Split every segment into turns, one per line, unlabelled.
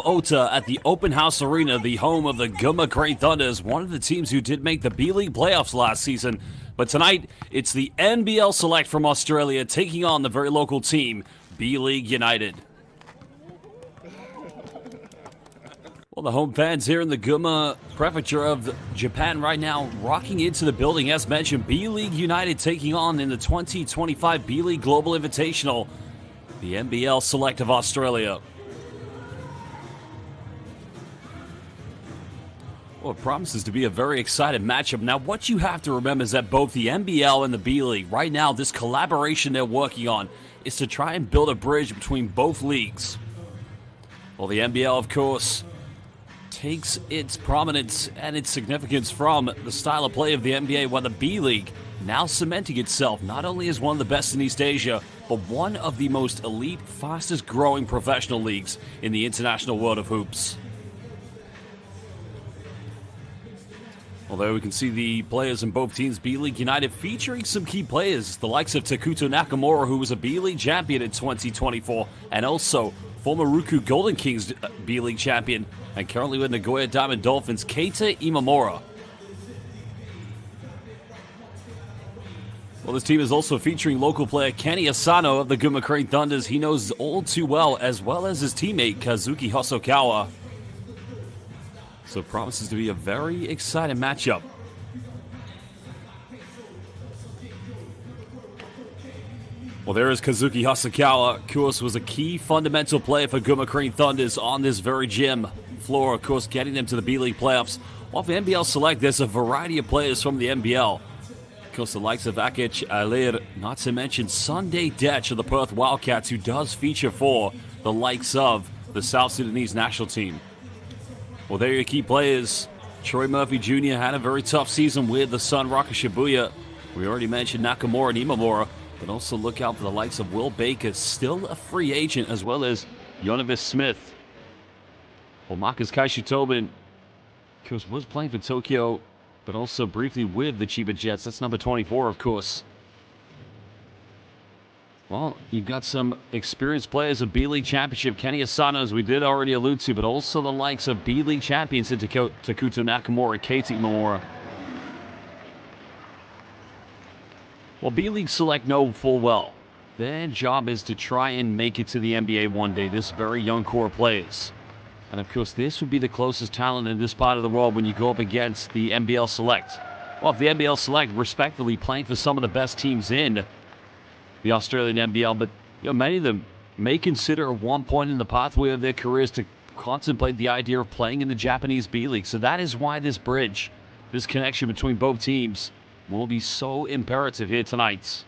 Ota at the Open House Arena, the home of the Gunma Crane Thunders, one of the teams who did make the B.LEAGUE playoffs last season. But tonight, it's the NBL Select from Australia taking on the very local team, B.LEAGUE United. Well, the home fans here in the Gunma Prefecture of Japan right now rocking into the building. As mentioned, B.LEAGUE United taking on in the 2025 B.LEAGUE Global Invitational, the NBL Select of Australia. Well, it promises to be a very exciting matchup. Now, what you have to remember is that both the NBL and the B.LEAGUE, right now, this collaboration they're working on is to try and build a bridge between both leagues. Well, the NBL, of course, takes its prominence and its significance from the style of play of the NBA, while the B.LEAGUE now cementing itself not only as one of the best in East Asia, but one of the most elite, fastest growing professional leagues in the international world of hoops. Although we can see the players in both teams, B.LEAGUE United featuring some key players, the likes of Takuto Nakamura, who was a B.LEAGUE champion in 2024, and also former Ryukyu Golden Kings B.LEAGUE champion, and currently with Nagoya Diamond Dolphins, Keita Imamura. Well, this team is also featuring local player Kenny Asano of the Gunma Crane Thunders. He knows all too well, as well as his teammate Kazuki Hosokawa. So it promises to be a very exciting matchup. Well, there is Kazuki Hosokawa. Of course, was a key fundamental player for Gunma Crane Thunders on this very gym floor, of course, getting them to the B.LEAGUE playoffs. While for NBL Select, there's a variety of players from the NBL. Of course, the likes of Akich Alir, not to mention Sunday Detch of the Perth Wildcats, who does feature for the likes of the South Sudanese national team. Well, there are your key players. Troy Murphy Jr. had a very tough season with the Sun Rocket Shibuya. We already mentioned Nakamura and Imamura, but also look out for the likes of Will Baker, still a free agent, as well as Yonavis Smith. Well, Marcus Kaishu Tobin, of course, was playing for Tokyo, but also briefly with the Chiba Jets. That's number 24, of course. Well, you've got some experienced players of B.LEAGUE Championship. Kenny Asano, as we did already allude to, but also the likes of B.LEAGUE champions in Takuto Nakamura, Keita Imamura. Well, B.LEAGUE Select know full well their job is to try and make it to the NBA one day, this very young core of players. And of course, this would be the closest talent in this part of the world when you go up against the NBL Select. Well, if the NBL Select, respectively, playing for some of the best teams in the Australian NBL, but many of them may consider at one point in the pathway of their careers to contemplate the idea of playing in the Japanese B.LEAGUE. So that is why this bridge, this connection between both teams, will be so imperative here tonight.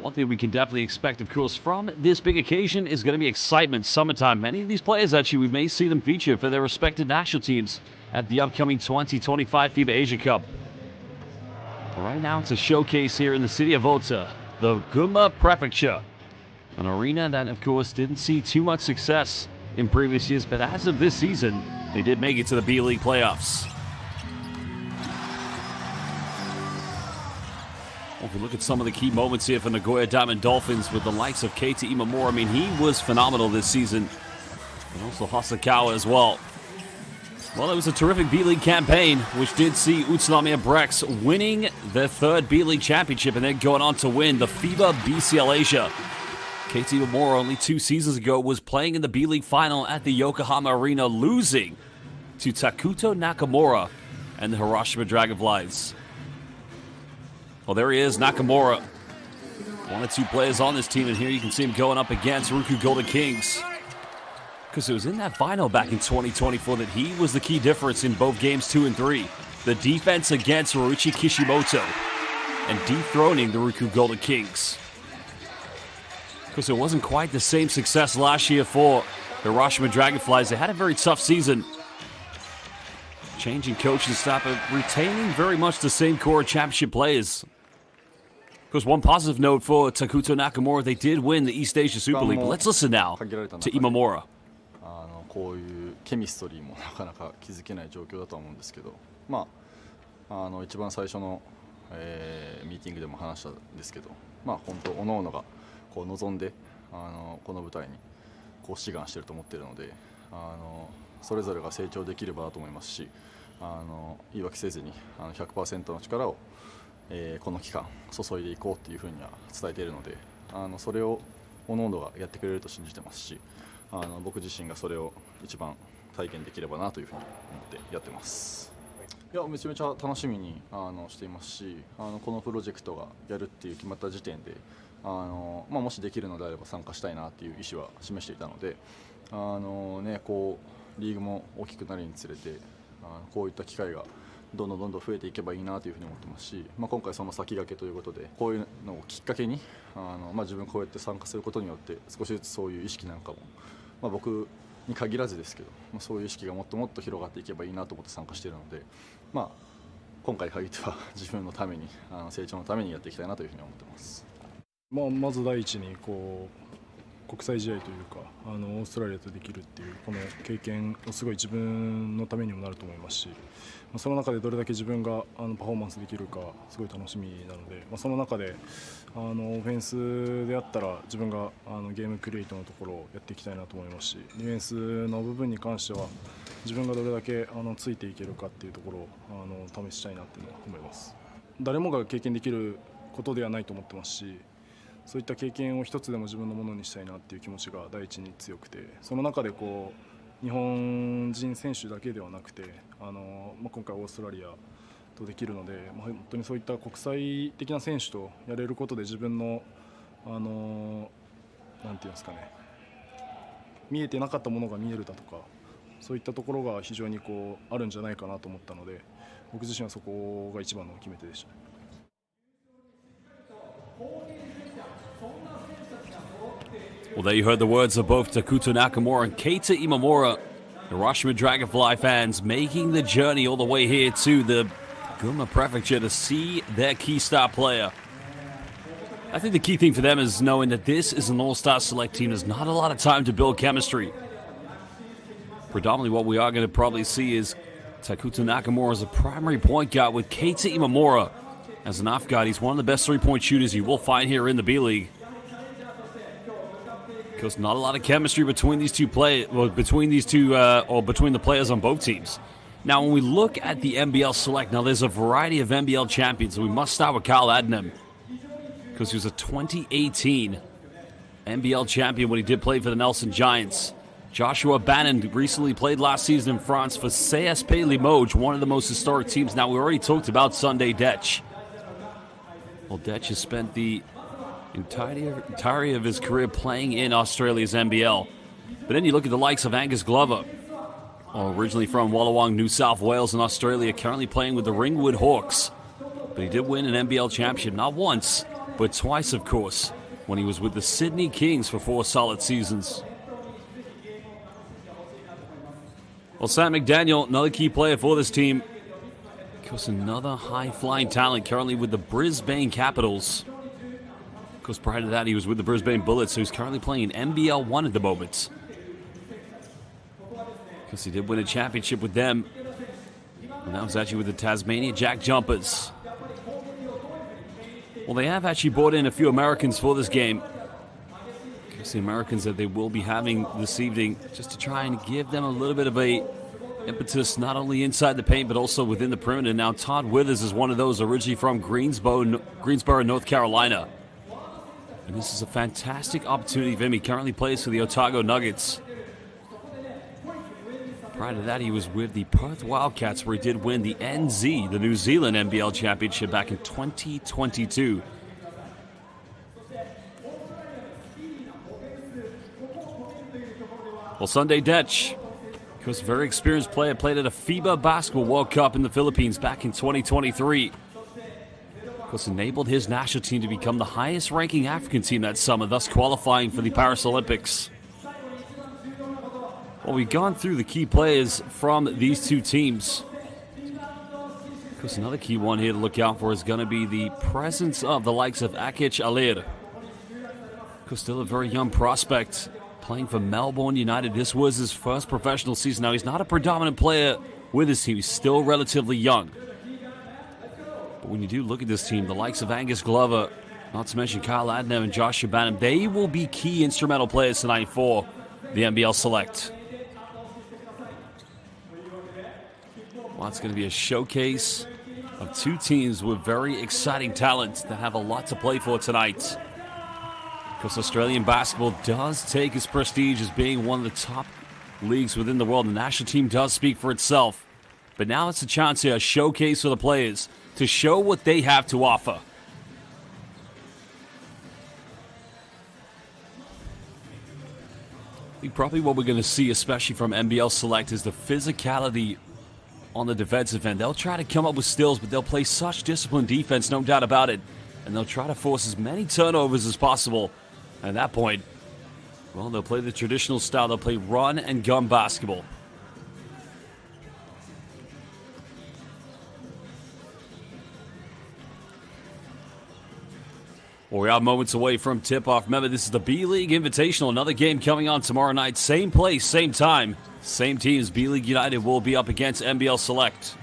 One thing we can definitely expect, of course, from this big occasion is going to be excitement, summertime. Many of these players, actually, we may see them feature for their respective national teams at the upcoming 2025 FIBA Asia Cup. But right now, it's a showcase here in the city of Ota, the Gunma Prefecture. An arena that, of course, didn't see too much success in previous years, but as of this season, they did make it to the B.LEAGUE playoffs. Well, if you look at some of the key moments here for Nagoya Diamond Dolphins with the likes of Keita Imamura, I mean, he was phenomenal this season. And also Hosokawa as well. Well, it was a terrific B.LEAGUE campaign, which did see Utsunomiya Brex winning their third B.LEAGUE championship and then going on to win the FIBA BCL Asia. Keita Imamura, only 2 seasons ago, was playing in the B.LEAGUE final at the Yokohama Arena, losing to Takuto Nakamura and the Hiroshima Dragonflies. Well, there he is, Nakamura. One of 2 players on this team, and here you can see him going up against Ryukyu Golden Kings. Because it was in that final back in 2024 that he was the key difference in both games 2 and 3. The defense against Ryuichi Kishimoto and dethroning the Ryukyu Golden Kings. Because it wasn't quite the same success last year for the Hiroshima Dragonflies. They had a very tough season. Changing coaching staff, but retaining very much the same core championship players. Of course, one positive note for Takuto Nakamura, they did win the East Asia Super League. But let's listen now to Imamura.
ケミストリーもなかなか築けない状況だとは思うんですけど、一番最初の、ミーティングでも話したんですけど、本当各々がこう望んでこの舞台にこう志願していると思っているので、それぞれが成長できればなと思いますし、言い訳せずに100% の力を、この期間注いでいこうというふうには伝えているので、それを各々がやってくれると信じてますし、僕自身がそれを一番体験できればなというふうに思ってやってます。いや、めちゃめちゃ楽しみにしていますし、このプロジェクトがやるっていう決まった時点でもしできるのであれば参加したいなという意思は示していたので、こうリーグも大きくなるにつれてこういった機会がどんどん増えていけばいいなというふうに思ってますし、今回その先駆けということで、こういうのをきっかけに自分こうやって参加することによって少しずつそういう意識なんかも、僕に限らずですけど、そういう意識がもっともっと広がっていけばいいなと思って参加しているので、今回限っては自分のために成長のためにやっていきたいなというふうに思ってます。
まず第一に国際試合というかオーストラリアとできるっていうこの経験をすごい自分のためにもなると思いますし、その中でどれだけ自分がパフォーマンスできるかすごい楽しみなので、その中でオフェンスであったら自分がゲームクリエイトのところをやっていきたいなと思いますし、ディフェンスの部分に関しては自分がどれだけついていけるかっていうところを試したいなっていうのは思います。誰もが経験できることではないと思ってますし、そういった経験を一つでも自分のものにしたいなっていう気持ちが第一に強くて、その中で日本人選手だけではなくて今回オーストラリアとできるので、本当にそういった国際的な選手とやれることで自分のなんていうんですかね、見えてなかったものが見えるだとか、そういったところが非常にあるんじゃないかなと思ったので、僕自身はそこが一番の決め手でした。
Well, there you heard the words of both Takuto Nakamura and Keita Imamura, Hiroshima Dragonfly fans making the journey all the way here to the Gunma Prefecture to see their key star player. I think the key thing for them is knowing that this is an all-star select team. There's not a lot of time to build chemistry. Predominantly what we are going to probably see is Takuto Nakamura as a primary point guard with Keita Imamura as an off guard. He's one of the best three-point shooters you will find here in the B-League. Because not a lot of chemistry between these two between the players on both teams. Now, when we look at the NBL Select, now there's a variety of NBL champions, and we must start with Kyle Adnam, because he was a 2018 NBL champion when he did play for the Nelson Giants. Joshua Bannon recently played last season in France for CSP Limoges, one of the most historic teams. Now, we already talked about Sunday Dech. Well, Dech has spent the entirety of his career playing in Australia's NBL. But then you look at the likes of Angus Glover, originally from Wollongong, New South Wales in Australia, currently playing with the Ringwood Hawks. But he did win an NBL championship, not once, but twice, of course, when he was with the Sydney Kings for 4 solid seasons. Well, Sam McDaniel, another key player for this team. Of course, another high-flying talent currently with the Brisbane Capitals. Of course, prior to that, he was with the Brisbane Bullets, so he's currently playing in NBL 1 at the moment. Because he did win a championship with them. And that was actually with the Tasmania Jack Jumpers. Well, they have actually brought in a few Americans for this game. Because the Americans that they will be having this evening, just to try and give them a little bit of a impetus, not only inside the paint, but also within the perimeter. Now, Todd Withers is one of those originally from Greensboro, North Carolina. And this is a fantastic opportunity for him. He currently plays for the Otago Nuggets. Prior to that, he was with the Perth Wildcats, where he did win the NZ, the New Zealand NBL Championship, back in 2022. Well, Sunday Dech, of course, a very experienced player, played at a FIBA Basketball World Cup in the Philippines back in 2023. Of course, enabled his national team to become the highest-ranking African team that summer, thus qualifying for the Paris Olympics. Well, we've gone through the key players from these two teams. Of course, another key one here to look out for is going to be the presence of the likes of Akic Alir. Of course, still a very young prospect, playing for Melbourne United. This was his first professional season. Now, he's not a predominant player with his team. He's still relatively young. But when you do look at this team, the likes of Angus Glover, not to mention Kyle Adner and Joshua Bannon, they will be key instrumental players tonight for the NBL Select. Well, it's going to be a showcase of two teams with very exciting talent that have a lot to play for tonight. Because Australian basketball does take its prestige as being one of the top leagues within the world. The national team does speak for itself. But now it's a chance here, a showcase for the players to show what they have to offer. I think probably what we're going to see, especially from NBL Select, is the physicality on the defensive end. They'll try to come up with steals, but they'll play such disciplined defense, no doubt about it. And they'll try to force as many turnovers as possible. At that point, well, they'll play the traditional style. They'll play run and gun basketball. Well, we are moments away from tip-off. Remember, this is the B.LEAGUE Invitational. Another game coming on tomorrow night. Same place, same time, same teams. B.LEAGUE United will be up against NBL Select.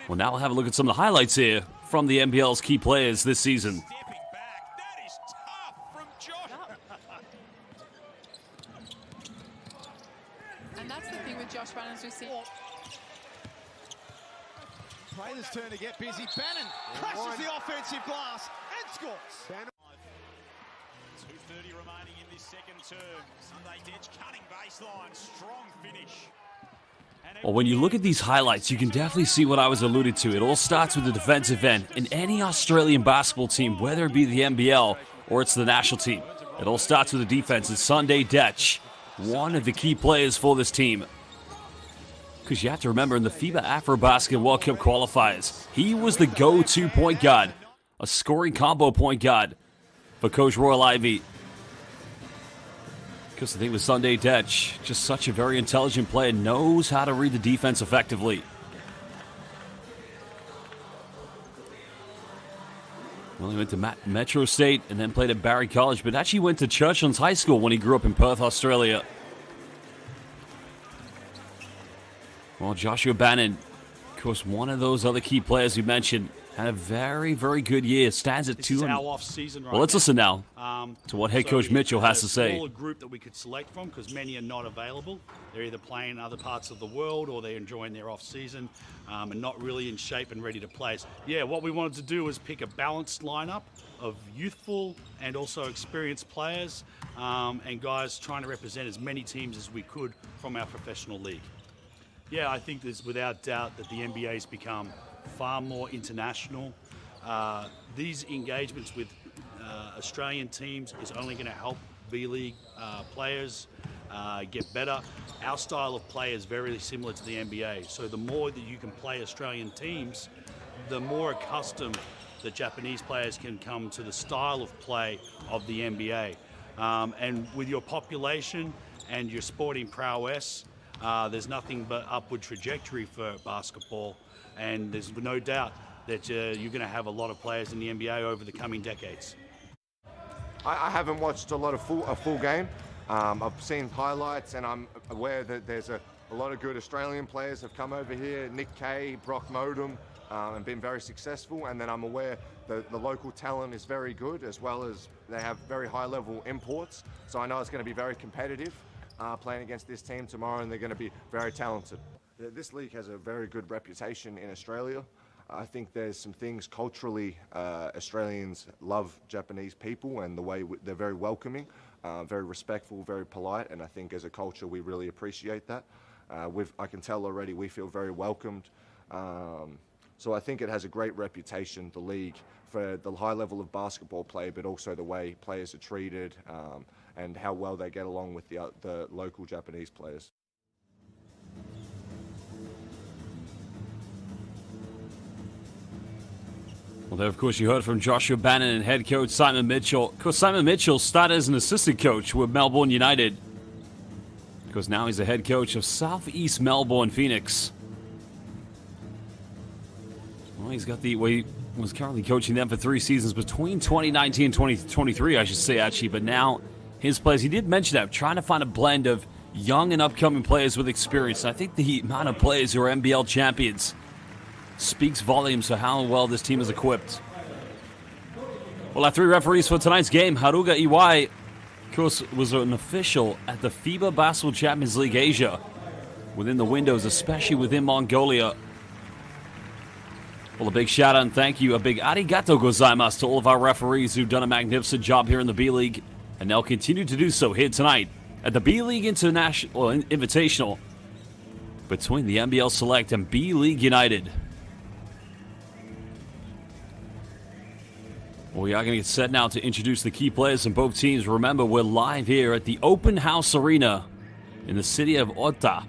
Well, now we'll have a look at some of the highlights here from the NBL's key players this season.
And that's the thing with Josh Bannon, as we see.
Players turn to get busy. Bannon crashes the offensive glass and scores.
2:30 remaining in this second term. Sunday Ditch cutting baseline. Strong finish.
Well, when you look at these highlights, you can definitely see what I was alluded to. It all starts with the defensive end. In any Australian basketball team, whether it be the NBL or it's the national team, it all starts with the defense. It's Sunday Ditch, one of the key players for this team. Because you have to remember, in the FIBA AfroBasket World Cup qualifiers, he was the go-to point guard, a scoring combo point guard for Coach Royal Ivey. Because the thing with Sunday Ditch, just such a very intelligent player, knows how to read the defense effectively. Well, he went to Metro State and then played at Barry College, but actually went to Churchlands High School when he grew up in Perth, Australia. Well, Joshua Bannon, of course, one of those other key players we mentioned, had a very, very good year. Stands at 2.
This is our off-season right
well, let's listen now to what head coach Mitchell has to say.
A smaller group that we could select from because many are not available. They're either playing in other parts of the world or they're enjoying their off-season and not really in shape and ready to play. So, yeah, what we wanted to do was pick a balanced lineup of youthful and also experienced players and guys trying to represent as many teams as we could from our professional league. Yeah, I think there's without doubt that the NBA has become far more international. These engagements with Australian teams is only going to help B.LEAGUE players get better. Our style of play is very similar to the NBA, so the more that you can play Australian teams, the more accustomed the Japanese players can come to the style of play of the NBA. And with your population and your sporting prowess, there's nothing but upward trajectory for basketball, and there's no doubt that you're going to have a lot of players in the NBA over the coming decades.
I haven't watched a lot of a full game. I've seen highlights, and I'm aware that there's a lot of good Australian players have come over here. Nick Kay, Brock Modem, and been very successful. And then I'm aware that the local talent is very good, as well as they have very high-level imports. So I know it's going to be very competitive. Playing against this team tomorrow, and they're going to be very talented. This league has a very good reputation in Australia. I think there's some things culturally, Australians love Japanese people and the way they're very welcoming, very respectful, very polite, and I think as a culture we really appreciate that. I can tell already we feel very welcomed. So I think it has a great reputation, the league, for the high level of basketball play, but also the way players are treated, and how well they get along with the local Japanese players.
Well, there, of course, you heard from Joshua Bannon and head coach Simon Mitchell. Of course, Simon Mitchell started as an assistant coach with Melbourne United. Because now he's the head coach of Southeast Melbourne Phoenix. Well, he's got the... Well, was currently coaching them for 3 seasons between 2019 and 2023, I should say, actually. But now his players, he did mention that, trying to find a blend of young and upcoming players with experience. And I think the amount of players who are NBL champions speaks volumes to how well this team is equipped. Well, our 3 referees for tonight's game. Haruga Iwai, of course, was an official at the FIBA Basketball Champions League Asia, within the windows, especially within Mongolia. Well, a big shout out and thank you, a big arigato gozaimasu to all of our referees who've done a magnificent job here in the B-League, and they'll continue to do so here tonight at the B-League Invitational between the NBL Select and B.LEAGUE United. Well, we are going to get set now to introduce the key players in both teams. Remember, we're live here at the Open House Arena in the city of Ota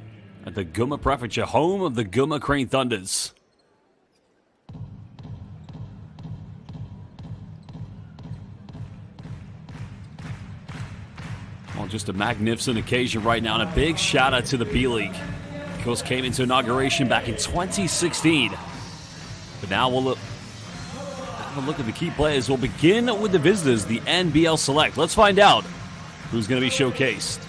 at the Guma Prefecture, home of the Guma Crane Thunders. Well, just a magnificent occasion right now, and a big shout out to the B-League. Of course, came into inauguration back in 2016. But now we'll have a look at the key players. We'll begin with the visitors, the NBL Select. Let's find out who's going to be showcased.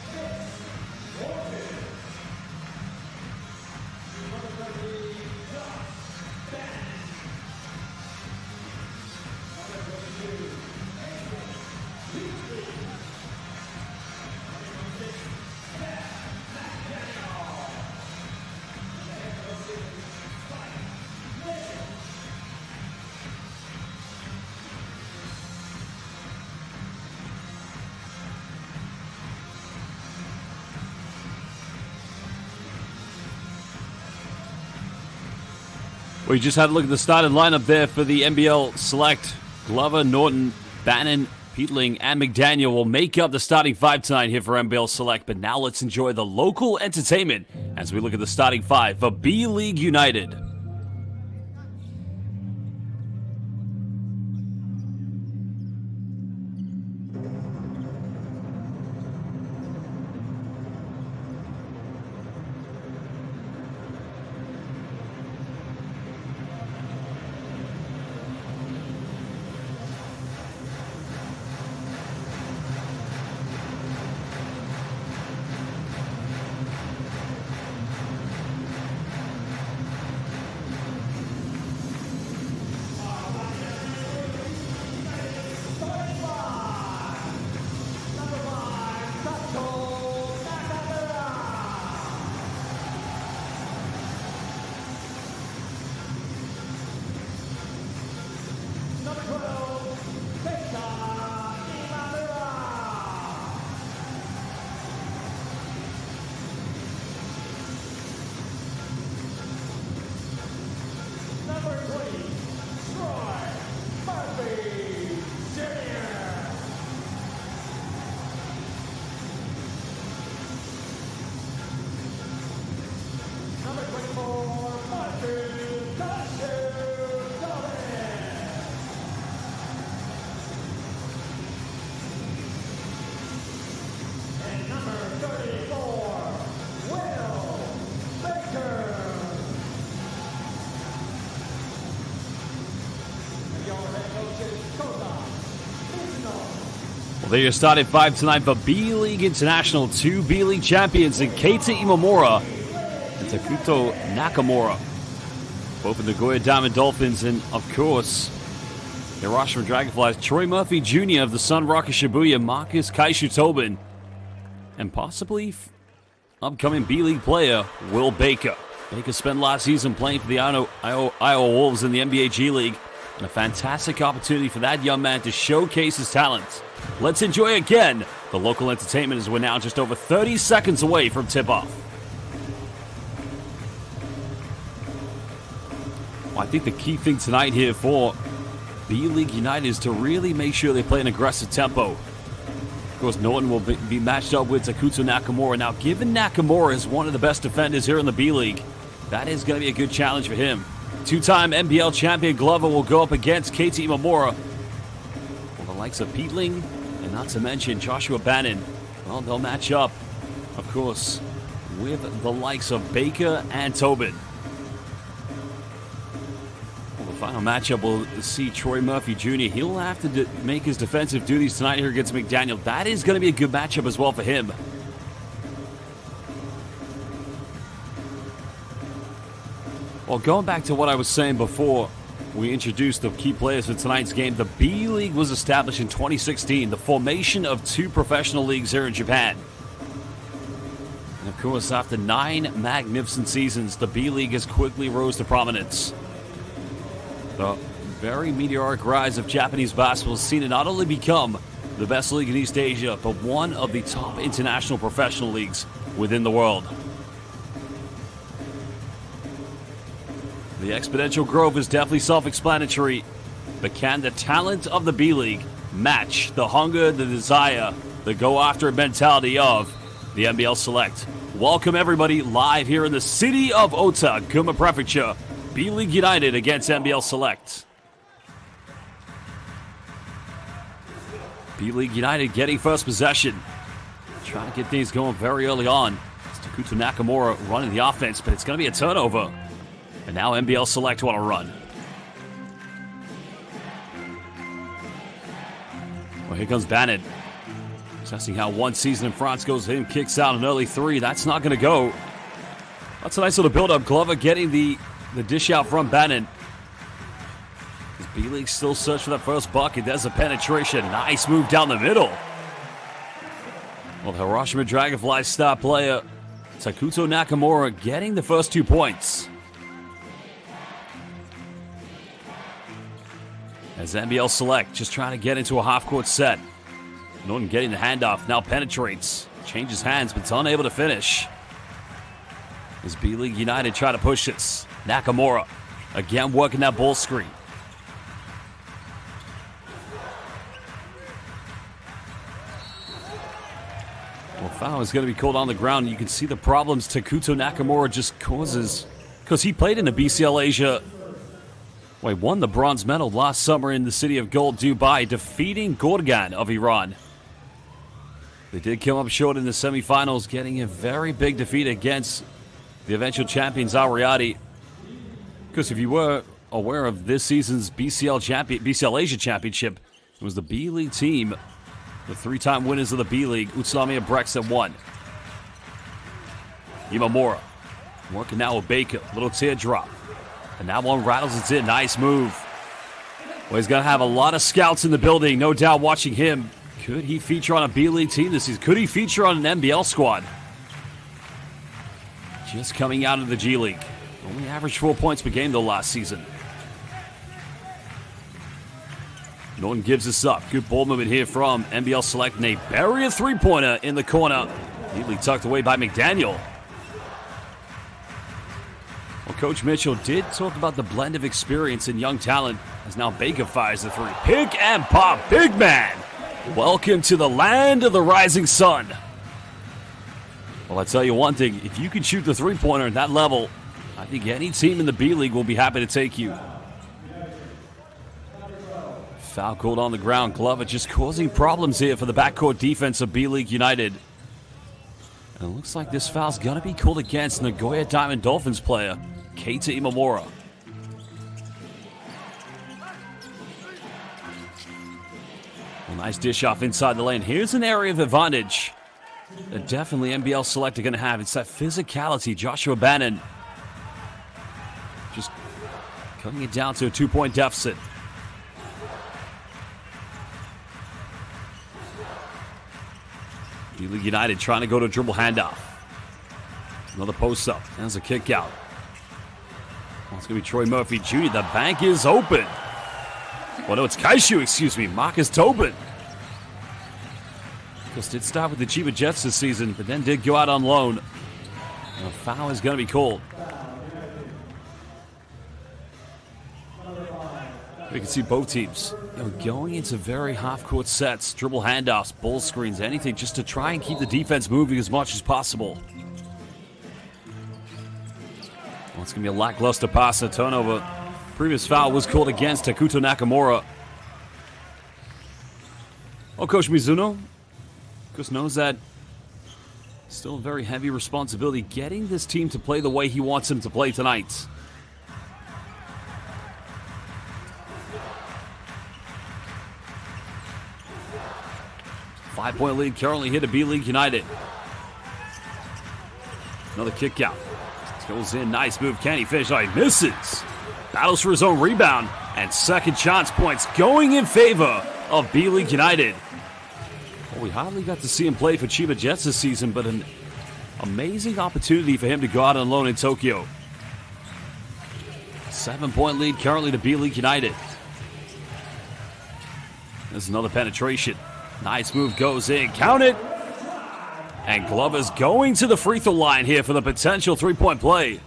We just had a look at the starting lineup there for the NBL Select. Glover, Norton, Bannon, Peatling, and McDaniel will make up the starting 5 tonight here for NBL Select. But now let's enjoy the local entertainment as we look at the starting 5 for B.LEAGUE United. Well, they're your starting 5 tonight for B.LEAGUE International. 2 B.LEAGUE champions in Keita Imamura and Takuto Nakamura. Both in the Nagoya Diamond Dolphins, and of course, Hiroshima Dragonflies, Troy Murphy Jr. of the Sun Rocket Shibuya, Marcus Kaishu Tobin, and possibly upcoming B.LEAGUE player Will Baker. Baker spent last season playing for the Iowa Wolves in the NBA G League, and a fantastic opportunity for that young man to showcase his talent. Let's enjoy again the local entertainment as we're now just over 30 seconds away from tip-off. Well, I think the key thing tonight here for B.LEAGUE United is to really make sure they play an aggressive tempo. Of course, Norton will be matched up with Takuto Nakamura. Now, given Nakamura is one of the best defenders here in the B-League, that is going to be a good challenge for him. 2-time NBL champion Glover will go up against Keita Imamura. Well, the likes of Peatling, and not to mention Joshua Bannon, well, they'll match up, of course, with the likes of Baker and Tobin. Well, the Final matchup, we'll see Troy Murphy Jr. He'll have to make his defensive duties tonight here against McDaniel. That is going to be a good matchup as well for him. Well, going back to what I was saying before we introduced the key players for tonight's game, the B-League was established in 2016, the formation of 2 professional leagues here in Japan. And of course, after 9 magnificent seasons, the B-League has quickly rose to prominence. The very meteoric rise of Japanese basketball has seen it not only become the best league in East Asia, but one of the top international professional leagues within the world. The exponential growth is definitely self-explanatory, but can the talent of the B-League match the hunger, the desire, the go-after mentality of the NBL Select? Welcome everybody live here in the city of Ota, Gunma Prefecture. B.LEAGUE United against NBL Select. B.LEAGUE United getting first possession. Trying to get things going very early on. It's Takuto Nakamura running the offense, but it's going to be a turnover. And now NBL Select want to run. Well, here comes Bannon. Testing how one season in France goes. Him kicks out an early 3. That's not going to go. That's a nice little build-up. Glover getting the dish out from Bannon. B-League still search for that first bucket. There's a penetration. Nice move down the middle. Well, the Hiroshima Dragonfly star player Takuto Nakamura getting the first 2 points. As NBL Select just trying to get into a half-court set. Norton getting the handoff. Now penetrates. Changes hands, but it's unable to finish. As B.LEAGUE United try to push this. Nakamura again working that ball screen. Well, foul is going to be called on the ground. You can see the problems Takuto Nakamura just causes. Because he played in the BCL Asia. Well, he won the bronze medal last summer in the city of Gold, Dubai, defeating Gorgan of Iran. They did come up short in the semifinals, getting a very big defeat against the eventual champions Ariadi. Because if you were aware of this season's BCL Asia Championship, it was the B-League team, the 3-time winners of the B-League, Utsunomiya Brexit won. Imamura working now with Baker, little teardrop. And that one rattles it in, nice move. Well, he's going to have a lot of scouts in the building, no doubt watching him. Could he feature on a B-League team this season? Could he feature on an NBL squad? Just coming out of the G League. Only averaged 4 points per game, though, last season. Norton gives this up. Good ball movement here from NBL Select. And they bury a 3-pointer in the corner. Neatly tucked away by McDaniel. Well, Coach Mitchell did talk about the blend of experience and young talent, as now Baker fires the 3. Pick and pop, big man. Welcome to the land of the rising sun. Well, I'll tell you one thing. If you can shoot the 3-pointer at that level, I think any team in the B-League will be happy to take you. Foul called on the ground. Glover just causing problems here for the backcourt defense of B.LEAGUE United. And it looks like this foul's going to be called against Nagoya Diamond Dolphins player, Keita Imamura. A nice dish off inside the lane. Here's an area of advantage that definitely NBL Select are going to have. It's that physicality. Joshua Bannon just cutting it down to a 2-point deficit. B.LEAGUE United trying to go to a dribble handoff. Another post up. There's a kick out. Well, it's going to be Troy Murphy Jr. The bank is open. Well, no, it's Kaishu, excuse me. Marcus Tobin. Just did start with the Chiba Jets this season, but then did go out on loan. And a foul is going to be called. We can see both teams going into very half-court sets, dribble handoffs, ball screens, anything just to try and keep the defense moving as much as possible. Well, it's going to be a lackluster pass, a turnover. Previous foul was called against Takuto Nakamura. Well, Coach Mizuno, Chris knows that still a very heavy responsibility getting this team to play the way he wants them to play tonight. 5-point lead currently here to B.LEAGUE United. Another kick out. Goes in, nice move. Can he finish? Oh, he misses. Battles for his own rebound. And second chance points going in favor of B.LEAGUE United. Well, we hardly got to see him play for Chiba Jets this season, but an amazing opportunity for him to go out on loan in Tokyo. 7-point lead currently to B.LEAGUE United. There's another penetration. Nice move goes in. Count it. And Glover's going to the free throw line here for the potential three-point play.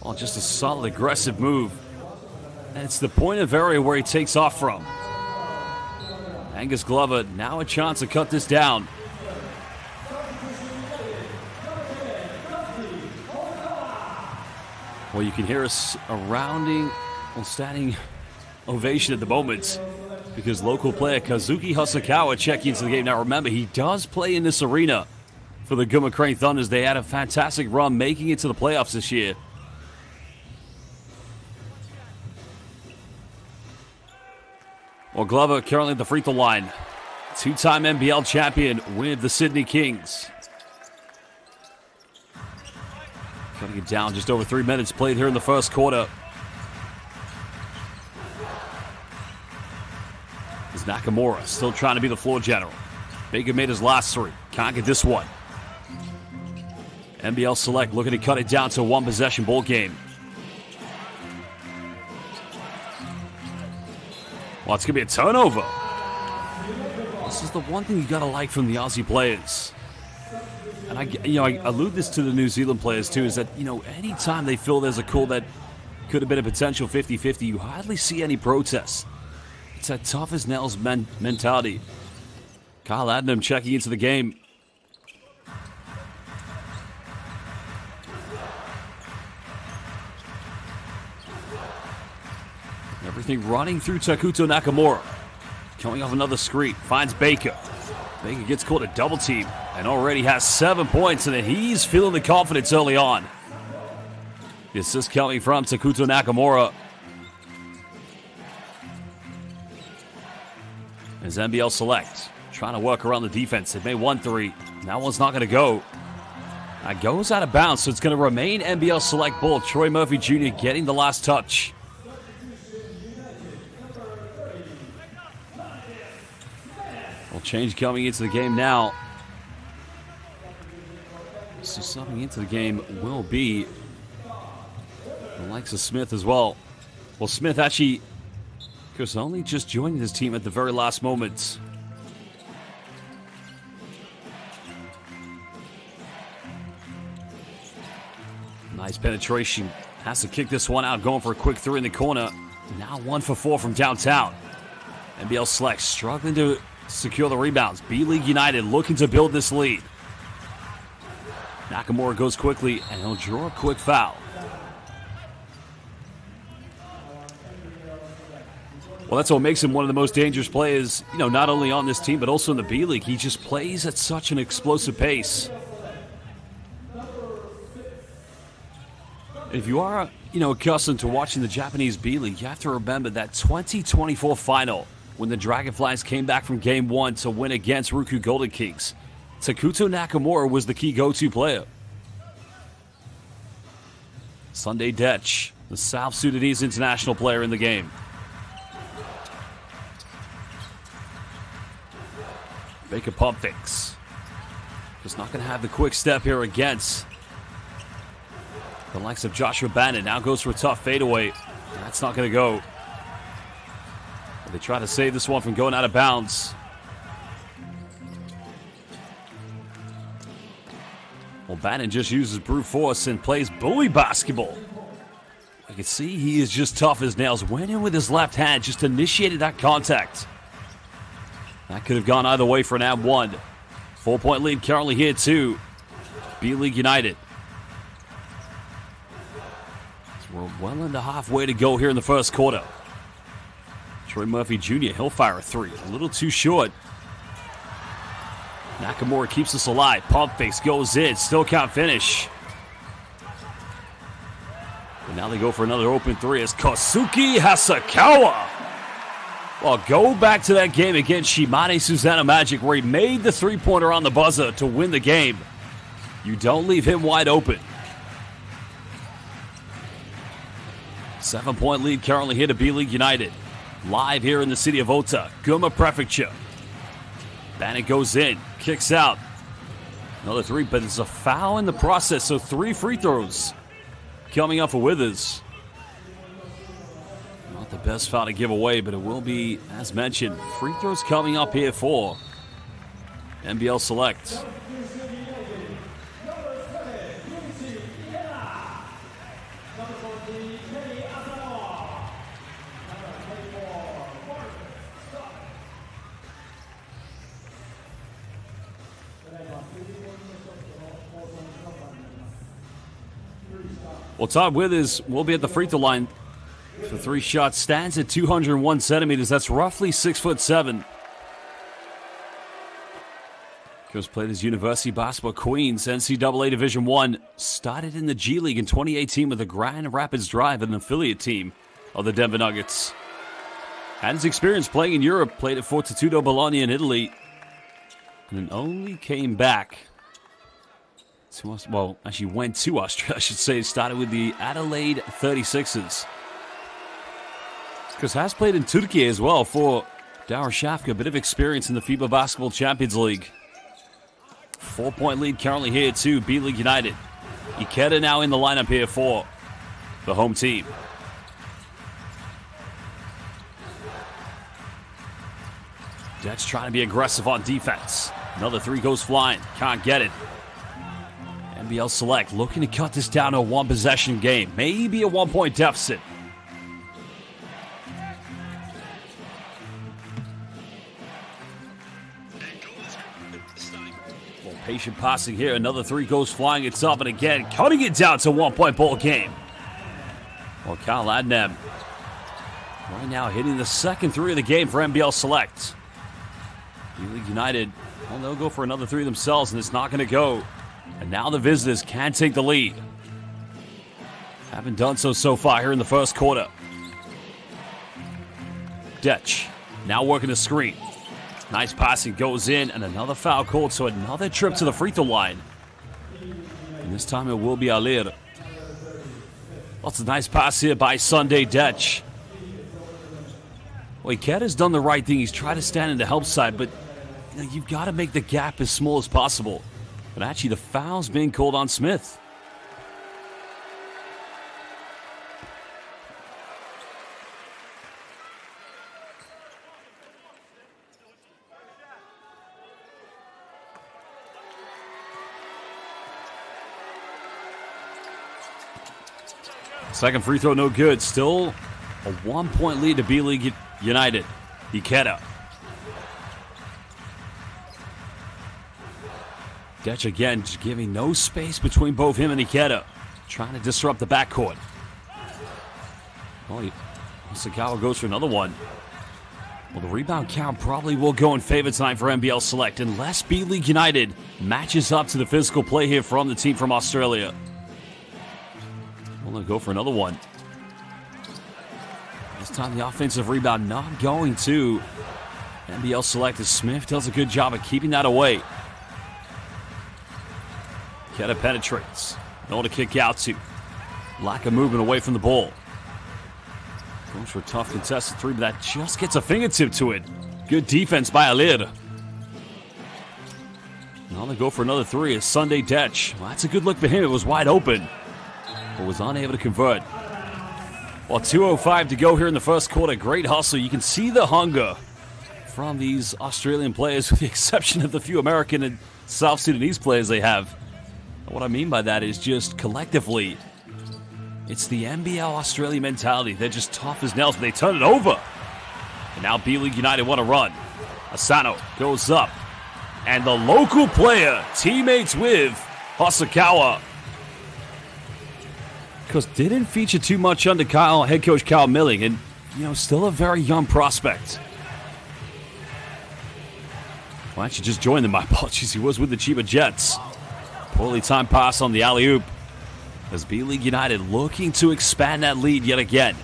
Oh, just a solid, aggressive move. And it's the point of area where he takes off from. Angus Glover, now a chance to cut this down. Well, you can hear a standing ovation at the moment, because local player Kazuki Hasakawa checking into the game. Now remember, he does play in this arena for the Guma Crane Thunders. They had a fantastic run making it to the playoffs this year. Well, Glover currently at the free throw line. Two-time NBL champion with the Sydney Kings. Cutting it down, just over 3 minutes played here in the first quarter. Is Nakamura still trying to be the floor general. Baker made his last three. Can't get this one. NBL Select looking to cut it down to a one-possession ball game. Well, it's going to be a turnover. This is the one thing you got to like from the Aussie players. And I allude this to the New Zealand players too, is that, anytime they feel there's a call that could have been a potential 50-50, you hardly see any protests. It's that tough as nails mentality. Kyle Adnam checking into the game. Everything running through Takuto Nakamura. Coming off another screen. Finds Baker. Baker gets caught a double team and already has 7 points, and then he's feeling the confidence early on. The assist coming from Takuto Nakamura. As NBL Select trying to work around the defense. They've made 1-3. That one's not going to go. That goes out of bounds, so it's going to remain NBL Select ball. Troy Murphy Jr. getting the last touch. Well, change coming into the game now. So subbing into the game will be the likes of Smith as well. Well, Smith actually was only just joining his team at the very last moment. Nice penetration. Has to kick this one out, going for a quick three in the corner. Now 1 for 4 from downtown. NBL Select struggling to secure the rebounds. B.LEAGUE United looking to build this lead. Nakamura goes quickly, and he'll draw a quick foul. Well, that's what makes him one of the most dangerous players, not only on this team, but also in the B-League. He just plays at such an explosive pace. If you are, accustomed to watching the Japanese B-League, you have to remember that 2024 final, when the Dragonflies came back from Game 1 to win against Ryukyu Golden Kings. Takuto Nakamura was the key go-to player. Sunday Dech, the South Sudanese international player in the game. Baker pump fakes. Just not going to have the quick step here against the likes of Joshua Bannon. Now goes for a tough fadeaway. That's not going to go. They try to save this one from going out of bounds. Well, Bannon just uses brute force and plays bully basketball. You can see he is just tough as nails. Went in with his left hand, just initiated that contact. That could have gone either way for an and one. 4-point lead currently here too. B.LEAGUE United. So we're well into halfway to go here in the first quarter. Troy Murphy Jr., he'll fire a three. A little too short. Nakamura keeps us alive. Pump fakes, goes in. Still can't finish. But now they go for another open three as Kazuki Hasakawa Well, go back to that game against Shimane Susanoo Magic where he made the three-pointer on the buzzer to win the game. You don't leave him wide open. 7-point lead currently here to B.LEAGUE United. Live here in the city of Ota, Guma Prefecture. Bennett goes in, kicks out. Another three, but it's a foul in the process, so 3 free throws coming up for Withers. Not the best foul to give away, but it will be, as mentioned, free throws coming up here for NBL Select. Well, Todd Withers will be at the free throw line for 3 shots. Stands at 201 centimeters. That's roughly 6'7". Goes played his university basketball Queens, NCAA Division I. Started in the G League in 2018 with the Grand Rapids Drive, an affiliate team of the Denver Nuggets. Had his experience playing in Europe, played at Fortitudo Bologna in Italy, and then only came back to us. Well, actually went to Austria, I should say. Started with the Adelaide 36ers. Because has played in Turkey as well for Darüşşafaka. A bit of experience in the FIBA Basketball Champions League. 4-point lead currently here to B.LEAGUE United. Ikeda now in the lineup here for the home team. Jets trying to be aggressive on defense. Another 3 goes flying. Can't get it. NBL Select looking to cut this down to a 1-possession game. Maybe a 1-point deficit. Well, patient passing here. Another 3 goes flying. It's up and again. Cutting it down to a 1-point ball game. Well, Kyle Adnam right now hitting the second 3 of the game for NBL Select. B.LEAGUE United, well, they'll go for another 3 themselves, and it's not going to go. And now the visitors can take the lead. Haven't done so far here in the first quarter. Detch now working the screen. Nice passing goes in, and another foul called, so another trip to the free throw line. And this time it will be Alir. Lots of nice pass here by Sunday Detch. Well, Ikeda's done the right thing. He's tried to stand in the help side, but you've got to make the gap as small as possible. But actually, the foul's being called on Smith. Second free throw, no good. Still a 1-point lead to B.LEAGUE United. Ikeda. Detch again, just giving no space between both him and Ikeda. Trying to disrupt the backcourt. Well, Sakawa goes for another one. Well, the rebound count probably will go in favor tonight for NBL Select unless B.LEAGUE United matches up to the physical play here from the team from Australia. Well, they'll go for another one. This time the offensive rebound not going to NBL Select as Smith does a good job of keeping that away. Ikeda penetrates. No one to kick out to. Lack of movement away from the ball. Goes for a tough contested 3, but that just gets a fingertip to it. Good defense by Alir. Now they go for another 3 as Sunday Detch. Well, that's a good look for him. It was wide open, but was unable to convert. Well, 2:05 to go here in the first quarter. Great hustle. You can see the hunger from these Australian players, with the exception of the few American and South Sudanese players they have. What I mean by that is just collectively, it's the NBL Australia mentality. They're just tough as nails, but they turn it over. And now B.LEAGUE United want to run. Asano goes up. And the local player, teammates with Hosokawa. Because didn't feature too much under head coach Kyle Milling. And, still a very young prospect. Well, actually just joined them. My apologies. He was with the Chiba Jets. Poorly timed pass on the alley-oop. As B.LEAGUE United looking to expand that lead yet again.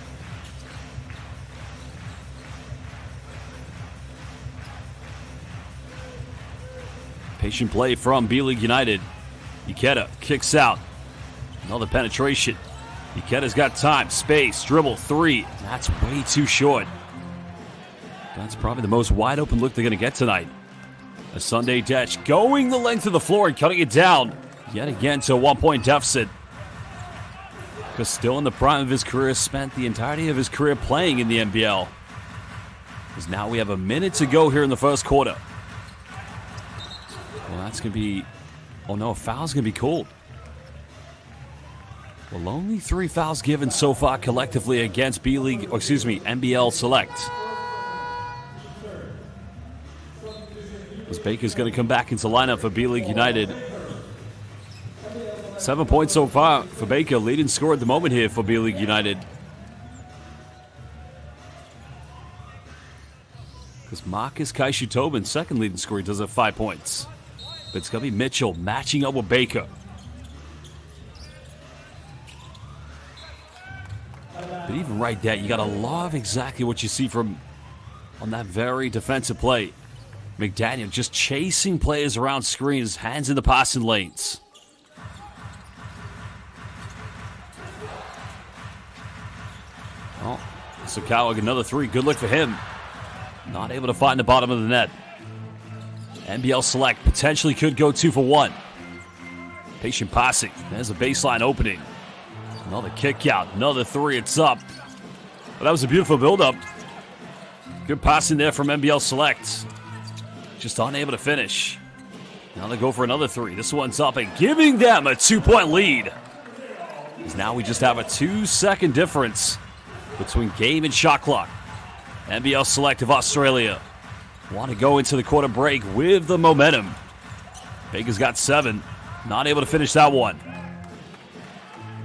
Patient play from B.LEAGUE United. Ikeda kicks out. Another penetration. Ikeda's got time, space, dribble, three. That's way too short. That's probably the most wide open look they're going to get tonight. A Sunday Dech going the length of the floor and cutting it down. Yet again to a 1-point deficit. Because still in the prime of his career, spent the entirety of his career playing in the NBL. Because now we have a minute to go here in the first quarter. Well, that's going to be... Oh no, a foul's going to be called. Well, only 3 fouls given so far collectively against NBL Select. As Baker's going to come back into lineup for B.LEAGUE United. 7 points so far for Baker, leading scorer at the moment here for B.LEAGUE United. Because Marcus Kaishu Tobin, second leading scorer, does have 5 points. But it's going to be Mitchell matching up with Baker. But even right there, you got to love exactly what you see from on that very defensive play. McDaniel just chasing players around screens, hands in the passing lanes. Oh, Sakawa, another three. Good look for him. Not able to find the bottom of the net. NBL Select potentially could go 2 for 1. Patient passing. There's a baseline opening. Another kick out. Another three. It's up. But that was a beautiful build-up. Good passing there from NBL Select. Just unable to finish. Now they go for another three. This one's up and giving them a 2-point lead. Because now we just have a 2-second difference between game and shot clock. NBL Select of Australia want to go into the quarter break with the momentum. Baker's got 7. Not able to finish that one.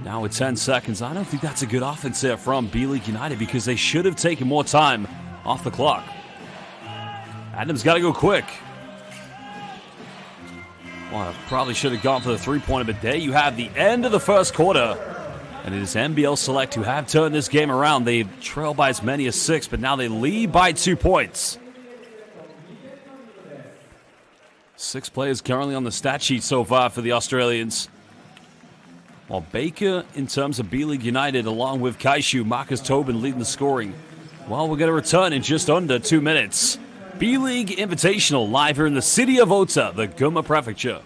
Now with 10 seconds, I don't think that's a good offense there from B.LEAGUE United because they should have taken more time off the clock. Adams got to go quick. Well, probably should have gone for the three-pointer, but there you have the end of the first quarter. And it is NBL Select who have turned this game around. They trail by as many as 6, but now they lead by 2 points. 6 players currently on the stat sheet so far for the Australians. While Baker, in terms of B.LEAGUE United, along with Kaishu, Marcus Tobin leading the scoring. Well, we're going to return in just under 2 minutes. B.LEAGUE Invitational live here in the city of Ota, the Gunma Prefecture.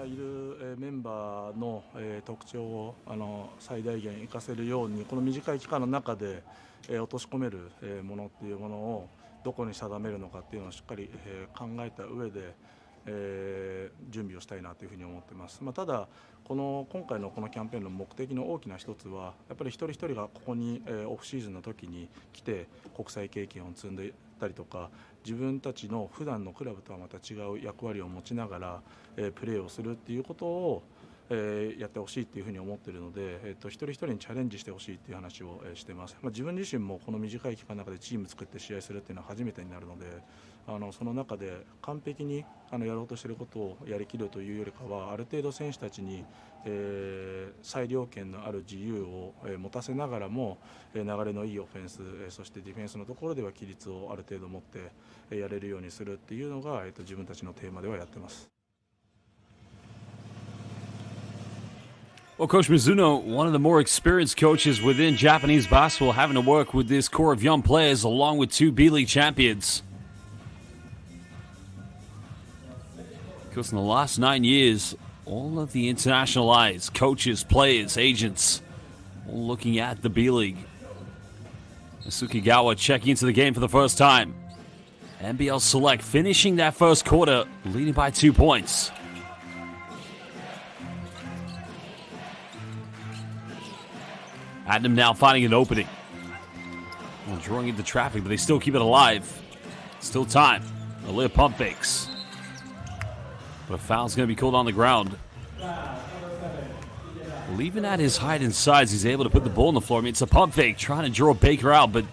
いるメンバーの特徴を最大限活かせるようにこの短い期間の中で落とし込めるものっていうものをどこに定めるのかっていうのをしっかり考えた上で準備をしたいなというふうに思ってます。ただ今回のこのキャンペーンの目的の大きな一つはやっぱり一人一人がここにオフシーズンの時に来て国際経験を積んでたりとか自分たちの普段のクラブとはまた違う役割を持ちながらプレーをするっていうことをやってほしいっていうふうに思っているので、一人一人にチャレンジしてほしいっていう話をしてます。自分自身もこの短い期間の中でチーム作って試合するっていうのは初めてになるので、その中で完璧にやろうとしていることをやりきるというよりかはある程度選手たちに裁量権のある自由を持たせながらも流れのいいオフェンスそしてディフェンスのところでは規律をある程度持ってやれるようにするっていうのが自分たちのテーマではやってます。
Well, Coach Mizuno, one of the more experienced coaches within Japanese basketball, having to work with this core of young players along with 2 B.LEAGUE champions. Because in the last 9 years, all of the international eyes, coaches, players, agents, all looking at the B.LEAGUE. Sukigawa checking into the game for the first time. NBL Select finishing that first quarter, leading by 2 points. Adnam now finding an opening. Well, drawing into traffic, but they still keep it alive. Still time. Alir pump fakes. But a foul's going to be called on the ground. Leaving at his height and size, he's able to put the ball on the floor. I mean, it's a pump fake, trying to draw Baker out, but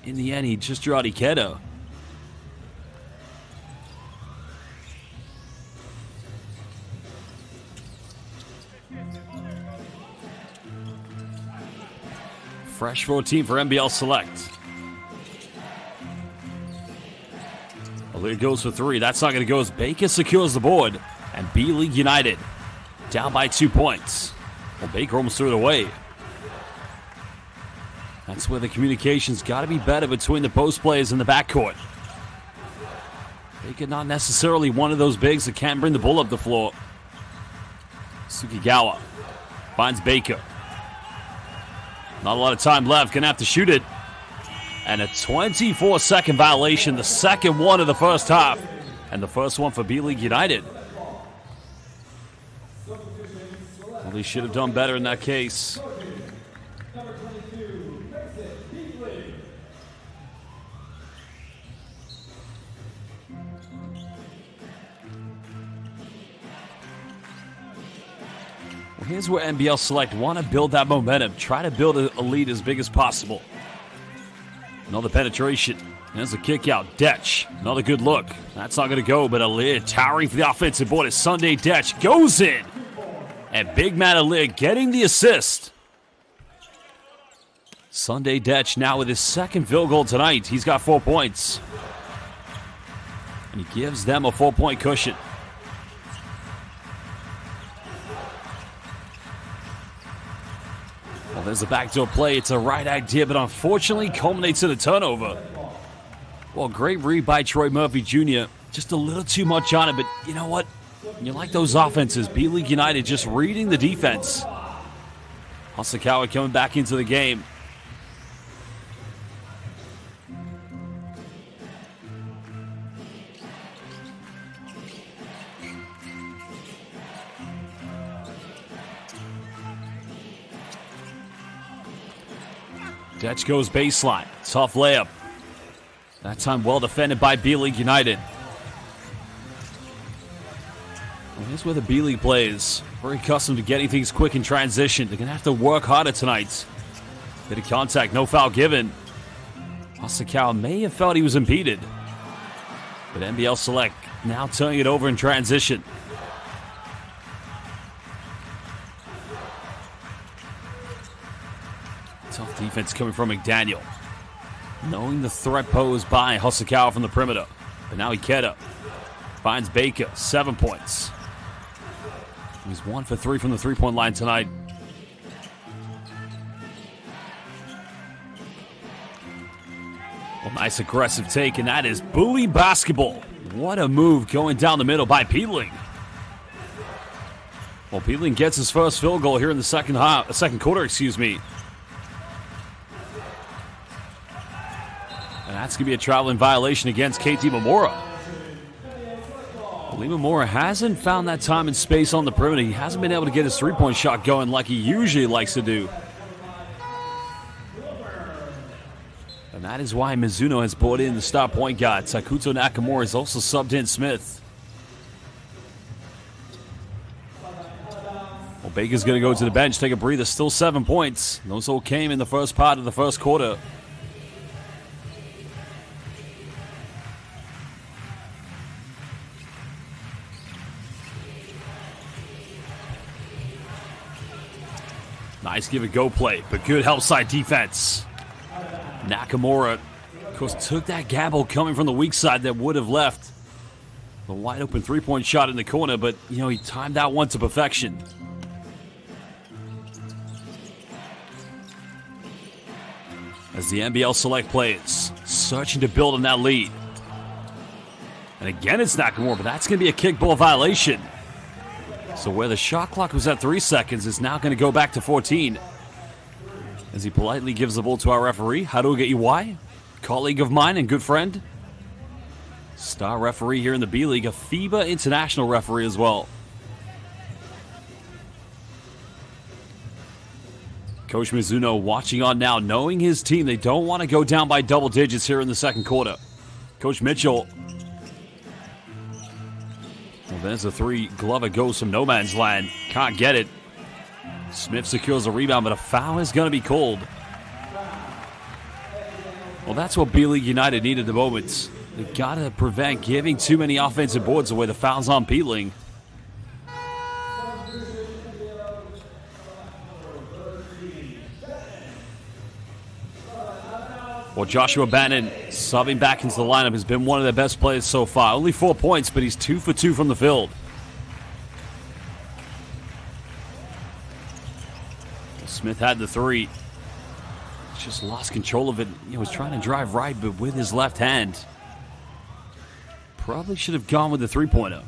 in the end, he just drew out Ikeda. Fresh 14 for NBL Select. Alir goes for three. That's not going to go as Baker secures the board. And B.LEAGUE United down by 2 points. Well, Baker almost threw it away. That's where the communication's got to be better between the post players in the backcourt. Baker not necessarily one of those bigs that can bring the ball up the floor. Sukigawa finds Baker. Not a lot of time left. Gonna have to shoot it. And a 24-second violation. The second one of the first half. And the first one for B.LEAGUE United. Well, they should have done better in that case. Well, here's where NBL Select want to build that momentum. Try to build a lead as big as possible. Another penetration. There's a kick out. Detch. Another good look. That's not going to go, but Alir towering for the offensive board as Sunday Detch goes in. And big man Alir getting the assist. Sunday Detch now with his second field goal tonight. He's got 4 points. And he gives them a 4-point cushion. Well, there's a backdoor play. It's a right idea, but unfortunately culminates in a turnover. Well, great read by Troy Murphy Jr. Just a little too much on it, but you know what? You like those offenses. B.LEAGUE United just reading the defense. Hasakawa coming back into the game. Detch goes baseline. Tough layup. That time well defended by B.LEAGUE United. Well, here's where the B.LEAGUE plays. Very accustomed to getting things quick in transition. They're going to have to work harder tonight. Bit of contact, no foul given. Hasakawa may have felt he was impeded. But NBL Select now turning it over in transition. Tough defense coming from McDaniel. Knowing the threat posed by Hasakawa from the perimeter. But now Ikeda finds Baker, 7 points. He's 1 for 3 from the three-point line tonight. Well, nice aggressive take, and that is bully basketball. What a move going down the middle by B.LEAGUE. Well, B.LEAGUE gets his first field goal here in the second quarter, And that's going to be a traveling violation against KT Mamora. Lee Mamora hasn't found that time and space on the perimeter. He hasn't been able to get his three-point shot going like he usually likes to do. And that is why Mizuno has brought in the star point guard. Takuto Nakamura has also subbed in Smith. Well, Baker's going to go to the bench, take a breather. Still 7 points. Those all came in the first part of the first quarter. Nice give-and-go play, but good help side defense. Nakamura, of course, took that gamble coming from the weak side that would have left the wide-open three-point shot in the corner, but, you know, he timed that one to perfection. As the NBL Select plays, searching to build on that lead. And again, it's Nakamura, but that's going to be a kickball violation. So where the shot clock was at 3 seconds, it's now going to go back to 14. As he politely gives the ball to our referee, Haruga Iwai, colleague of mine and good friend. Star referee here in the B-League, a FIBA international referee as well. Coach Mizuno watching on now, knowing his team, they don't want to go down by double digits here in the second quarter. Coach Mitchell There's a three. Glover goes from no man's land. Can't get it. Smith secures a rebound, but a foul is going to be called. Well, that's what B.LEAGUE United needed at the moment. They got to prevent giving too many offensive boards away. The fouls aren't peeling. Well, Joshua Bannon subbing back into the lineup has been one of their best players so far. Only 4 points, but he's 2 for 2 from the field. Smith had the three. Just lost control of it. He was trying to drive right, but with his left hand. Probably should have gone with the three-pointer.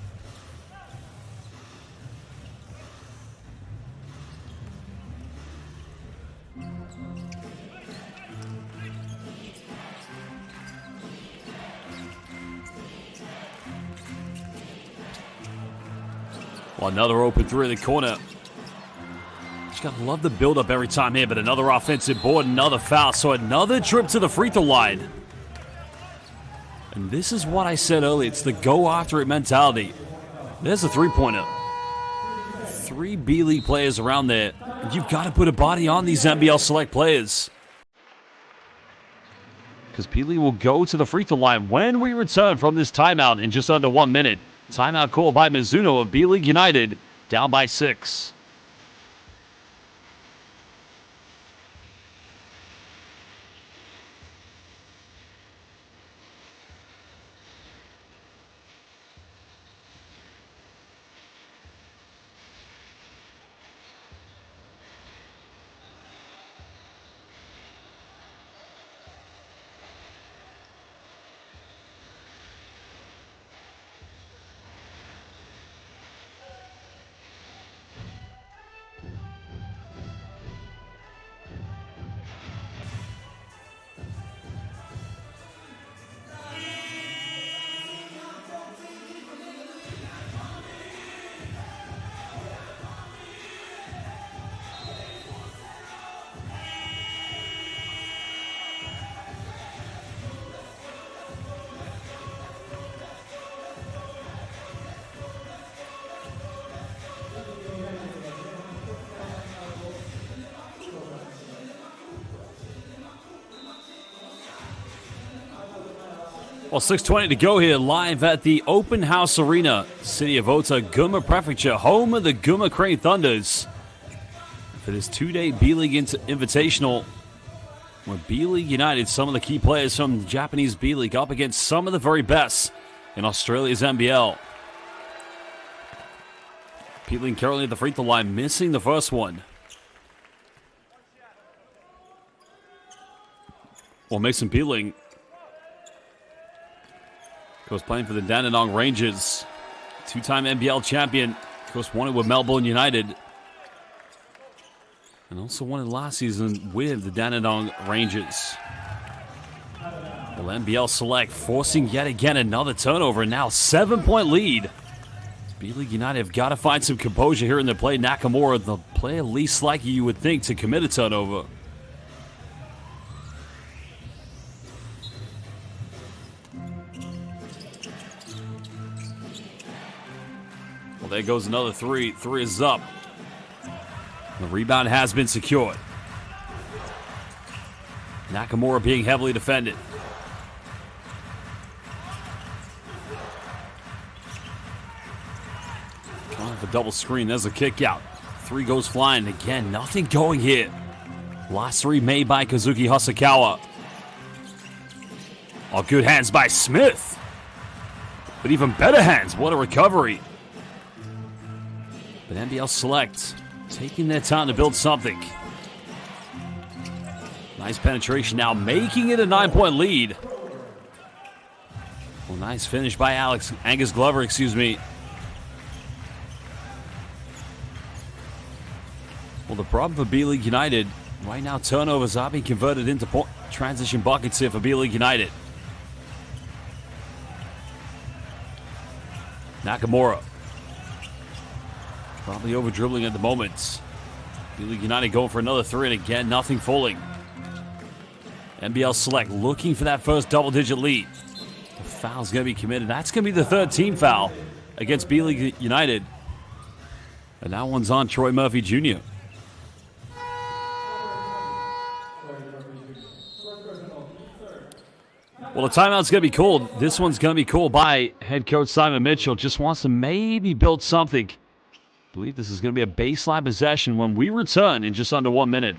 Well, another open three in the corner. Just gotta love the build-up every time here, but another offensive board, another foul. So another trip to the free throw line. And this is what I said earlier. It's the go-after-it mentality. There's a three-pointer. 3 B.LEAGUE players around there. And you've got to put a body on these NBL Select players. Because B.LEAGUE will go to the free throw line when we return from this timeout in just under 1 minute. Timeout called by Mizuno of B.LEAGUE United, down by 6. Well, 6:20 to go here, live at the Open House Arena, City of Ota, Guma Prefecture, home of the Guma Crane Thunders. For this 2-day B.LEAGUE Invitational, where B.LEAGUE United, some of the key players from the Japanese B.LEAGUE, up against some of the very best in Australia's NBL. B.LEAGUE currently at the free throw line, missing the first one. Well, Mason B.LEAGUE was playing for the Dandenong Rangers. 2-time NBL champion. Of course, won it with Melbourne United. And also won it last season with the Dandenong Rangers. Well, NBL Select forcing yet again another turnover. And now 7-point lead. B.LEAGUE United have got to find some composure here in their play. Nakamura, the player least likely you would think to commit a turnover. Well, there goes another three. 3 is up. The rebound has been secured. Nakamura being heavily defended. Going for double screen. There's a kick out. 3 goes flying. Again, nothing going here. Last 3 made by Kazuki Hasakawa. Oh, good hands by Smith. But even better hands. What a recovery. But NBL Select taking their time to build something. Nice penetration now, making it a 9-point lead. Well, nice finish by Angus Glover, excuse me. Well, the problem for B.LEAGUE United, right now turnovers are being converted into transition buckets here for B.LEAGUE United. Nakamura. Probably over dribbling at the moment. B.LEAGUE United going for another 3, and again, nothing falling. NBL Select looking for that first double-digit lead. The foul's going to be committed. That's going to be the 3rd team foul. against B.LEAGUE United. And that one's on Troy Murphy Jr. Well, the timeout's going to be called. This one's going to be called by head coach Simon Mitchell. Just wants to maybe build something. I believe this is going to be a baseline possession when we return in just under 1 minute.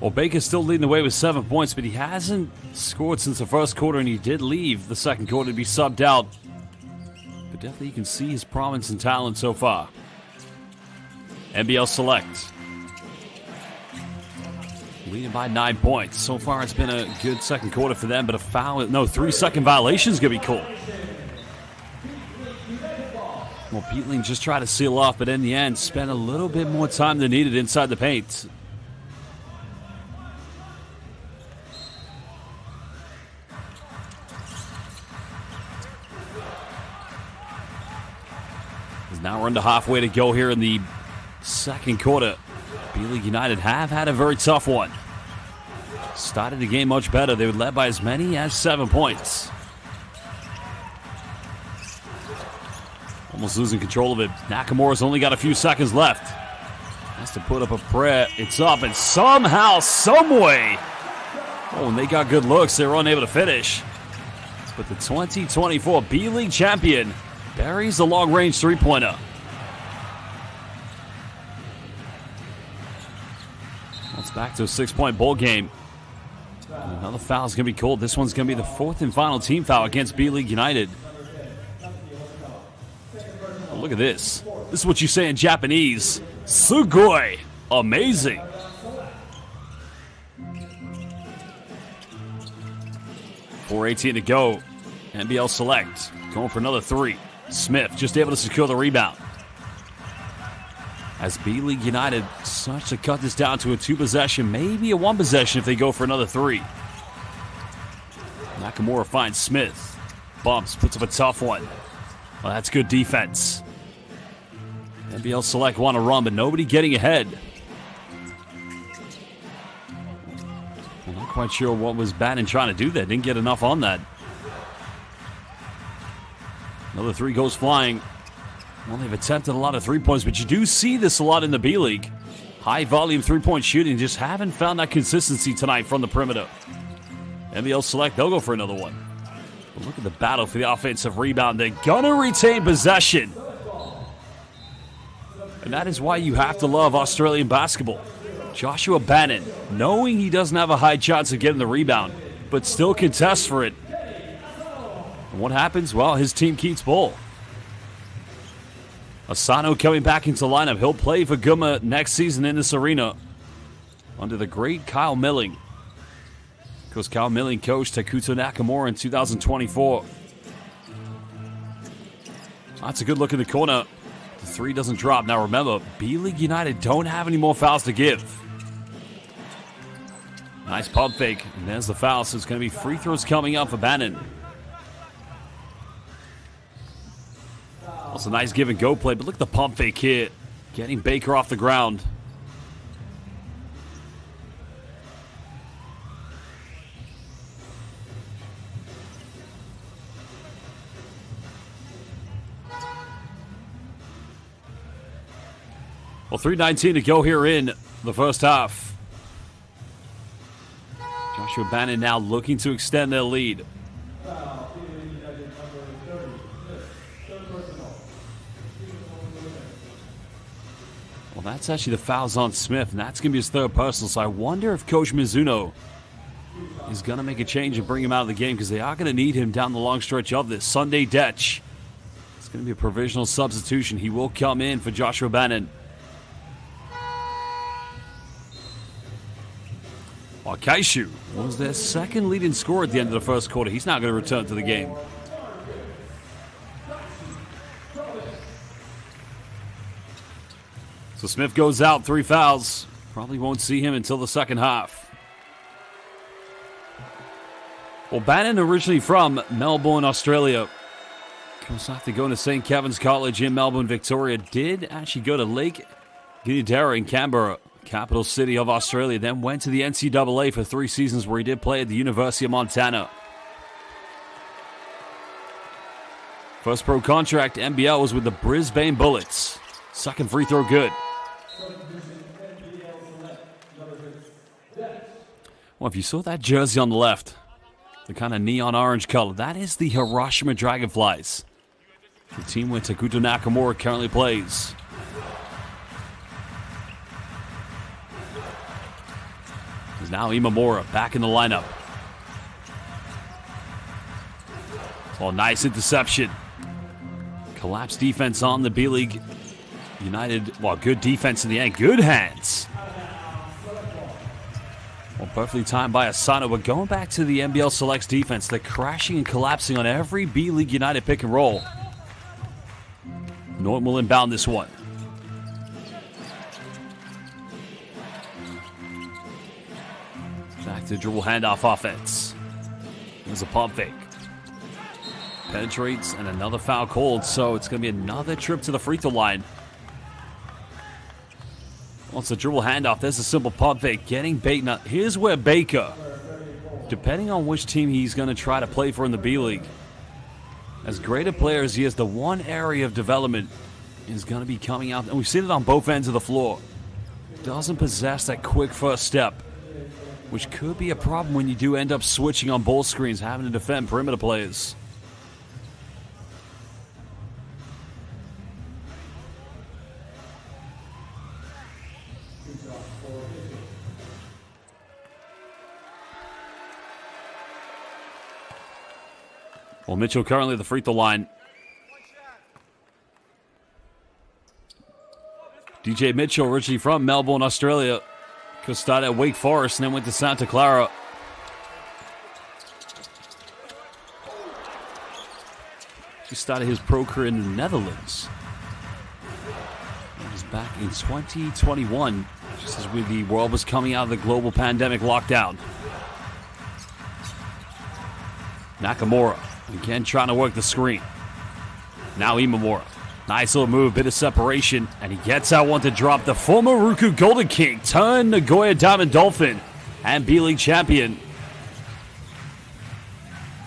Well, Baker's still leading the way with 7 points, but he hasn't scored since the first quarter, and he did leave the second quarter to be subbed out. But definitely you can see his promise and talent so far. NBL Select. Leading by 9 points. So far it's been a good second quarter for them, but a foul, no, 3-second violation is going to be called. Well, B.LEAGUE just tried to seal off, but in the end spent a little bit more time than needed inside the paint. Now we're under halfway to go here in the second quarter. B.LEAGUE United have had a very tough one. Started the game much better. They were led by as many as 7 points. Almost losing control of it. Nakamura's only got a few seconds left. Has to put up a prayer. It's up, and somehow, someway. Oh, and they got good looks. They were unable to finish. But the 2024 B.LEAGUE champion buries the long-range three-pointer. It's back to a 6-point ball game. And another foul is going to be called. This one's going to be the fourth and final team foul against B.LEAGUE United. Oh, look at this. This is what you say in Japanese. Sugoi. Amazing. .418 to go. NBL Select. Going for another three. Smith just able to secure the rebound. As B.LEAGUE United starts to cut this down to a 2-possession, maybe a 1-possession if they go for another three. Nakamura finds Smith. Bumps, puts up a tough one. Well, that's good defense. NBL Select want to run, but nobody getting ahead. I'm not quite sure what was Bannon trying to do there. Didn't get enough on that. Another three goes flying. Well, they've attempted a lot of 3-points, but you do see this a lot in the B.LEAGUE. High volume 3-point shooting, just haven't found that consistency tonight from the perimeter. NBL Select, they'll go for another one. But look at the battle for the offensive rebound. They're gonna retain possession. And that is why you have to love Australian basketball. Joshua Bannon, knowing he doesn't have a high chance of getting the rebound, but still contests for it. And what happens? Well, his team keeps ball. Asano coming back into lineup. He'll play for Guma next season in this arena under the great Kyle Milling. Because Kyle Milling coached Takuto Nakamura in 2024. That's a good look in the corner. The three doesn't drop. Now remember, B.LEAGUE United don't have any more fouls to give. Nice pump fake. And there's the foul. So it's going to be free throws coming up for Bannon. Also, nice give and go play, but look at the pump fake here. Getting Baker off the ground. Well, 3:19 to go here in the first half. Joshua Bannon now looking to extend their lead. Well, that's actually the fouls on Smith, and that's going to be his third personal. So I wonder if Coach Mizuno is going to make a change and bring him out of the game, because they are going to need him down the long stretch of this. Sunday Detch. It's going to be a provisional substitution. He will come in for Joshua Bannon. Kaishu was their second leading scorer at the end of the first quarter. He's not going to return to the game. So Smith goes out, 3 fouls. Probably won't see him until the second half. Well, Bannon, originally from Melbourne, Australia, comes after going to St. Kevin's College in Melbourne, Victoria. Did actually go to Lake Ginninderra in Canberra, capital city of Australia. Then went to the NCAA for 3 seasons, where he did play at the University of Montana. First pro contract, NBL, was with the Brisbane Bullets. Second free throw good. Well, if you saw that jersey on the left, the kind of neon orange color, that is the Hiroshima Dragonflies, the team where Takuto Nakamura currently plays. There's now Imamura back in the lineup. Oh, nice interception. Collapsed defense on the B.LEAGUE United. Well, good defense in the end. Good hands. Well, perfectly timed by Asano. But going back to the NBL Selects defense, they're crashing and collapsing on every B.LEAGUE United pick and roll. Norton will inbound this one. Back to dribble handoff offense. There's a pump fake. Penetrates, and another foul called, so it's going to be another trip to the free throw line. Once the dribble handoff, there's a simple pump fake. Getting bait. Now, here's where Baker, depending on which team he's going to try to play for in the B.LEAGUE, as great a player as he is, the one area of development is going to be coming out, and we've seen it on both ends of the floor. Doesn't possess that quick first step, which could be a problem when you do end up switching on ball screens, having to defend perimeter players. Well, Mitchell currently at the free throw line. DJ Mitchell, originally from Melbourne, Australia, started at Wake Forest and then went to Santa Clara. He started his pro career in the Netherlands. He was back in 2021, just as the world was coming out of the global pandemic lockdown. Nakamura, again trying to work the screen. Now Imamura. Nice little move, bit of separation, and he gets out one to drop. The former Ruku Golden King, turned Nagoya Diamond Dolphin, and B.LEAGUE champion.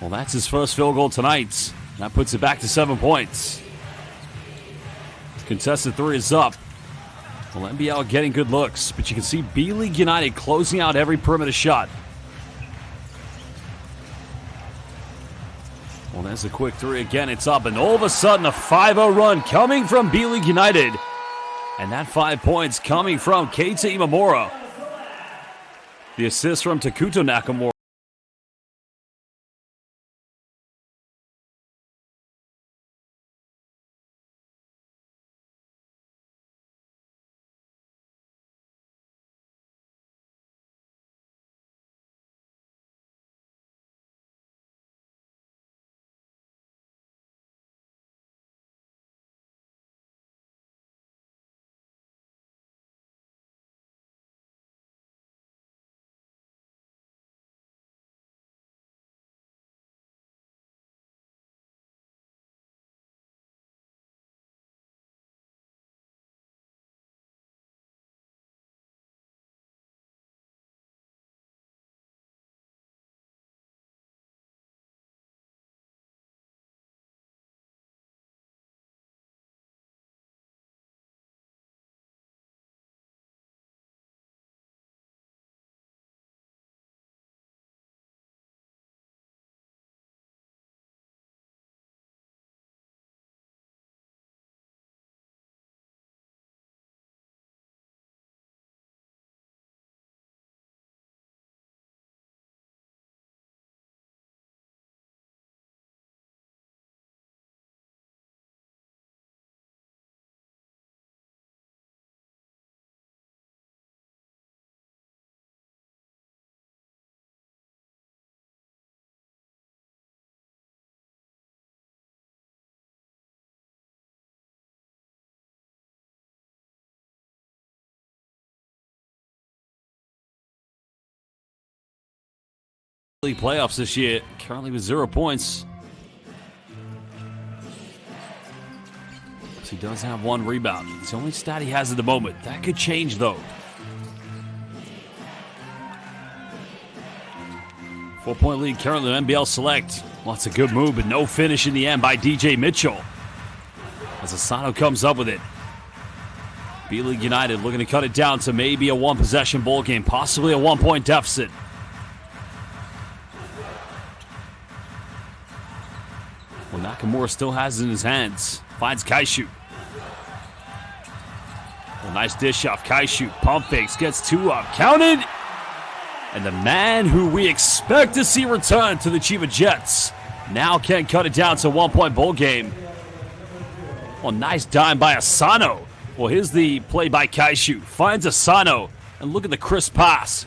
Well, that's his first field goal tonight. That puts it back to 7 points. Contested 3 is up. Well, NBL getting good looks, but you can see B.LEAGUE United closing out every perimeter shot. Well, there's a quick 3 again. It's up, and all of a sudden a 5-0 run coming from B.LEAGUE United. And that 5 points coming from Keita Imamura. The assist from Takuto Nakamura. League playoffs this year, currently with 0 points. So he does have 1 rebound. It's the only stat he has at the moment. That could change, though. 4-point lead currently in NBL Select. Lots of good move, but no finish in the end by DJ Mitchell. As Asano comes up with it. B.LEAGUE United looking to cut it down to maybe a 1-possession ball game, possibly a 1-point deficit. Well, Nakamura still has it in his hands. Finds Kaishu. Well, nice dish off Kaishu. Pump fakes, gets 2 up. Counted! And the man who we expect to see return to the Chiba Jets now can cut it down to a 1-point ball game. Well, nice dime by Asano. Well, here's the play by Kaishu. Finds Asano. And look at the crisp pass.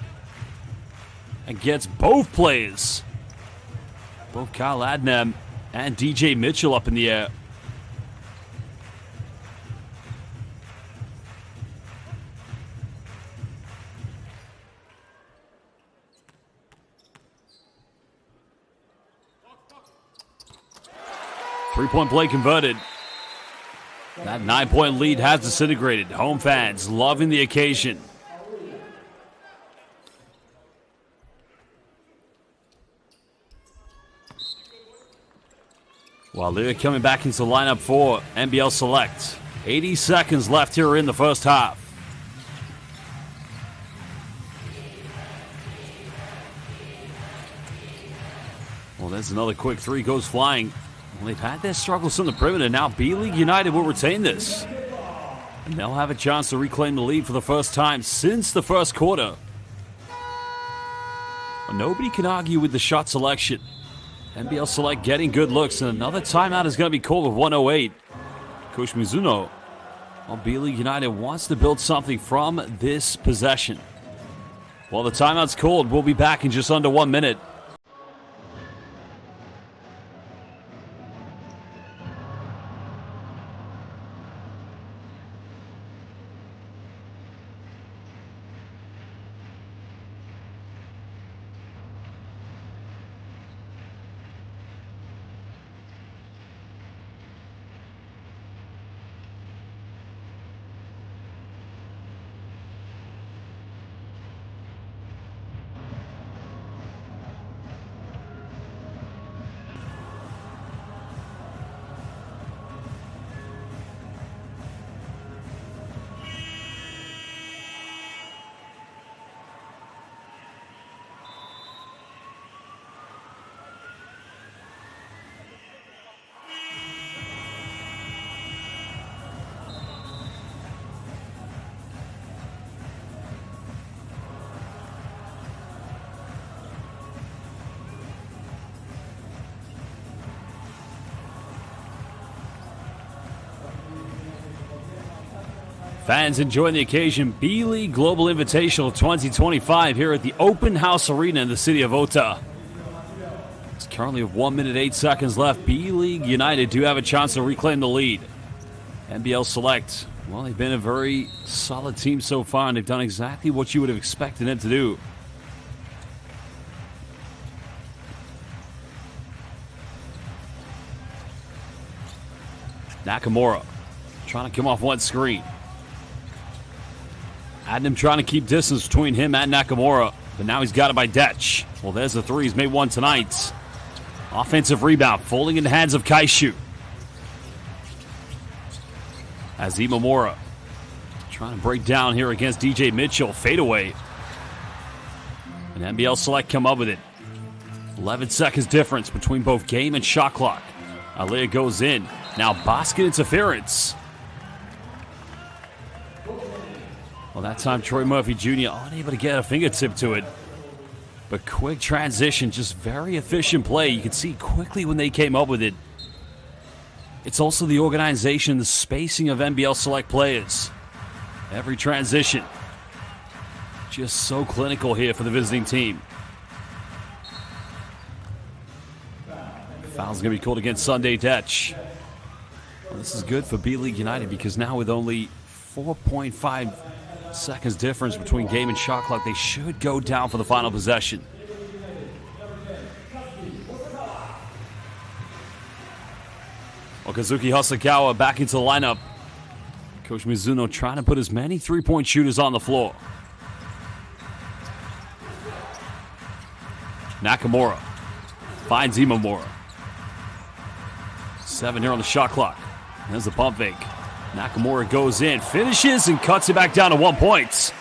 And gets both plays. Both Kyle Adnam and DJ Mitchell up in the air. Three-point play converted. That 9-point lead has disintegrated. Home fans loving the occasion. While they're coming back into the lineup for NBL Select. 80 seconds left here in the first half. Well, there's another quick 3 goes flying. Well, they've had their struggles from the perimeter. Now B.LEAGUE United will retain this. And they'll have a chance to reclaim the lead for the first time since the first quarter. Well, nobody can argue with the shot selection. NBL Select getting good looks, and another timeout is going to be called with 1:08. Coach Mizuno, well, B.LEAGUE United wants to build something from this possession. While the timeout's called, we'll be back in just under 1 minute. Fans enjoying the occasion. B.LEAGUE Global Invitational 2025 here at the Open House Arena in the city of Ota. It's currently with 1 minute 8 seconds left. B.LEAGUE United do have a chance to reclaim the lead. NBL Select, well, they've been a very solid team so far, and they've done exactly what you would have expected them to do. Nakamura trying to come off one screen. Adnam trying to keep distance between him and Nakamura, but now he's got it by Detch. Well, there's the 3. He's made 1 tonight. Offensive rebound, falling in the hands of Kaishu. As Imamura trying to break down here against DJ Mitchell. Fadeaway. And NBL Select come up with it. 11 seconds difference between both game and shot clock. Aliyah goes in. Now basket interference. Well, that time Troy Murphy Jr. unable to get a fingertip to it. But quick transition, just very efficient play. You can see quickly when they came up with it. It's also the organization, the spacing of NBL Select players. Every transition. Just so clinical here for the visiting team. Foul's going to be called against Sunday Detch. Well, this is good for B.LEAGUE United because now with only 4.5 seconds difference between game and shot clock, they should go down for the final possession. Kazuki Hosokawa back into the lineup. Coach Mizuno trying to put as many three-point shooters on the floor. Nakamura finds Imamura. 7 here on the shot clock. There's the pump fake. Nakamura goes in, finishes, and cuts it back down to 1 point.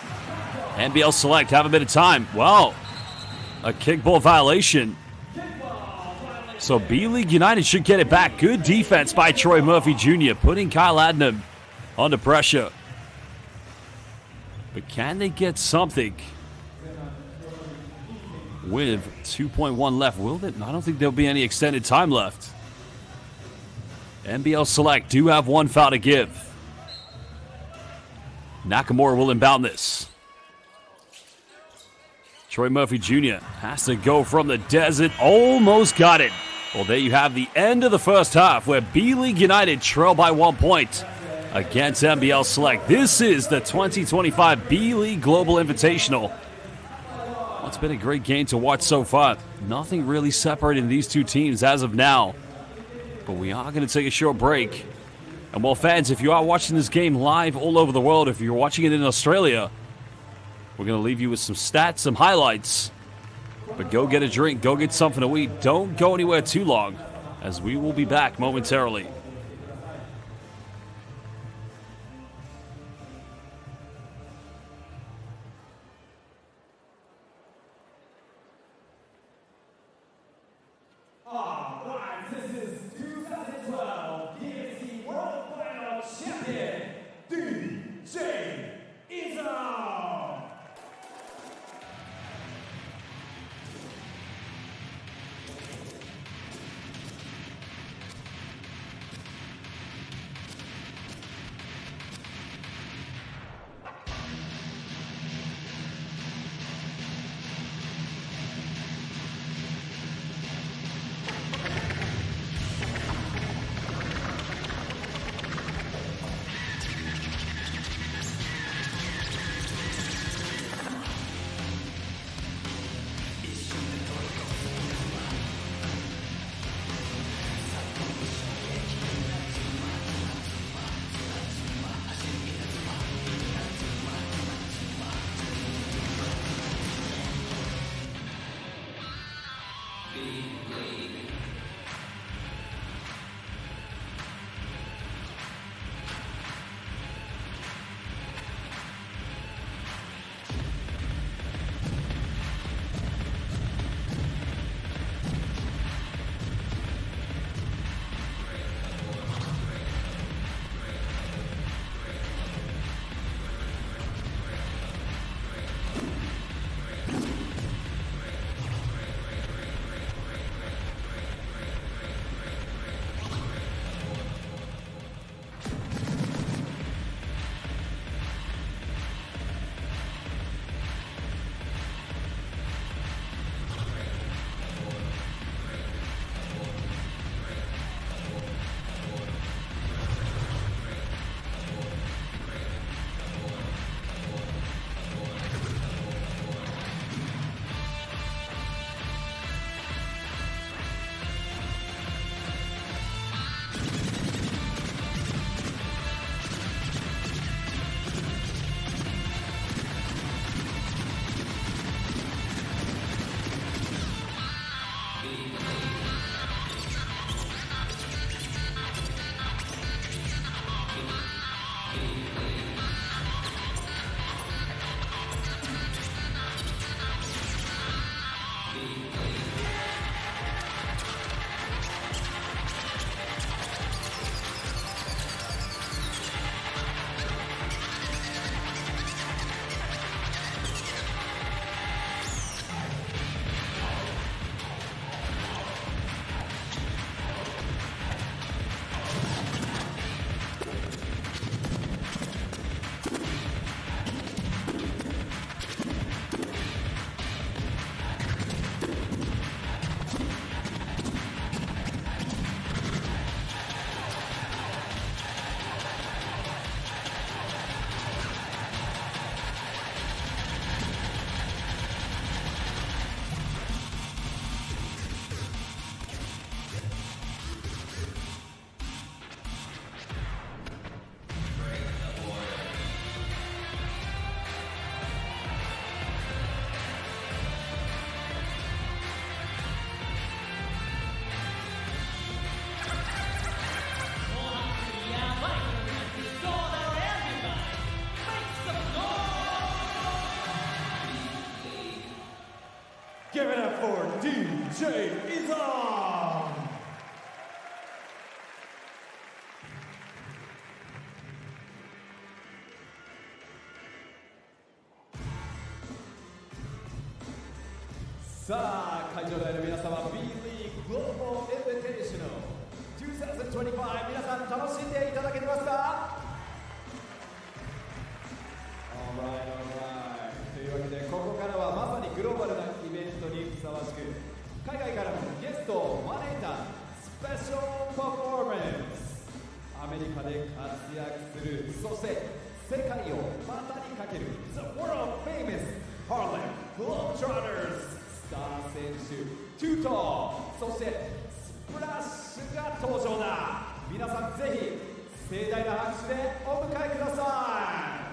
NBL Select have a bit of time. Well, a kickball violation. So B.LEAGUE United should get it back. Good defense by Troy Murphy Jr., putting Kyle Adnam under pressure. But can they get something with 2.1 left? Will they? I don't think there'll be any extended time left. NBL Select do have 1 foul to give. Nakamura will inbound this. Troy Murphy Jr. has to go from the desert. Almost got it. Well, there you have the end of the first half where B.LEAGUE United trail by 1 point against NBL Select. This is the 2025 B.LEAGUE Global Invitational. Well, it's been a great game to watch so far. Nothing really separating these two teams as of now. But we are going to take a short break. And well, fans, if you are watching this game live all over the world, if you're watching it in Australia, we're going to leave you with some stats, some highlights. But go get a drink, go get something to eat. Don't go anywhere too long, as we will be back momentarily.
Give it up for DJ Izan! さあ、会場内の皆様、B.LEAGUE Global Invitational 2025、皆さん楽しんでいただけてますか？ Alright, alright. というわけで、ここからはまさにグローバルなイベントにふさわしく、海外からもゲストを招いたスペシャルパフォーマンス。アメリカで活躍する、そして世界を股にかける The World Famous Harlem Globetrotters スター選手トゥート、そしてスプラッシュが登場だ。皆さんぜひ盛大な拍手でお迎えください。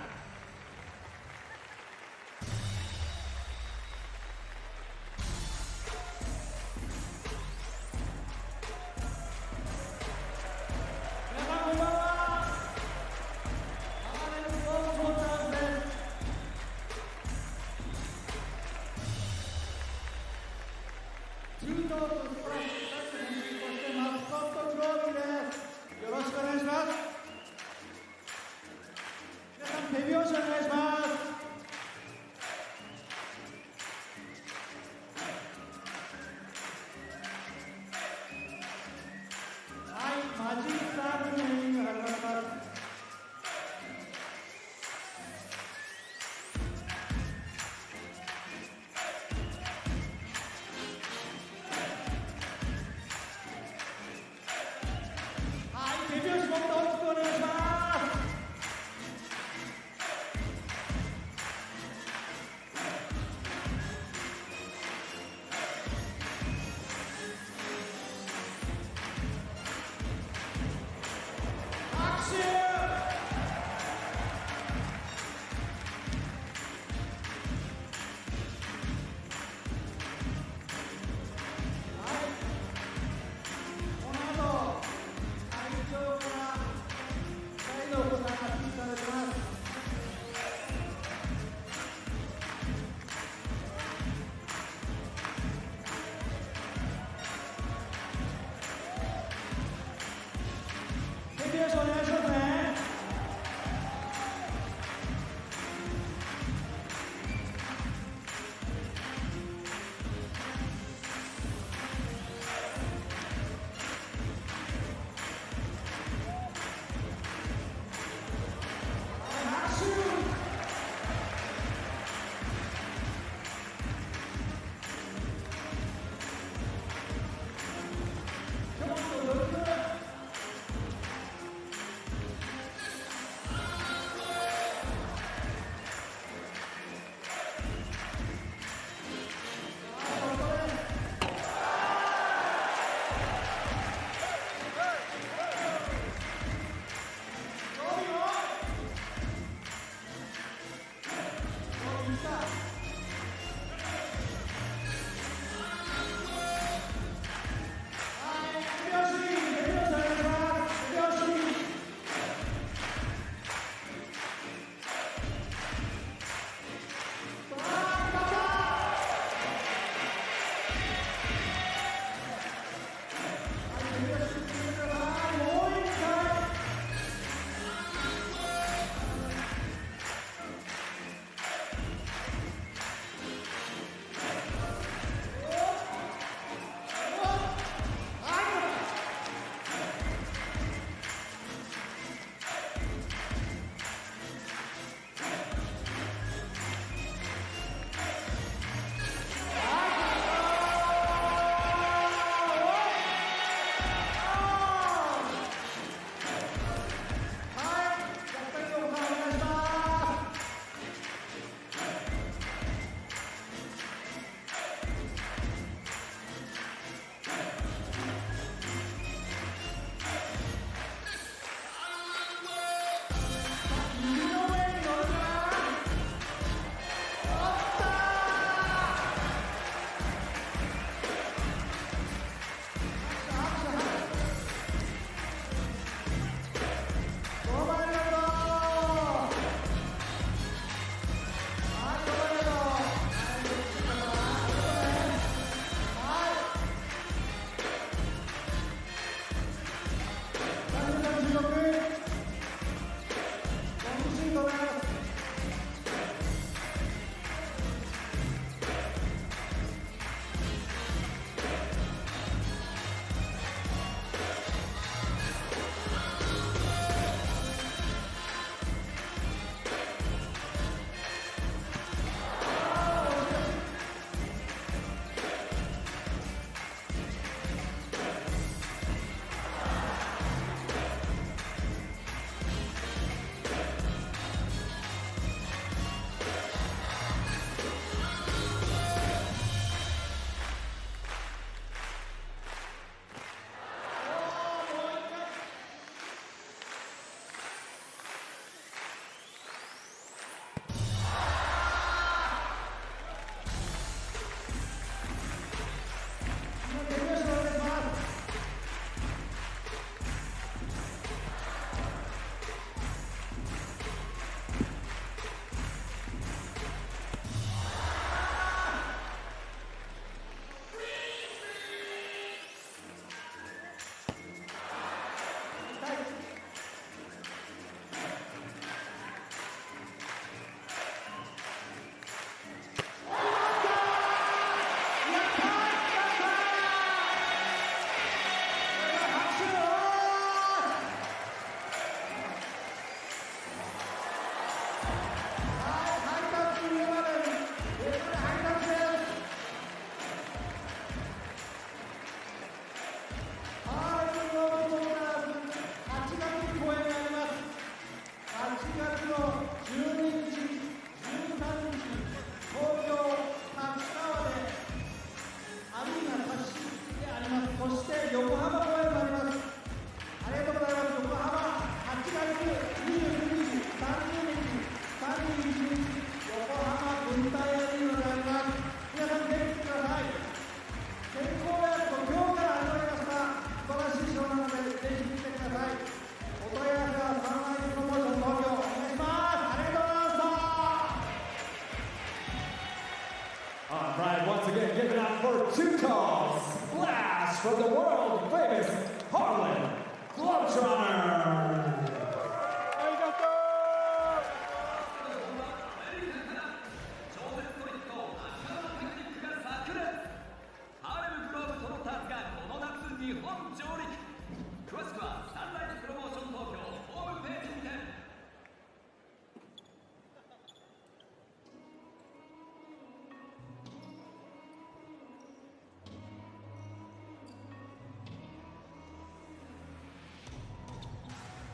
Alright, once again, give it up for two calls. Blast from the world famous Harlem Globetrotter.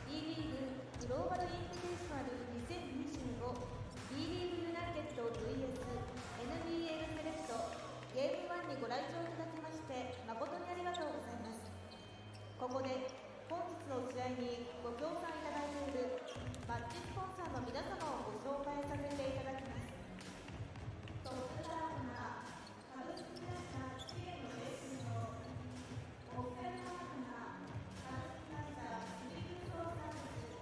B リーググローバルインビテーショナル2025 B リーグユナイテッド VS NBL セレクトゲーム1にご来場いただきまして誠にありがとうございます。ここで本日の試合にご協賛いただいているマッチスポンサーの皆様をご紹介させていただきます。トップランナー株式会社チームレースのオフェルパートナー株式会社スリルソーサービス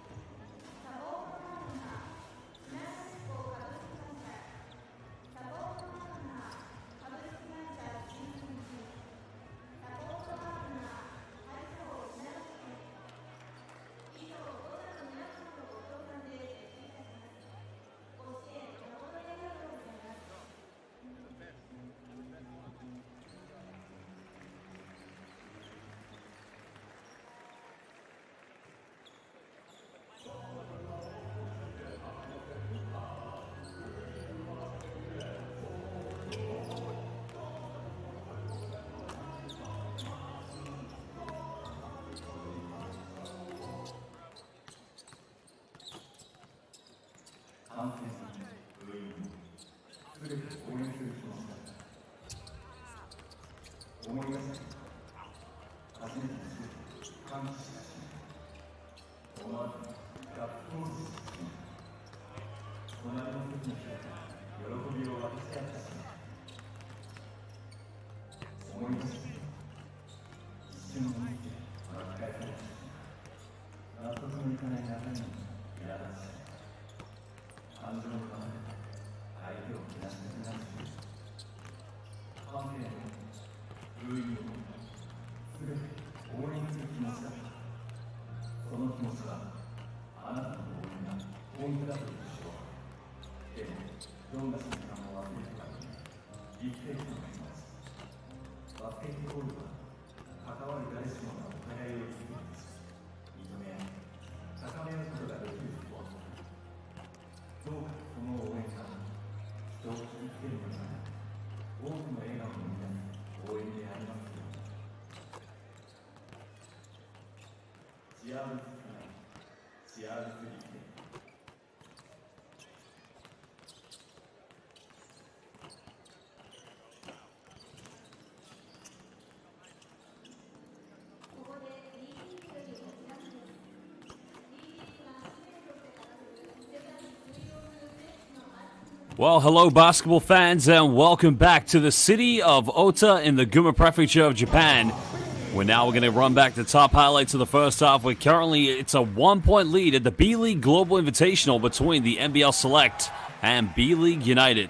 サポートパートナーシナシコ株式会社サポートパートナー株式会社新日サポートパートナー会長シナシコ以上同社の皆様のご協賛で実施いたします。ご支援誠にありがとうございます。
観戦部員すべて応援する気持ちだった。思い出した初めてのシュート感知したし思わずガッツポーズしてしまう。隣の席の人が喜びを分かち合ったし思い出して一瞬の見て巻き返されたし納得のいかない中身に苛立ち感情のままで相手をけなしたくなるしファンヘアのブーイングも全て応援する気持ちだった。その気持ちはあなたの応援が本気だという証拠でもどんな瞬間も忘れては生きていくのが気持ち。バスケットボールは関わる誰しもがお互いを理解し認め合い高め合うことができるスポーツ。どうかその応援が人を傷つけるのではなく多くの笑顔を生み出す応援でありますように。チアーズスカイ、チアーズリーグ。
ここで B リーグよりお知らせです。B リーグが初めてとして掲げる世界水曜日選手
Well, hello, basketball fans, and welcome back to the city of Ota in the Gunma Prefecture of Japan. We're going to run back the top highlights of the first half. Currently, it's a 1-point lead at the B.LEAGUE Global Invitational between the NBL Select and B.LEAGUE United.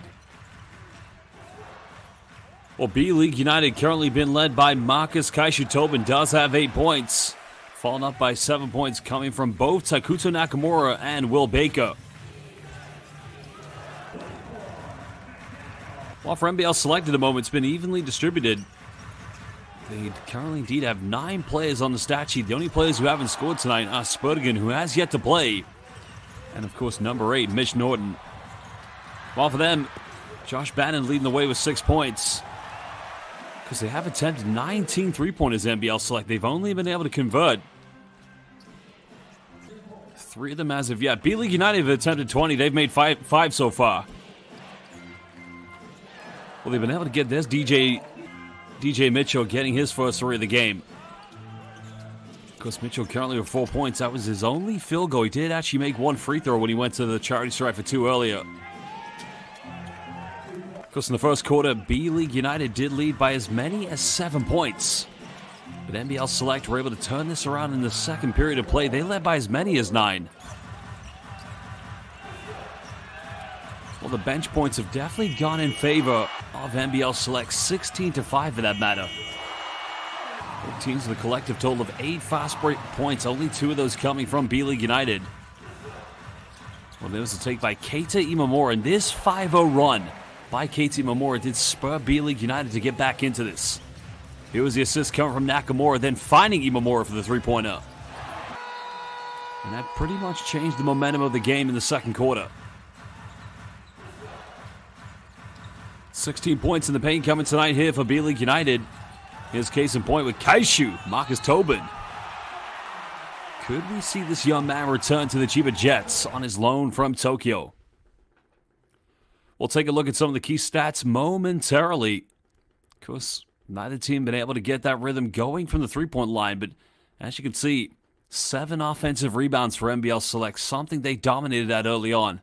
Well, B.LEAGUE United currently been led by Marcus Kaishu Tobin, does have 8 points. Followed up by 7 points coming from both Takuto Nakamura and Will Baker. While for NBL Select at the moment, it's been evenly distributed. They currently indeed have 9 players on the stat sheet. The only players who haven't scored tonight are Spurgen, who has yet to play. And of course, number 8, Mitch Norton. While for them, Josh Bannon leading the way with 6 points. Because they have attempted 19 3-pointers in NBL Select. They've only been able to convert 3 of them as of yet. B.LEAGUE United have attempted 20. They've made 5 so far. Well, they've been able to get this DJ Mitchell getting his first 3 of the game. Of course, Mitchell currently with 4 points. That was his only field goal. He did actually make 1 free throw when he went to the charity stripe for 2 earlier. Of course, in the first quarter, B.LEAGUE United did lead by as many as 7 points. But NBL Select were able to turn this around in the second period of play. They led by as many as 9. Well, the bench points have definitely gone in favor of NBL Select, 16-5 for that matter. Both teams with a collective total of 8 fast break points, only 2 of those coming from B.LEAGUE United. Well, there was a take by Keita Imamura, and this 5-0 run by Keita Imamura did spur B.LEAGUE United to get back into this. Here was the assist coming from Nakamura, then finding Imamura for the 3-pointer. And that pretty much changed the momentum of the game in the second quarter. 16 points in the paint coming tonight here for B.LEAGUE United. Here's case in point with Kaishu, Marcus Tobin. Could we see this young man return to the Chiba Jets on his loan from Tokyo? We'll take a look at some of the key stats momentarily. Of course, neither team been able to get that rhythm going from the 3-point line, but as you can see, 7 offensive rebounds for NBL Select, something they dominated at early on.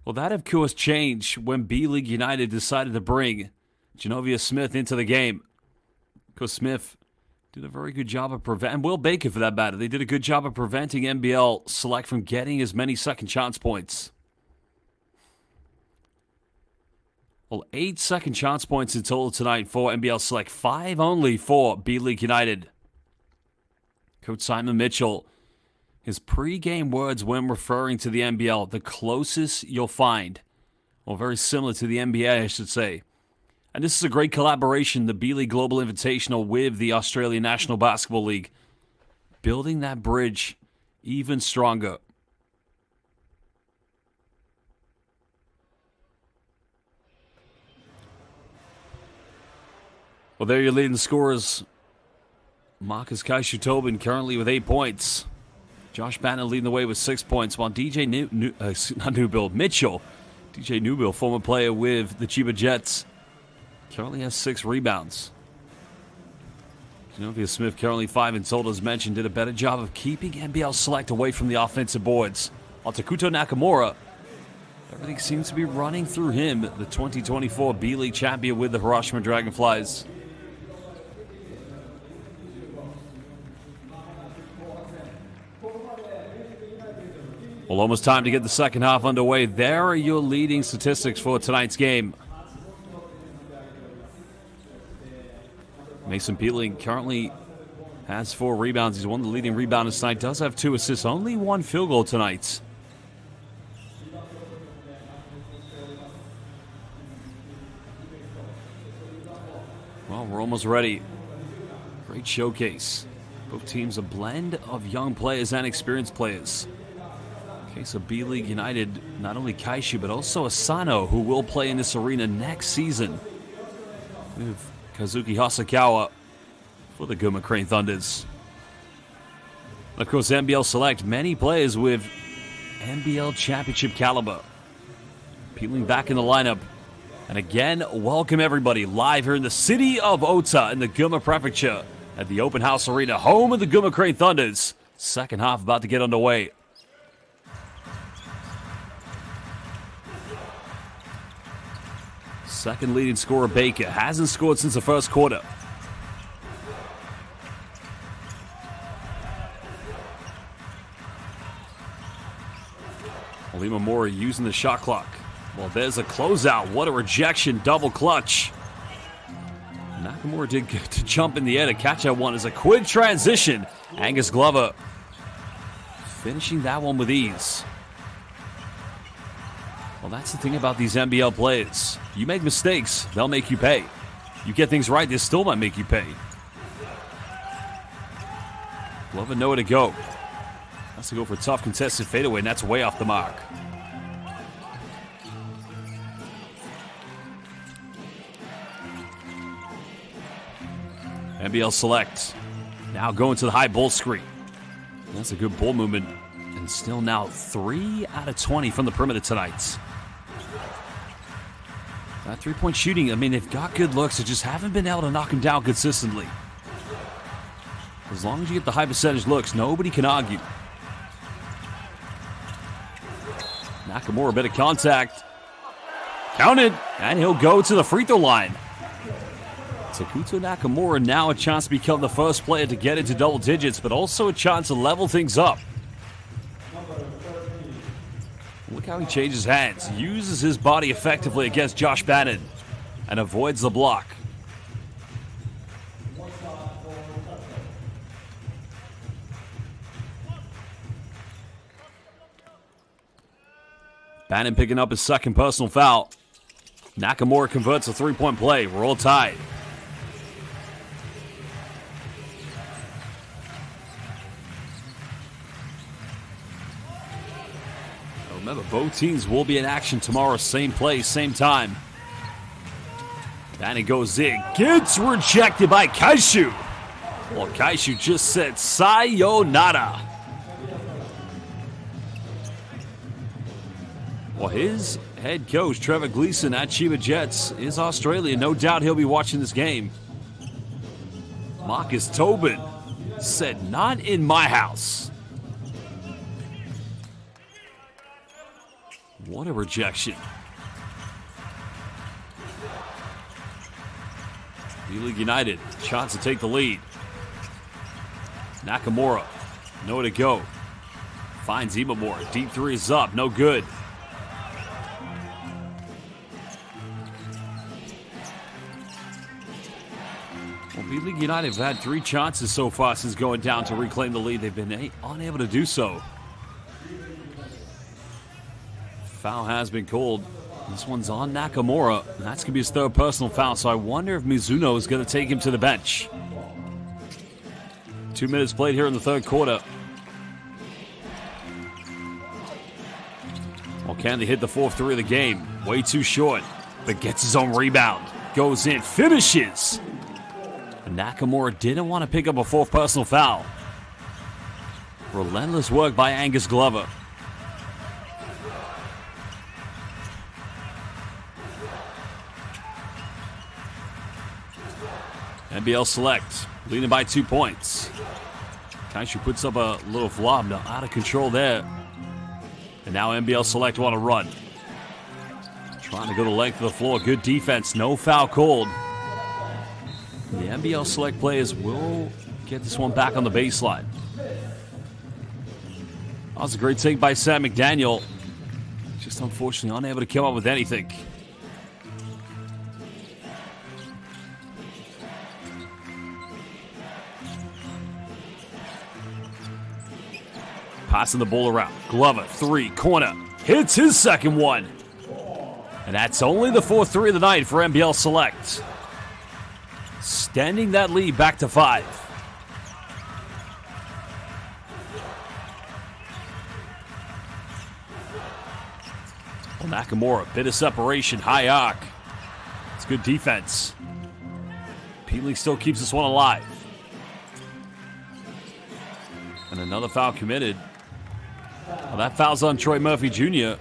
Well, that, of course, changed when B.LEAGUE United decided to bring Genovia Smith into the game. Of course, Smith did a very good job of preventing, and Will Baker for that matter, they did a good job of preventing NBL Select from getting as many second chance points. Well, 8 second chance points in total tonight for NBL Select, 5 only for B.LEAGUE United. Coach Simon Mitchell, his pre-game words when referring to the NBL, the closest you'll find. Well, very similar to the NBA, I should say. And this is a great collaboration, the B.LEAGUE Global Invitational with the Australian National Basketball League. Building that bridge even stronger. Well, there your leading scorers. Marcus Kaishu Tobin currently with 8 points. Josh Bannon leading the way with 6 points, while DJ Mitchell, DJ Newbill, former player with the Chiba Jets, currently has 6 rebounds. Genovia Smith currently 5 in total, as mentioned, did a better job of keeping NBL Select away from the offensive boards. While Takuto Nakamura, everything seems to be running through him, the 2024 B.LEAGUE champion with the Hiroshima Dragonflies. Well, almost time to get the second half underway. There are your leading statistics for tonight's game. Mason Peeling currently has 4 rebounds. He's one of the leading rebounders tonight. Does have 2 assists. Only 1 field goal tonight. Well, we're almost ready. Great showcase. Both teams a blend of young players and experienced players. Case of B.LEAGUE United, not only Kaishu, but also Asano, who will play in this arena next season with Kazuki Hasakawa for the Gunma Crane Thunders. Of course, NBL Select, many players with NBL championship caliber. Peeling back in the lineup. And again, welcome everybody live here in the city of Ota in the Gunma Prefecture at the Open House Arena, home of the Gunma Crane Thunders. Second half about to get underway. Second leading scorer, Baker, hasn't scored since the first quarter. Imamura using the shot clock. Well, there's a closeout. What a rejection. Double clutch. Nakamura did good to jump in the air to catch that one as a quick transition. Angus Glover finishing that one with ease. Well, that's the thing about these NBL players. You make mistakes, they'll make you pay. You get things right, they still might make you pay. Glover nowhere to go. Has to go for a tough contested fadeaway, and that's way off the mark. NBL select. Now going to the high ball screen. That's a good ball movement. And still now 3 out of 20 from the perimeter tonight. That three-point shooting, I mean, they've got good looks. They just haven't been able to knock them down consistently. As long as you get the high percentage looks, nobody can argue. Nakamura, a bit of contact. Counted, and he'll go to the free throw line. Takuto Nakamura now a chance to become the first player to get into double digits, but also a chance to level things up. Look how he changes hands, uses his body effectively against Josh Bannon, and avoids the block. Bannon picking up his second personal foul. Nakamura converts a three-point play. We're all tied. Remember, both teams will be in action tomorrow. Same place, same time. Bannon goes in. Gets rejected by Kaishu. Well, Kaishu just said sayonara. Well, his head coach, Trevor Gleason at Chiba Jets, is Australian. No doubt he'll be watching this game. Marcus Tobin said, "Not in my house." What a rejection. B.LEAGUE United, chance to take the lead. Nakamura, nowhere to go. Finds Imamura, deep three is up, no good. Well, B.LEAGUE United have had 3 chances so far since going down to reclaim the lead. They've been unable to do so. Foul has been called. This one's on Nakamura, and that's going to be his third personal foul, so I wonder if Mizuno is going to take him to the bench. 2 minutes played here in the third quarter. Well, can they hit the 4th three of the game? Way too short, but gets his own rebound. Goes in, finishes. And Nakamura didn't want to pick up a 4th personal foul. Relentless work by Angus Glover. NBL select, leading by 2 points. Kaishu puts up a little flop, now out of control there. And now NBL select want to run. Trying to go the length of the floor, good defense, no foul called. The NBL select players will get this one back on the baseline. That was a great take by Sam McDaniel. Just unfortunately unable to come up with anything. Passing the ball around. Glover, 3, corner. Hits his second one. And that's only the 4th three of the night for NBL Select. Extending that lead back to 5. Well, Nakamura, bit of separation, high arc. It's good defense. B.LEAGUE still keeps this one alive. And another foul committed. Well, that foul's on Troy Murphy Jr.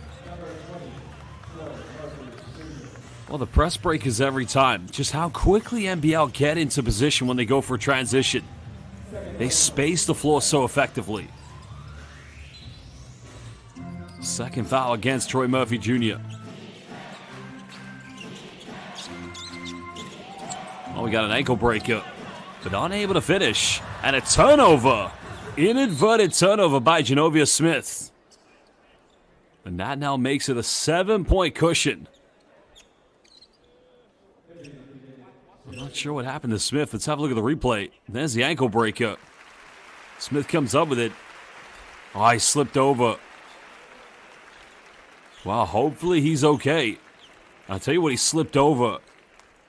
Well, the press break is every time. Just how quickly NBL get into position when they go for transition. They space the floor so effectively. Second foul against Troy Murphy Jr. Oh, we got an ankle breaker, but unable to finish. And a turnover. Inadvertent turnover by Genovia Smith. And that now makes it a 7-point cushion. I'm not sure what happened to Smith. Let's have a look at the replay. There's the ankle breaker. Smith comes up with it. Oh, he slipped over. Wow, hopefully he's okay. I'll tell you what, he slipped over.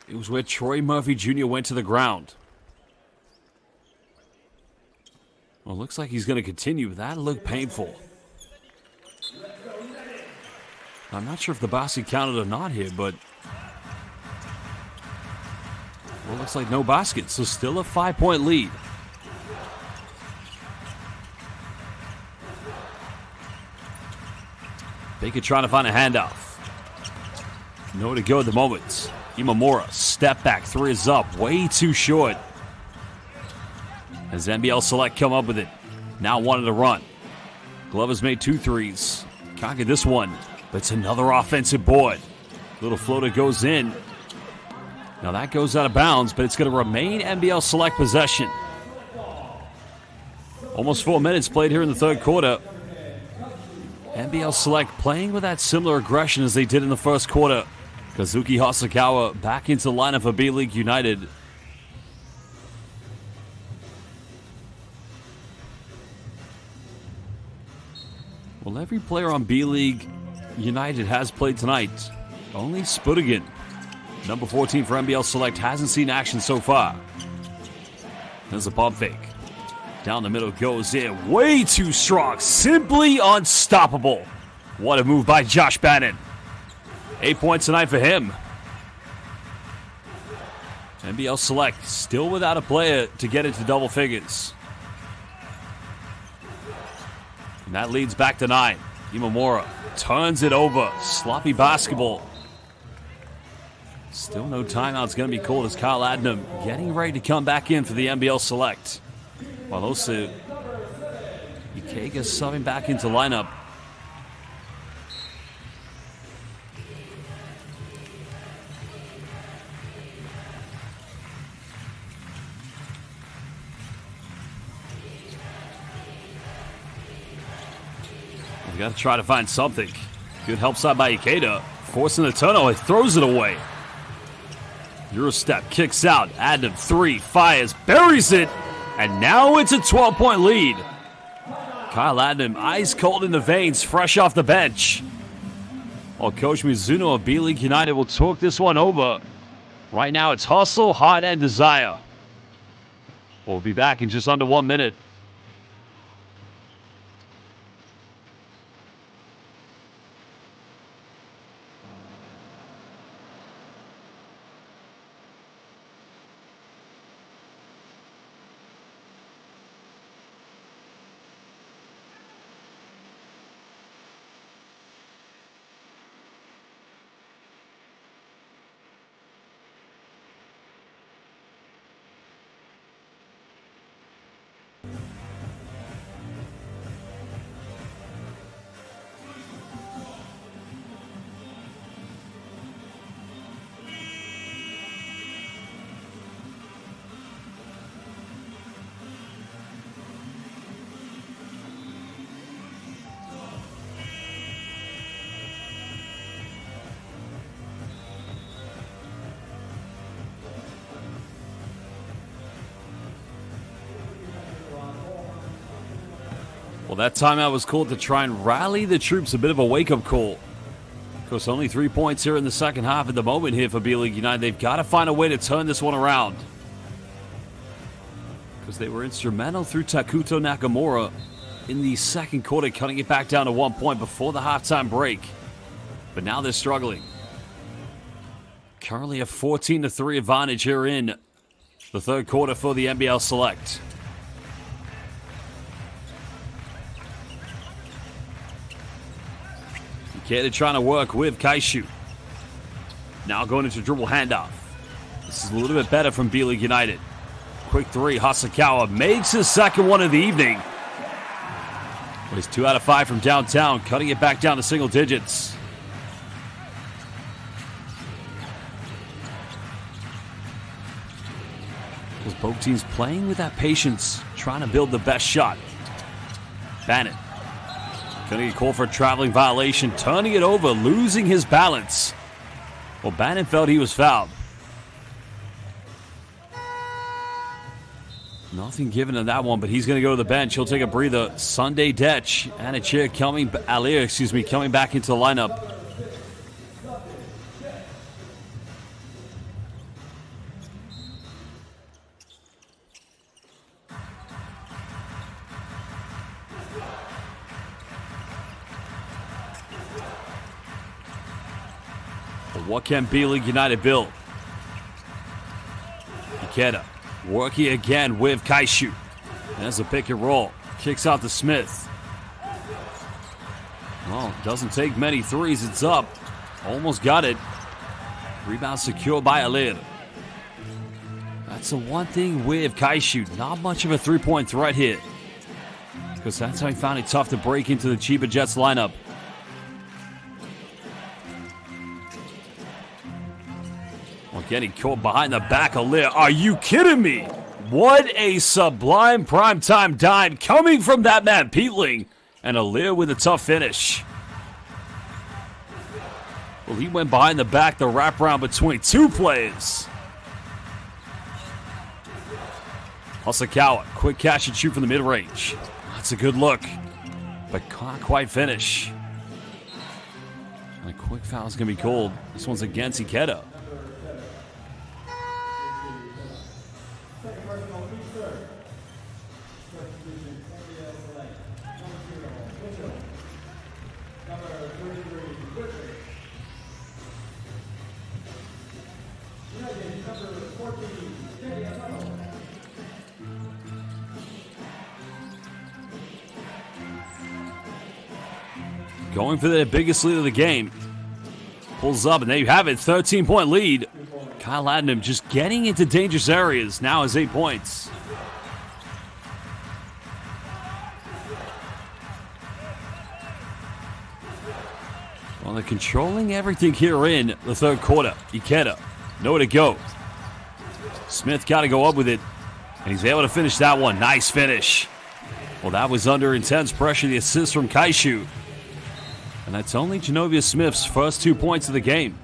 It was where Troy Murphy Jr. went to the ground. Well, looks like he's going to continue, but that looked painful. I'm not sure if the basket counted or not here, but... Well, looks like no basket, so still a 5-point lead. Baker trying to find a handoff. Nowhere to go at the moment. Imamura, step back, three is up, way too short. As NBL Select come up with it. Now wanted to run. Glover's made 2 threes. Can't get this one, but it's another offensive board. Little floater goes in. Now that goes out of bounds, but it's going to remain NBL Select possession. Almost 4 minutes played here in the third quarter. NBL Select playing with that similar aggression as they did in the first quarter. Kazuki Hasakawa back into the lineup for B.LEAGUE United. Well, every player on B.LEAGUE United has played tonight. Only Spudigan, number 14 for NBL Select, hasn't seen action so far. There's a pump fake. Down the middle goes in. Way too strong. Simply unstoppable. What a move by Josh Bannon. 8 points tonight for him. NBL Select still without a player to get into double figures. And that leads back to 9. Imamura turns it over. Sloppy basketball. Still no timeout's going to be called as Kyle Adnam getting ready to come back in for the NBL Select. While also Ikega subbing back into lineup. We got to try to find something. Good help side by Ikeda. Forcing the turnover. Throws it away. Eurostep kicks out. Adnam 3. Fires. Buries it. And now it's a 12-point lead. Kyle Adnam, ice cold in the veins, fresh off the bench. While Coach Mizuno of B.LEAGUE United will talk this one over. Right now it's hustle, heart, and desire. We'll be back in just under 1 minute. Well, that timeout was called to try and rally the troops, a bit of a wake-up call. Of course, only 3 points here in the second half at the moment here for B.LEAGUE United. They've got to find a way to turn this one around. Because they were instrumental through Takuto Nakamura in the second quarter, cutting it back down to 1 point before the halftime break. But now they're struggling. Currently a 14-3 advantage here in the third quarter for the NBL Select. Ikeda trying to work with Kaishu. Now going into dribble handoff. This is a little bit better from B.LEAGUE United. Quick three, Hasakawa makes his second one of the evening. Well, he's 2 out of 5 from downtown, cutting it back down to single digits. Both teams playing with that patience, trying to build the best shot. Bannon gonna get called for a traveling violation, turning it over, losing his balance. Well, Bannon felt he was fouled. Nothing given in that one, but he's going to go to the bench. He'll take a breather. Sunday Detch and Alir coming back into the lineup. But what can B.LEAGUE United build? Ikeda working again with Kaishu. There's a pick and roll. Kicks out to Smith. Well, doesn't take many threes. It's up. Almost got it. Rebound secured by Alir. That's the one thing with Kaishu. Not much of a three-point threat here. Because that's how he found it tough to break into the Chiba Jets lineup. Well, getting caught behind the back of Alir. Are you kidding me? What a sublime primetime dime coming from that man, Peatling. And Alir with a tough finish. Well, he went behind the back, the wraparound between two players. Hasakawa, quick catch and shoot from the mid-range. That's a good look, but can't quite finish. And a quick foul is going to be called. This one's against Ikeda. Going for the biggest lead of the game. Pulls up, and there you have it. 13-point lead. Kyle Adnam just getting into dangerous areas. Now has 8 points. Well, they're controlling everything here in the third quarter. Ikeda, nowhere to go. Smith got to go up with it, and he's able to finish that one. Nice finish. Well, that was under intense pressure. The assist from Kaishu. And that's only Genovia Smith's first 2 points of the game.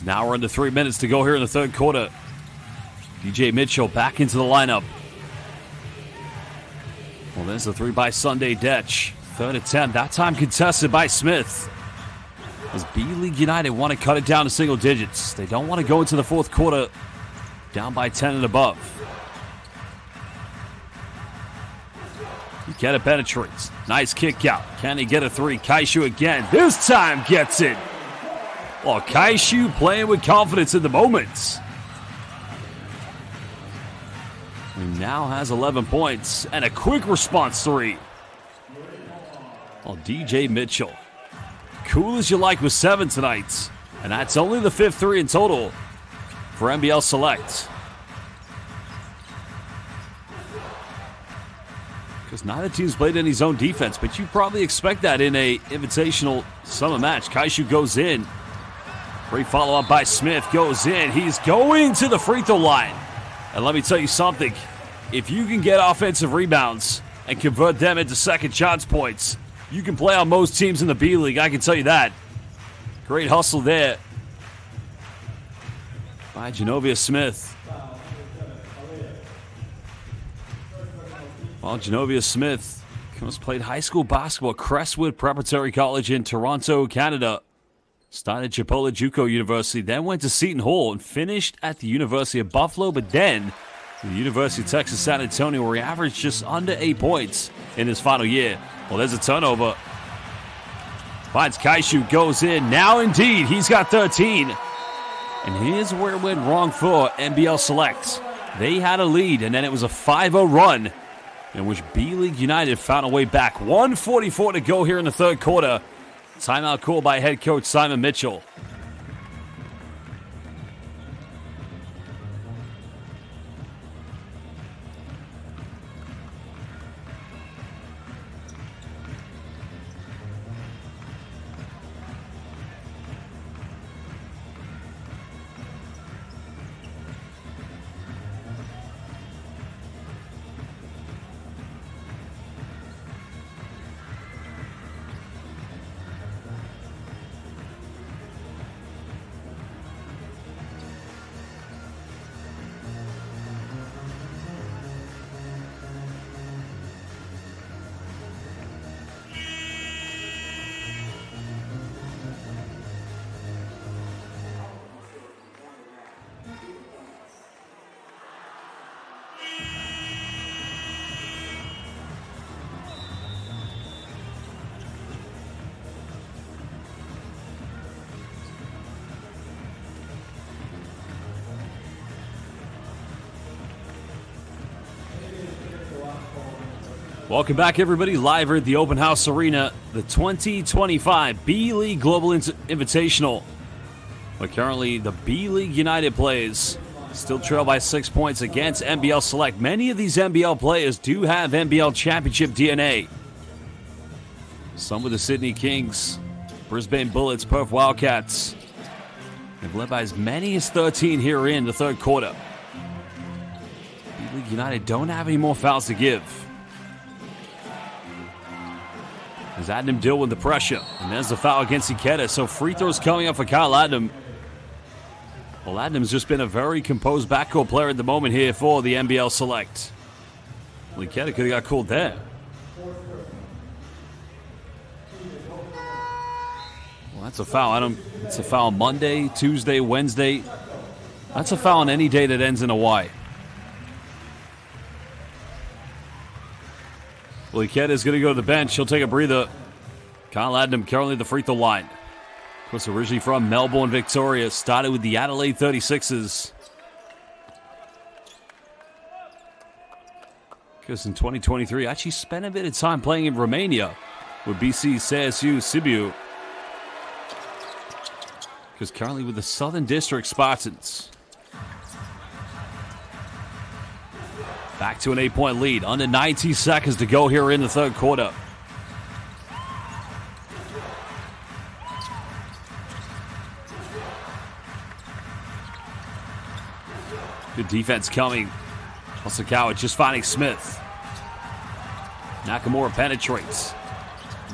Now we're under 3 minutes to go here in the third quarter. DJ Mitchell back into the lineup. Well, there's the three by Sunday Detch. Third attempt, that time contested by Smith. As B.LEAGUE United want to cut it down to single digits. They don't want to go into the fourth quarter down by 10 and above. Ikeda penetrates. Nice kick out. Can he get a three? Kaishu again. This time gets it. Well, Kaishu playing with confidence in the moments. He now has 11 points and a quick response three. Well, DJ Mitchell, cool as you like with 7 tonight. And that's only the 5th three in total for NBL Select. Because neither team's played any zone defense, but you probably expect that in a Invitational summer match. Kaishu goes in. Great follow-up by Smith. Goes in. He's going to the free throw line. And let me tell you something. If you can get offensive rebounds and convert them into second chance points, you can play on most teams in the B-League. I can tell you that. Great hustle there by Genovia Smith. Well, Genovia Smith played high school basketball at Crestwood Preparatory College in Toronto, Canada. Started Chipola JUCO University, then went to Seton Hall and finished at the University of Buffalo, but then to the University of Texas San Antonio, where he averaged just under 8 points in his final year. Well, there's a turnover. Finds Kaishu, goes in. Now, indeed, he's got 13. And here's where it went wrong for NBL Select. They had a lead, and then it was a 5-0 run in which B.LEAGUE United found a way back. 1:44 to go here in the third quarter. Timeout called by head coach Simon Mitchell. Welcome back, everybody. Live here at the Open House Arena, the 2025 B.LEAGUE Global Invitational. But currently, the B.LEAGUE United plays still trail by 6 points against NBL Select. Many of these NBL players do have NBL Championship DNA. Some with the Sydney Kings, Brisbane Bullets, Perth Wildcats. They've led by as many as 13 here in the third quarter. B.LEAGUE United don't have any more fouls to give. As Adnam deal with the pressure. And there's the foul against Ikeda. So free throws coming up for Kyle Adnam. Well, Adnam's just been a very composed backcourt player at the moment here for the NBL Select. Well, Ikeda could have got called there. Well, that's a foul, Adam. It's a foul Monday, Tuesday, Wednesday. That's a foul on any day that ends in a Y. Well, Ikeda is going to go to the bench. He'll take a breather. Kyle Adnam currently at the free throw line. Of course, originally from Melbourne, Victoria. Started with the Adelaide 36ers. Because in 2023, actually spent a bit of time playing in Romania with BC CSU Sibiu. Because currently with the Southern District Spartans. Back to an 8-point lead. Under 90 seconds to go here in the third quarter. Good defense coming. Hosokawa just finding Smith. Nakamura penetrates.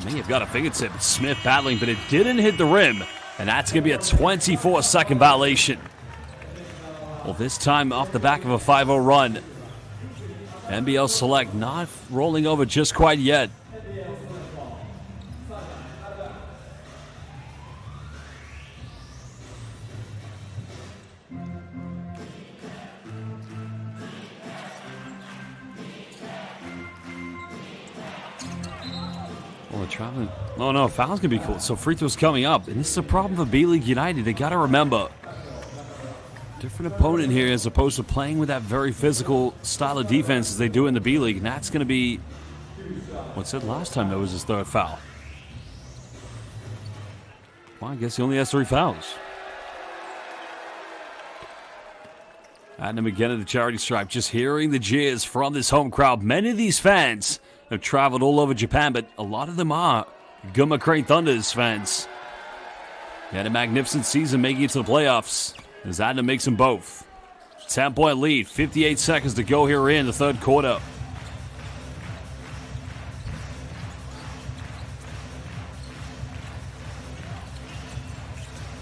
May have got a fingertip. It's Smith battling, but it didn't hit the rim. And that's going to be a 24-second violation. Well, this time off the back of a 5-0 run. NBL Select not rolling over just quite yet. Well, they're traveling. No, foul's going to be cool. So free throws coming up. And this is a problem for B.LEAGUE United. They got to remember. Different opponent here as opposed to playing with that very physical style of defense as they do in the B-League. And that's going to be what's it last time that was his third foul. Well, I guess he only has 3 fouls. Adnam again at the charity stripe. Just hearing the jeers from this home crowd. Many of these fans have traveled all over Japan, but a lot of them are Gunma Crane Thunders fans. They had a magnificent season making it to the playoffs. As Adnam makes them both. 10-point lead, 58 seconds to go here in the third quarter.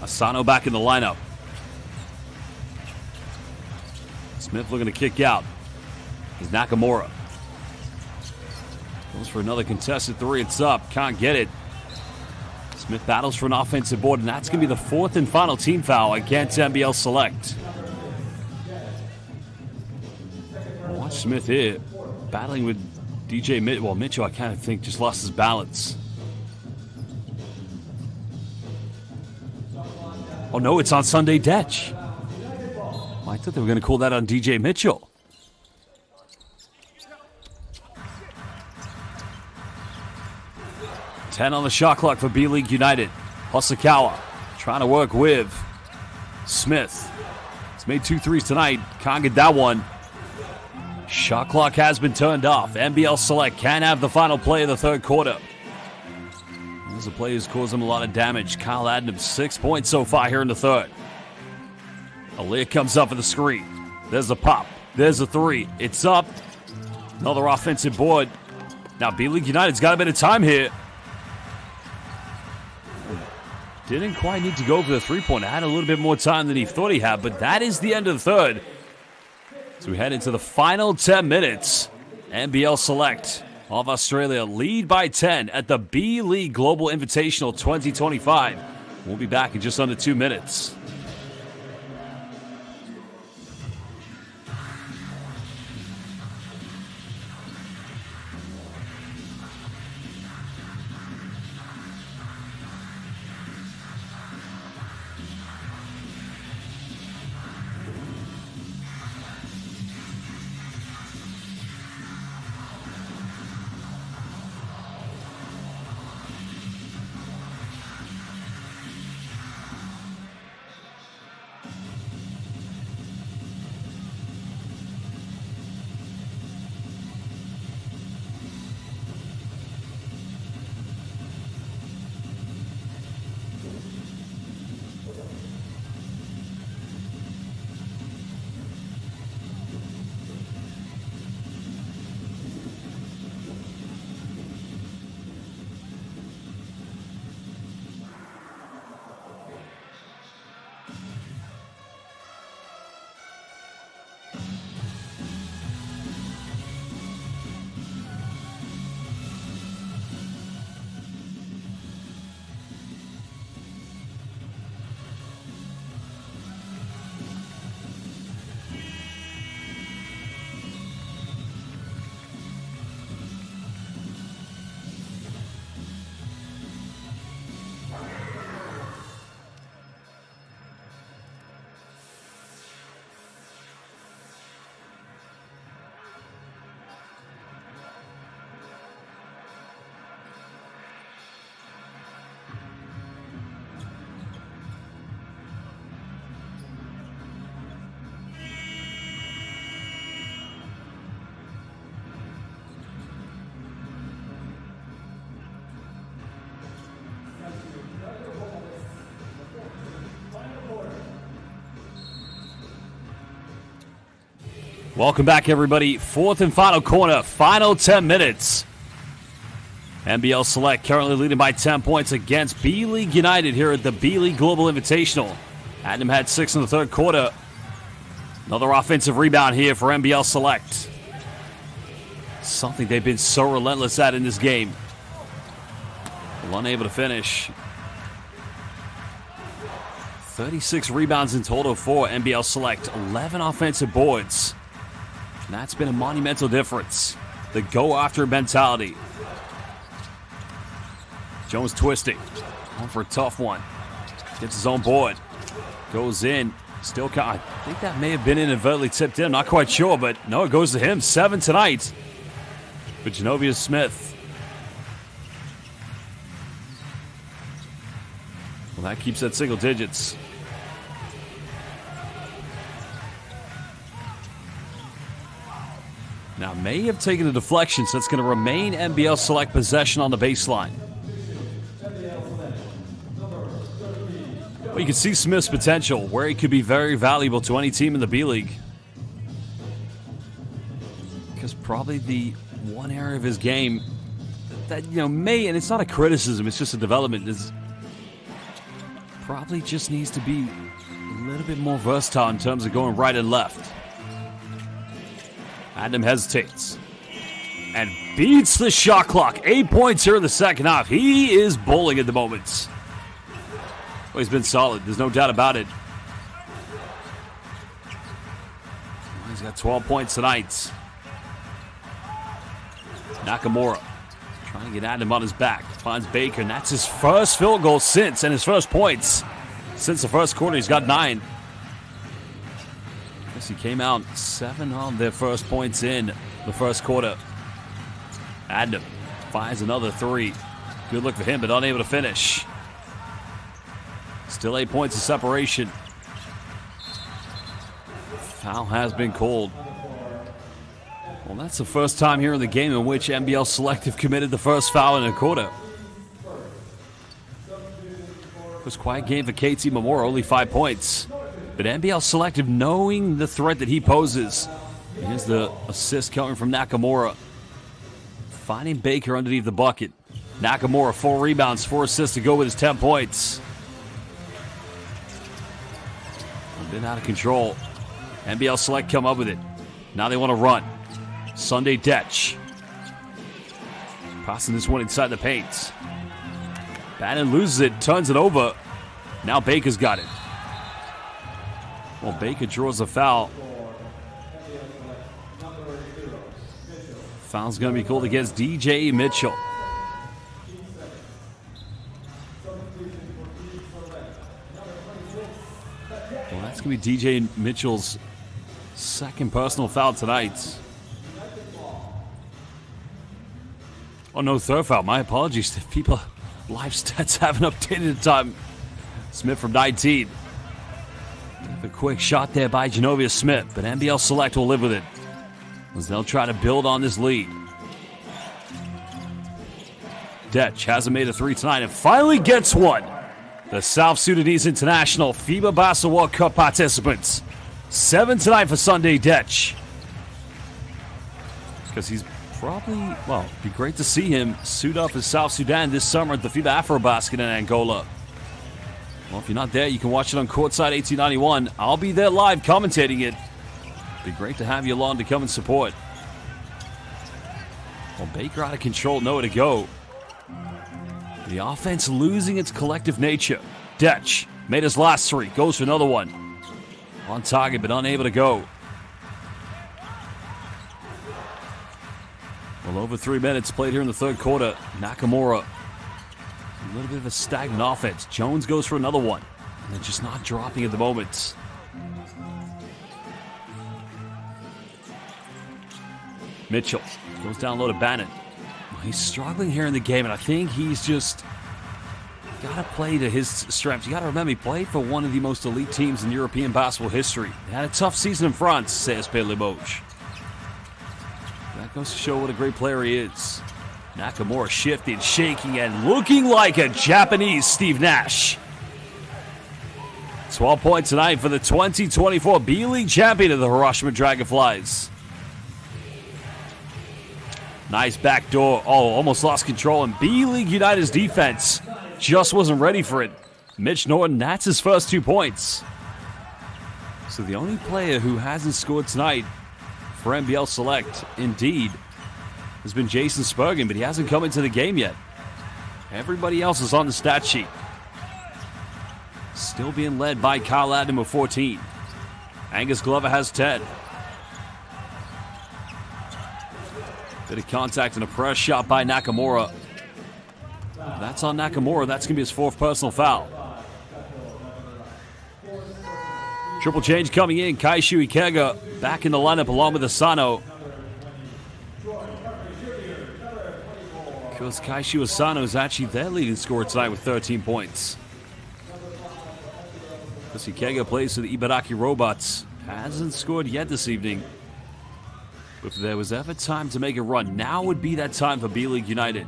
Asano back in the lineup. Smith looking to kick out. Is Nakamura. Goes for another contested 3. It's up. Can't get it. Smith battles for an offensive board, and that's going to be the 4th and final team foul against NBL Select. Watch Smith here, battling with DJ Mitchell. Well, Mitchell, I kind of think, just lost his balance. Oh, no, it's on Sunday Detch. Well, I thought they were going to call that on DJ Mitchell. Ten on the shot clock for B.LEAGUE United. Hosokawa trying to work with Smith. He's made 2 threes tonight. Can't get that one. Shot clock has been turned off. NBL Select can have the final play of the third quarter. These are players cause them a lot of damage. Kyle Adnam, 6 points so far here in the third. Aaliyah comes up for the screen. There's a pop. There's a 3. It's up. Another offensive board. Now B.LEAGUE United's got a bit of time here. Didn't quite need to go for the 3-pointer. Had a little bit more time than he thought he had, but that is the end of the third. So we head into the final 10 minutes. NBL Select of Australia lead by 10 at the B.LEAGUE Global Invitational 2025. We'll be back in just under 2 minutes. Welcome back, everybody. Fourth and final corner, final 10 minutes. NBL Select currently leading by 10 points against B.LEAGUE United here at the B.LEAGUE Global Invitational. Adam had 6 in the third quarter. Another offensive rebound here for NBL Select. Something they've been so relentless at in this game. Well, unable to finish. 36 rebounds in total for NBL Select. 11 offensive boards. And that's been a monumental difference. The go-after mentality. Jones twisting. On for a tough one. Gets his own board. Goes in. Still I think that may have been inadvertently tipped in. I'm not quite sure, but no, it goes to him. 7 tonight for Genovia Smith. Well, that keeps at single digits. Now, may have taken a deflection, so it's going to remain NBL Select possession on the baseline. Well, you can see Smith's potential, where he could be very valuable to any team in the B-League. Because probably the one area of his game that, may, and it's not a criticism, it's just a development, is probably just needs to be a little bit more versatile in terms of going right and left. Adam hesitates and beats the shot clock. 8 points here in the second half. He is bowling at the moment. Well, he's been solid. There's no doubt about it. He's got 12 points tonight. Nakamura trying to get Adam on his back. Finds Baker, and that's his first field goal since, and his first points since the first quarter. He's got 9. He came out 7 on their first points in the first quarter. Adam finds another 3. Good look for him, but unable to finish. Still 8 points of separation. Foul has been called. Well, that's the first time here in the game in which NBL Select have committed the first foul in a quarter. It was a quiet game for KT Mamora, only 5 points. But NBL Selective, knowing the threat that he poses. Here's the assist coming from Nakamura. Finding Baker underneath the bucket. Nakamura, 4 rebounds, 4 assists to go with his 10 points. Been out of control. NBL Select come up with it. Now they want to run. Sunday Detch. Passing this one inside the paint. Bannon loses it, turns it over. Now Baker's got it. Well, Baker draws a foul. Foul's going to be called against DJ Mitchell. Well, that's going to be DJ Mitchell's second personal foul tonight. Oh, no, third foul. My apologies. People, live stats haven't updated in time. Smith from 19. A quick shot there by Genovia Smith, but NBL Select will live with it as they'll try to build on this lead. Detch hasn't made a 3 tonight and finally gets one. The South Sudanese International FIBA Basketball World Cup participants. 7 tonight for Sunday Detch. Because he's probably, well, it'd be great to see him suit up as South Sudan this summer at the FIBA Afrobasket in Angola. Well, if you're not there, you can watch it on Courtside 1891. I'll be there live commentating it. Be great to have you along to come and support. Well, Baker out of control, nowhere to go. The offense losing its collective nature. Detch made his last 3, goes for another one. On target, but unable to go. Well, over 3 minutes played here in the third quarter. Nakamura. A little bit of a stagnant offense. Jones goes for another one. And they're just not dropping at the moment. Mitchell goes down low to Bannon. He's struggling here in the game, and I think he's just got to play to his strengths. You got to remember, he played for one of the most elite teams in European basketball history. He had a tough season in France, says Limoges. That goes to show what a great player he is. Nakamura shifting, shaking, and looking like a Japanese Steve Nash. 12 points tonight for the 2024 B-League champion of the Hiroshima Dragonflies. Nice backdoor. Oh, almost lost control. And B-League United's defense just wasn't ready for it. Mitch Norton, that's his first 2 points. So the only player who hasn't scored tonight for NBL Select, indeed, has been Jason Spurgeon, but he hasn't come into the game yet. Everybody else is on the stat sheet. Still being led by Kyle Adnam with 14. Angus Glover has 10. Bit of contact and a press shot by Nakamura. That's on Nakamura. That's going to be his 4th personal foul. Triple change coming in. Kaishu Ikega back in the lineup along with Asano. Because Kaishu Asano is actually their leading scorer tonight with 13 points. Because Ikega plays for the Ibaraki Robots. Hasn't scored yet this evening. If there was ever time to make a run, now would be that time for B-League United.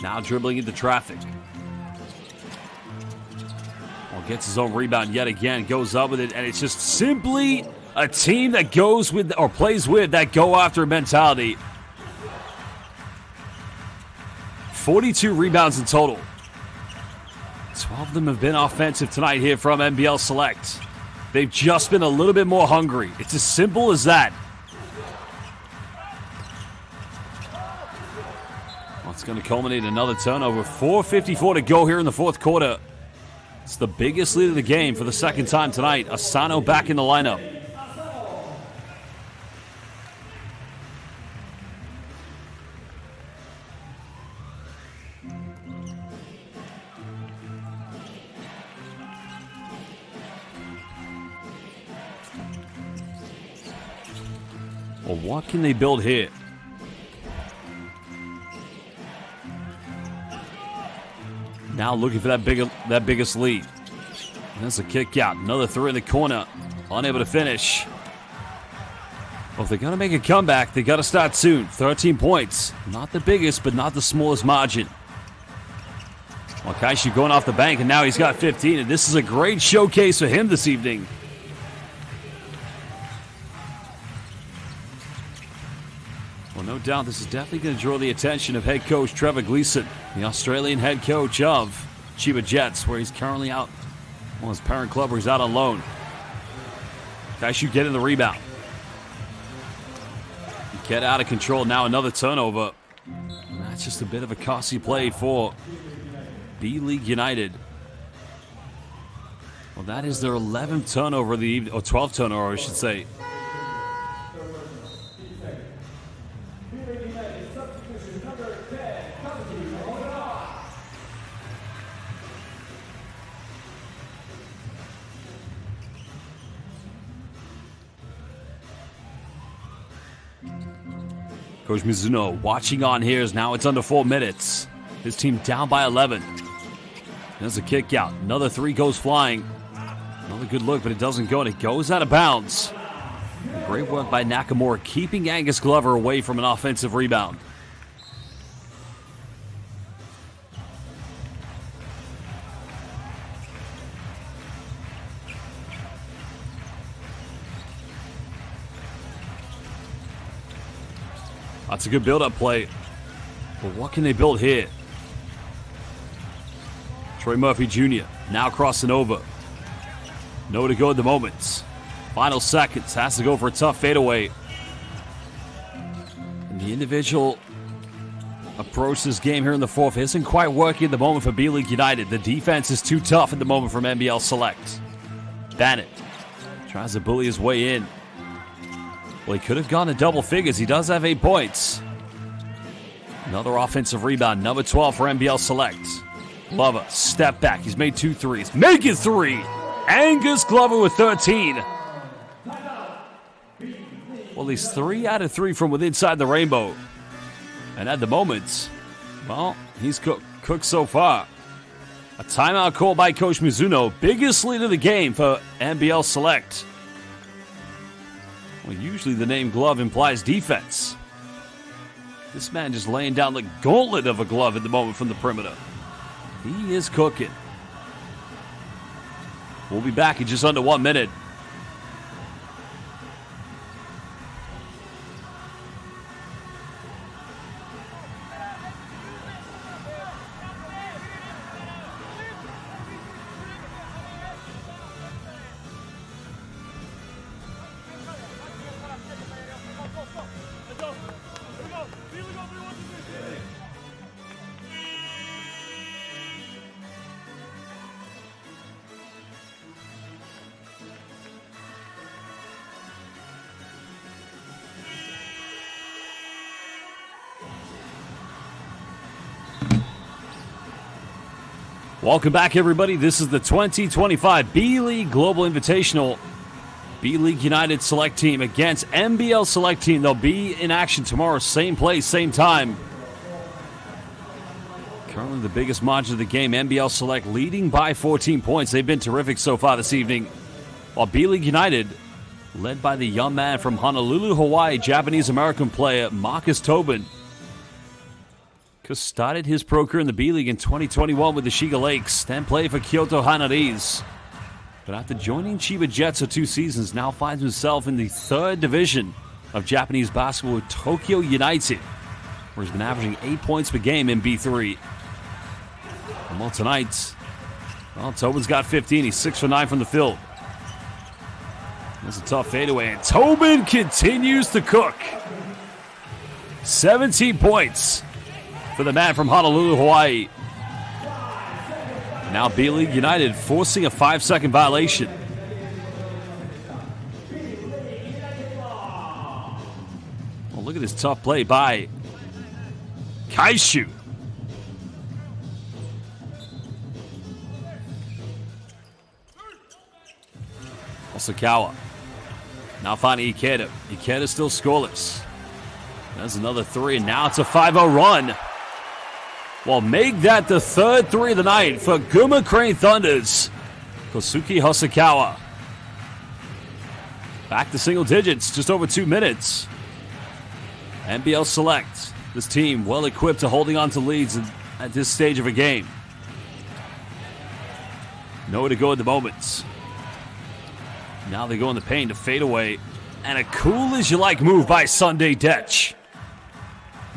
Now dribbling into traffic. Well, gets his own rebound yet again, goes up with it, and it's just simply a team that goes with or plays with that go after mentality. 42 rebounds in total. 12 of them have been offensive tonight here from NBL Select. They've just been a little bit more hungry. It's as simple as that. Well, it's going to culminate in another turnover. 4:54 to go here in the 4th quarter. It's the biggest lead of the game for the 2nd time tonight. Asano back in the lineup. Well, what can they build here? Now looking for that biggest lead. That's a kick out. Another 3 in the corner. Unable to finish. Well, if they're going to make a comeback, they got to start soon. 13 points. Not the biggest, but not the smallest margin. Well, Kaishu going off the bank, and now he's got 15. And this is a great showcase for him this evening. Well, no doubt this is definitely going to draw the attention of head coach Trevor Gleason, the Australian head coach of Chiba Jets, where he's currently out. Well, his parent club where he's out on loan. Kaishu getting the rebound. Get out of control. Now another turnover. And that's just a bit of a costly play for B-League United. Well, that is their 11th turnover of the evening, or 12th turnover, I should say. Coach Mizuno watching on here as now it's under 4 minutes. His team down by 11. There's a kick out. Another 3 goes flying. Another good look, but it doesn't go, and it goes out of bounds. Great work by Nakamura, keeping Angus Glover away from an offensive rebound. That's a good build-up play. But what can they build here? Troy Murphy Jr. now crossing over. Nowhere to go at the moment. Final seconds. Has to go for a tough fadeaway. And the individual approach to this game here in the 4th isn't quite working at the moment for B-League United. The defense is too tough at the moment from NBL Select. Bennett tries to bully his way in. Well, he could have gone to double figures. He does have 8 points. Another offensive rebound. Number 12 for NBL Select. Glover, step back. He's made 2 threes. Make it 3. Angus Glover with 13. Well, he's 3 out of 3 from within inside the rainbow. And at the moment, well, he's cooked so far. A timeout call by Coach Mizuno. Biggest lead of the game for NBL Select. Well, usually the name glove implies defense. This man just laying down the gauntlet of a glove at the moment from the perimeter. He is cooking. We'll be back in just under 1 minute. Welcome back, everybody. This is the 2025 B.LEAGUE Global Invitational. B.LEAGUE United Select Team against NBL Select Team. They'll be in action tomorrow, same place, same time. Currently the biggest margin of the game, NBL Select leading by 14 points. They've been terrific so far this evening. While B.LEAGUE United, led by the young man from Honolulu, Hawaii, Japanese-American player Marcus Tobin, started his pro career in the B-League in 2021 with the Shiga Lakes, then played for Kyoto Hanaris. But after joining Chiba Jets for 2 seasons, now finds himself in the 3rd division of Japanese basketball with Tokyo United, where he's been averaging 8 points per game in B3. And well, tonight, Tobin's got 15. He's 6 for 9 from the field. There's a tough fadeaway, and Tobin continues to cook. 17 points for the man from Honolulu, Hawaii. Now B.LEAGUE United forcing a 5-second violation. Well, look at this tough play by Kaishu. Osakawa. Now finding Ikeda. Ikeda still scoreless. That's another 3, and now it's a 5-0 run. Well, make that the 3rd 3 of the night for Guma Crane Thunders. Kosuke Hosokawa. Back to single digits, just over 2 minutes. NBL Select. This team well equipped to holding on to leads at this stage of a game. Nowhere to go at the moment. Now they go in the paint to fade away. And a cool-as-you-like move by Sunday Detch.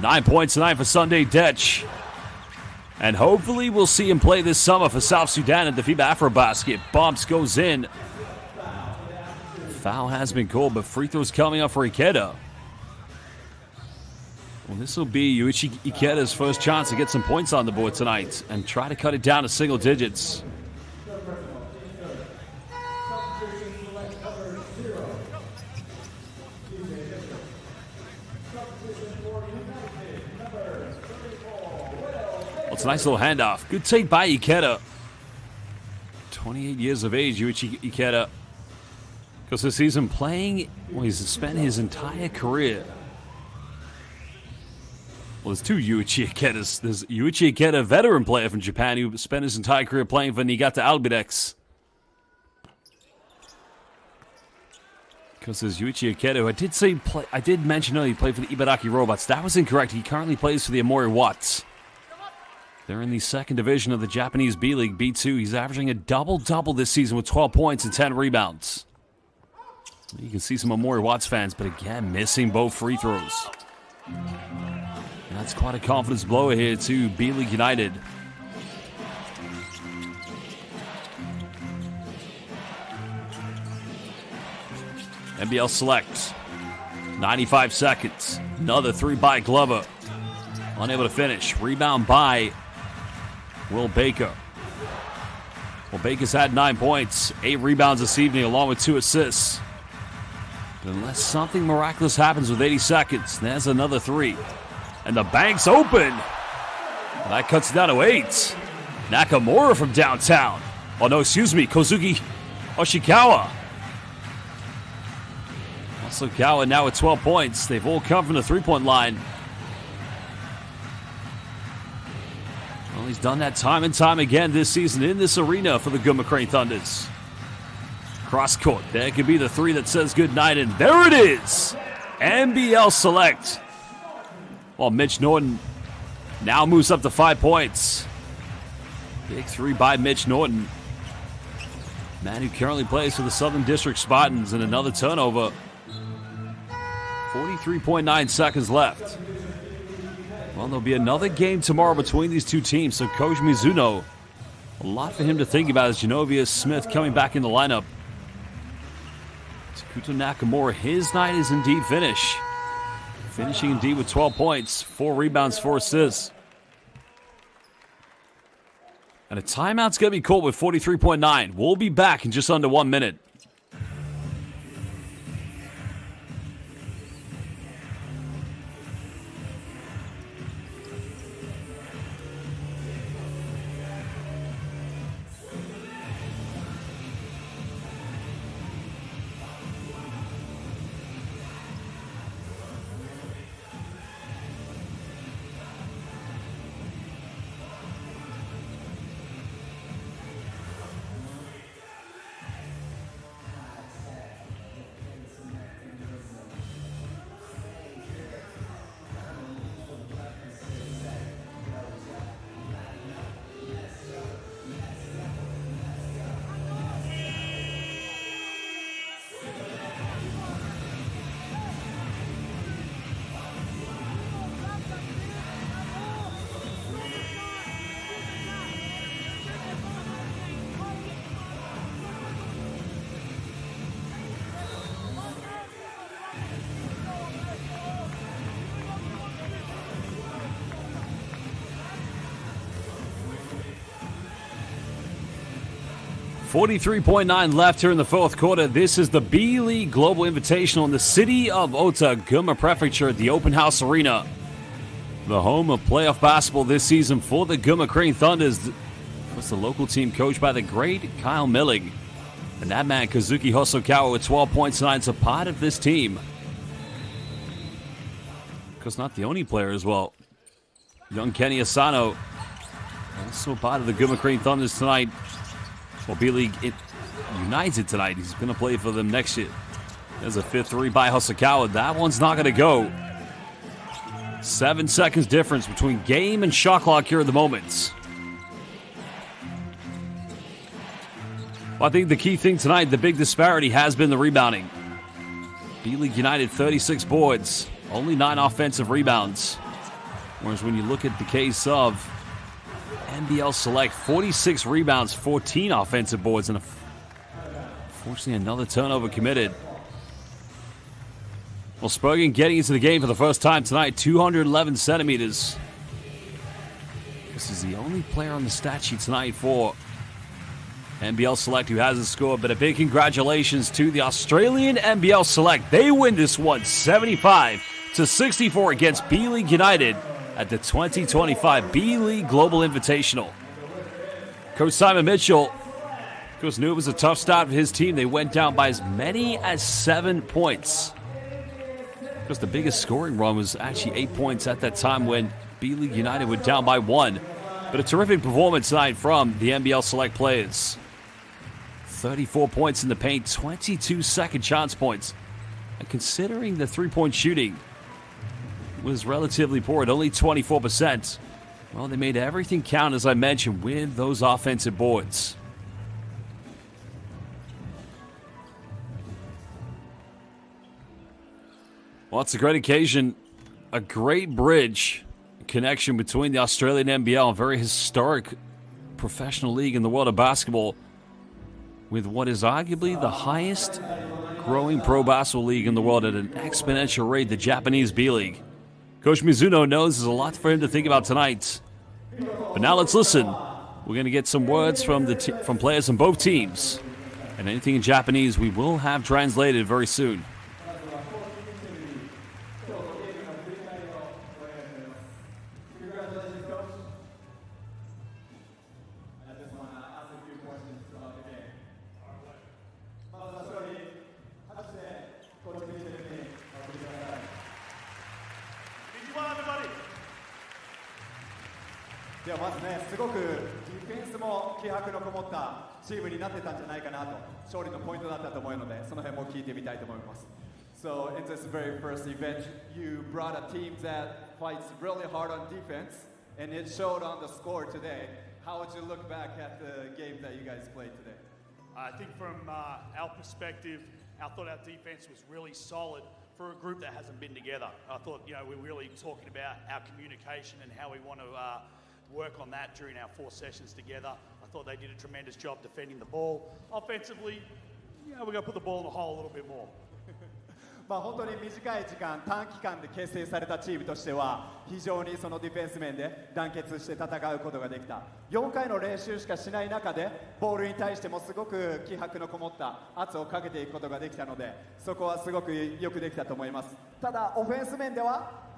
9 points tonight for Sunday Detch. And hopefully we'll see him play this summer for South Sudan at the FIBA AfroBasket. Bumps goes in. Foul has been called, but free throws coming up for Ikeda. Well, this will be Yuichi Ikeda's first chance to get some points on the board tonight and try to cut it down to single digits. It's a nice little handoff. Good take by Ikeda. 28 years of age, Yuichi Ikeda. Because this season playing, well, he's spent his entire career. Well, there's 2 Yuichi Ikedas. There's Yuichi Ikeda, a veteran player from Japan, who spent his entire career playing for Niigata Albirex. Because there's Yuichi Ikeda, who I did mention earlier he played for the Ibaraki Robots. That was incorrect. He currently plays for the Amori Watts. They're in the 2nd division of the Japanese B-League, B2. He's averaging a double-double this season with 12 points and 10 rebounds. You can see some Amori Watts fans, but again, missing both free throws. That's quite a confidence blower here to B.LEAGUE United. NBL Select. 95 seconds. Another 3 by Glover. Unable to finish. Rebound by Will Baker. Well, Baker's had 9 points, 8 rebounds this evening, along with 2 assists. But unless something miraculous happens with 80 seconds, there's another 3. And the bank's open. Well, that cuts it down to 8. Nakamura from downtown. Oh, no, excuse me, Kozuki Oshikawa. Oshikawa now with 12 points. They've all come from the 3-point line. Well, he's done that time and time again this season in this arena for the Guma Crane Thunders. Cross court. That could be the three that says goodnight, and there it is. NBL Select. Well, Mitch Norton now moves up to 5 points. Big three by Mitch Norton. Man who currently plays for the Southern District Spartans, and another turnover. 43.9 seconds left. Well, there'll be another game tomorrow between these two teams, so Coach Mizuno, a lot for him to think about as Genovius Smith coming back in the lineup. Takuto Nakamura, his night is indeed finished. Finishing indeed with 12 points, 4 rebounds, 4 assists. And a timeout's going to be called with 43.9. We'll be back in just under 1 minute. .9 left here in the fourth quarter. This is the B.LEAGUE Global Invitational in the city of Ota, Gunma Prefecture at the Open House Arena. The home of playoff basketball this season for the Gunma Crane Thunders. That's the local team coached by the great Kyle Milling. And that man, Kazuki Hosokawa, with 12 points tonight, is a part of this team. Because not the only player as well. Young Kenny Asano, also part of the Gunma Crane Thunders tonight. Well, B.LEAGUE United tonight. He's going to play for them next year. There's a 5th three by Hosokawa. That one's not going to go. 7 seconds difference between game and shot clock here at the moment. Well, I think the key thing tonight, the big disparity, has been the rebounding. B.LEAGUE United, 36 boards, only 9 offensive rebounds. Whereas when you look at the case of NBL Select, 46 rebounds, 14 offensive boards, and unfortunately another turnover committed. Well, Spurgeon getting into the game for the first time tonight, 211 centimeters. This is the only player on the stat sheet tonight for NBL Select who hasn't scored, but a big congratulations to the Australian NBL Select. They win this one 75-64 against B.LEAGUE United at the 2025 B.LEAGUE Global Invitational. Coach Simon Mitchell, of course, knew it was a tough start for his team. They went down by as many as 7 points. Because the biggest scoring run was actually 8 points at that time when B.LEAGUE United went down by 1. But a terrific performance tonight from the NBL Select players. 34 points in the paint, 22 second chance points. And considering the three-point shooting was relatively poor at only 24%. Well, they made everything count, as I mentioned, with those offensive boards. Well, it's a great occasion, a great bridge connection between the Australian NBL, a very historic professional league in the world of basketball, with what is arguably the highest growing pro basketball league in the world at an exponential rate, the Japanese B.LEAGUE. Coach Mizuno knows there's a lot for him to think about tonight. But now let's listen. We're going to get some words from from players on both teams. And anything in Japanese we will have translated very soon.
チームになってたんじゃないかなと、勝利のポイントだったと思うので、その辺も聞いてみたいと思います。So in this very first event, you brought a team that fights really hard on defense, and it showed on the score today. How would you look back at the game that you guys played today?
I think from our perspective, I thought our defense was really solid for a group that hasn't been together. I thought, we're really talking about our communication and how we want to work on that during our 4 sessions together. I thought they did a tremendous job defending the ball. Offensively, we're going to put the ball in the hole a little bit more.
本当に短い時間、短期間で結成されたチームとしては非常にそのディフェンス面で団結して戦うことができた。4回の練習しかしない中でボールに対してもすごく気迫のこもった圧をかけていくことができたので、そこはすごくよくできたと思います。ただオフェンス面では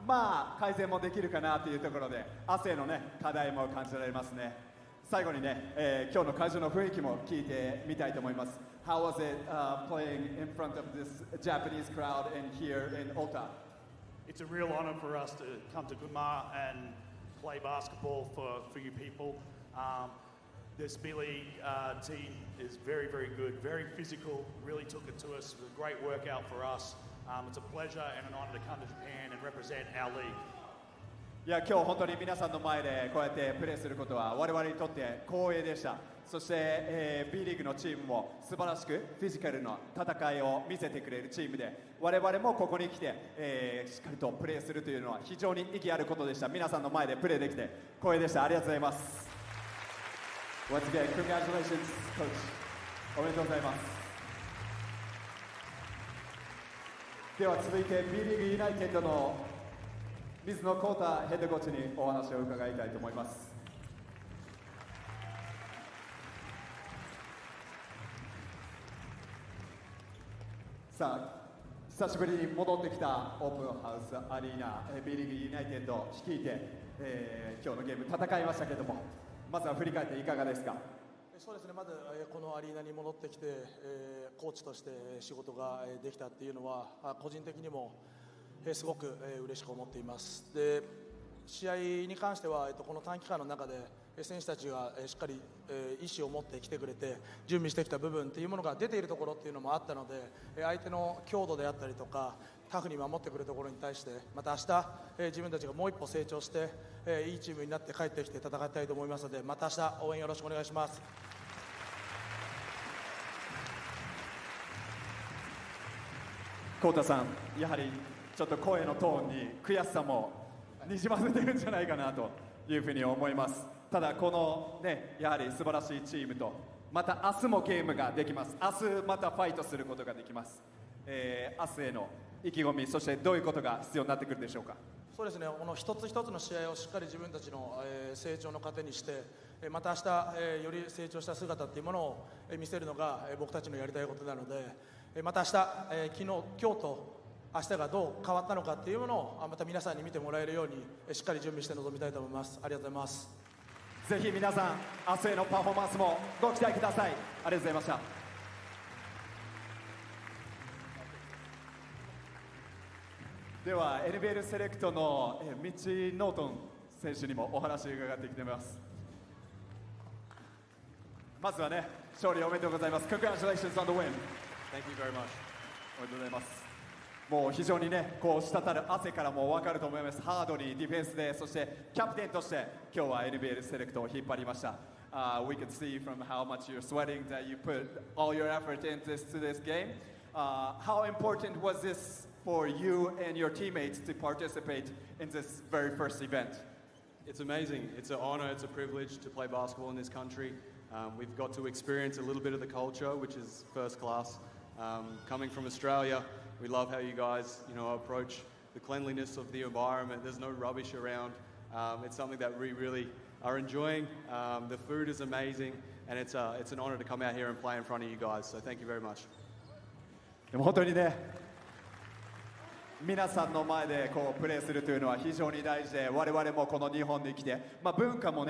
改善もできるかなというところで、亜生の課題も感じられますね。最後に今日の会場の雰囲気も聞いてみたいと思います。How was it playing in front of this Japanese crowd and here in Ota?
It's a real honor for us to come to Gunma and play basketball for you people. This B.LEAGUE team is very, very good, very physical, really took it to us. It was a great workout for us. It's a pleasure and an honor to come to Japan and represent our league.
今日本当に皆さんの前でこうやってプレーすることは我々にとって光栄でした。そして、B リーグのチームも素晴らしくフィジカルな戦いを見せてくれるチームで、我々もここに来て、しっかりとプレーするというのは非常に意義あることでした。皆さんの前でプレーできて光栄でした。ありがとうございます。Once again, congratulations, coach. おめでとうございます。では続いて B リーグユナイテッドの水野幸太ヘッドコーチにお話を伺いたいと思います。さあ、久しぶりに戻ってきたオープンハウスアリーナ B リーグユナイテッド率いて、今日のゲーム戦いましたけれども、まずは振り返っていかがですか。
そうですね、まずこのアリーナに戻ってきて、コーチとして仕事ができたっていうのは個人的にもすごく嬉しく思っています。で、試合に関してはこの短期間の中で選手たちがしっかり意思を持ってきてくれて準備してきた部分っていうものが出ているところっていうのもあったので、相手の強度であったりとかタフに守ってくるところに対してまた明日自分たちがもう一歩成長していいチームになって帰ってきて戦いたいと思いますので、また明日応援よろしくお願いします。
幸太さん、やはりちょっと声のトーンに悔しさもにじませてるんじゃないかなというふうに思います。ただこのやはり素晴らしいチームとまた明日もゲームができます。明日またファイトすることができます。明日への意気込み、そしてどういうことが必要になってくるでしょうか。
そうですね、この一つ一つの試合をしっかり自分たちの成長の糧にしてまた明日より成長した姿っていうものを見せるのが僕たちのやりたいことなので、また明日昨日今日と明日がどう変わったのかっていうものをまた皆さんに見てもらえるようにしっかり準備して臨みたいと思います。ありがとうございます。
ぜひ皆さん明日へのパフォーマンスもご期待ください。ありがとうございました。では NBL セレクトのミッチー・ノートン選手にもお話を伺ってきています。まずは勝利おめでとうございます。 Congratulations on the win.
Thank you very much.
おめでとうございます。もう非常にこう滴る汗からも分かると思います。ハードにディフェンスで、そしてキャプテンとして今日は NBL セレクトを引っ張りました。We could see from how much you're sweating that you put all your effort into this game. How important was this for you and your teammates to participate in this very first event?
It's amazing. It's an honor, it's a privilege to play basketball in this country. We've got to experience a little bit of the culture, which is first class. Coming from Australia, we love how you guys, approach the cleanliness of the environment. There's no rubbish around. It's something that we really are enjoying. The food is amazing, and it's an honor to come out here and play in front of you guys. So thank you very much.
でも本当に皆さんの前でプレーするというのは非常に大事で、我々もこの日本に来て、文化も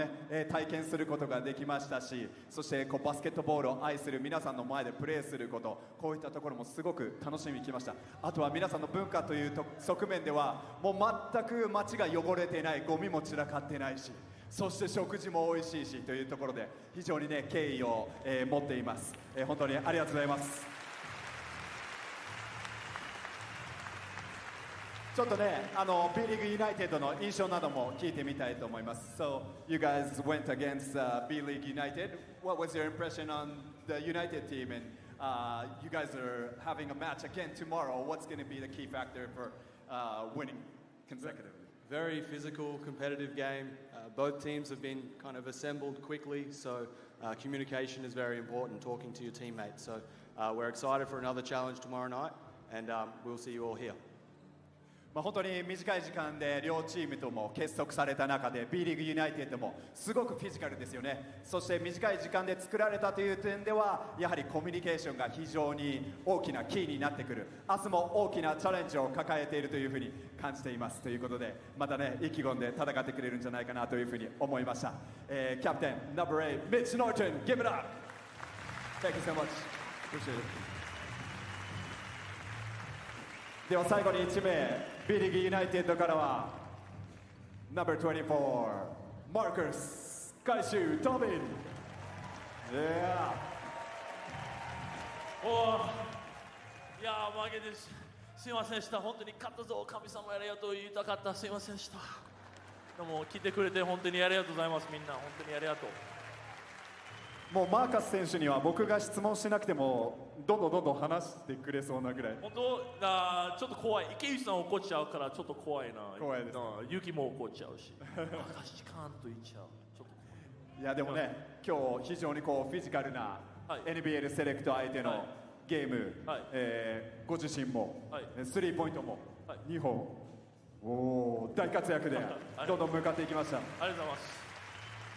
体験することができましたし、そしてバスケットボールを愛する皆さんの前でプレーすること、こういったところもすごく楽しみに来ました。あとは皆さんの文化という側面ではもう全く街が汚れていない、ゴミも散らかっていないし、そして食事も美味しいしというところで非常にね敬意を、持っています、本当にありがとうございます。ちょっとねB リーグユナイテッドの印象なども聞いてみたいと思います。So you guys went against B League United. What was your impression on the United team? And you guys are having a match again tomorrow. What's going to be the key factor for winning consecutively?
Very physical, competitive game. Both teams have been kind of assembled quickly, so communication is very important, talking to your teammates. So we're excited for another challenge tomorrow night, and we'll see you all here.
本当に短い時間で両チームとも結束された中で B リーグユナイテッドもすごくフィジカルですよね。そして短い時間で作られたという点ではやはりコミュニケーションが非常に大きなキーになってくる。明日も大きなチャレンジを抱えているというふうに感じていますということで、またね意気込んで戦ってくれるんじゃないかなというふうに思いました。キャプテン No.8 Mitch Norton, give it up. Thank you so much. Appreciate it. では最後に1名B リーグユナイテッドからは No.24 マーカス・カイシュ・トビン。
いや負けです。すいませんでした。本当に勝ったぞ神様ありがとう言いたかった。すいませんでした。でも来てくれて本当にありがとうございます。みんな本当にありがとう。
もうマーカス選手には僕が質問しなくてもどんどん話してくれそうなぐらい。
本当ちょっと怖い。池内さん怒っちゃうからちょっと怖いな。
怖いです。
ユキも怒っちゃうし。マーカスカーンと言っちゃう。ちょっと
いやでもね今日非常にこうフィジカルな NBL セレクト相手のゲーム、ご自身も、スリーポイントも2本、大活躍でどんどん向かっていきました。
ありがとうございます。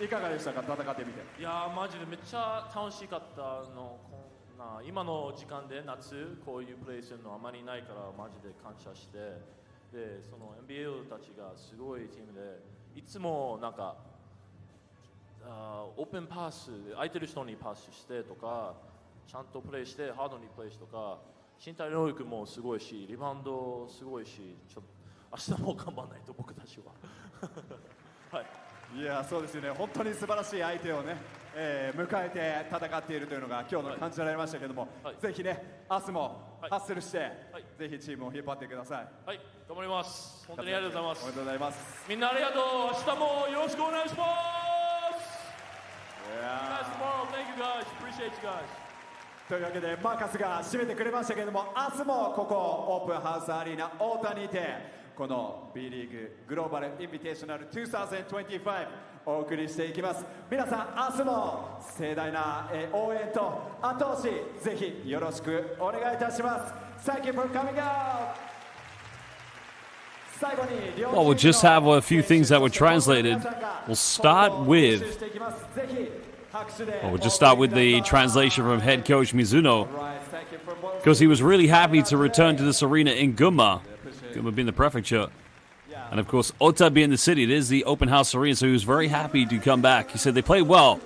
いかがでしたか戦ってみて。
いやマジでめっちゃ楽しかったの。こんな今の時間で夏こういうプレーするのあまりないからマジで感謝して、でその NBL たちがすごいチームでいつもなんかオープンパス空いてる人にパスしてとかちゃんとプレーしてハードにプレーしてとか身体能力もすごいしリバウンドすごいし明日も頑張らないと僕たちははい。
いやそうですよね。本当に素晴らしい相手をね、迎えて戦っているというのが今日の感じられましたけども、ぜひね明日もハッスルして、ぜひチームを引っ張ってください。
はい頑張ります。本当にありがとうございます。
おめでとうございます。
みんなありがとう。明日もよろしくお願いします。Thank you guys. Appreciate you guys.
というわけでマーカスが締めてくれましたけれども、明日もここオープンハウスアリーナ大田にてこの B リーググローバルインビテーショナル2025お送りしていきます。皆さん明日も盛大な応援と後押しぜひよろしくお願いいたします。 Thank you for coming out.
Well, we'll just have a few things that were translated. We'll start with the translation from head coach Mizuno, because he was really happy to return to this arena in Gunma being the prefecture, and of course Ota being the city. It is the open house arena, so he was very happy to come back. He said they played well,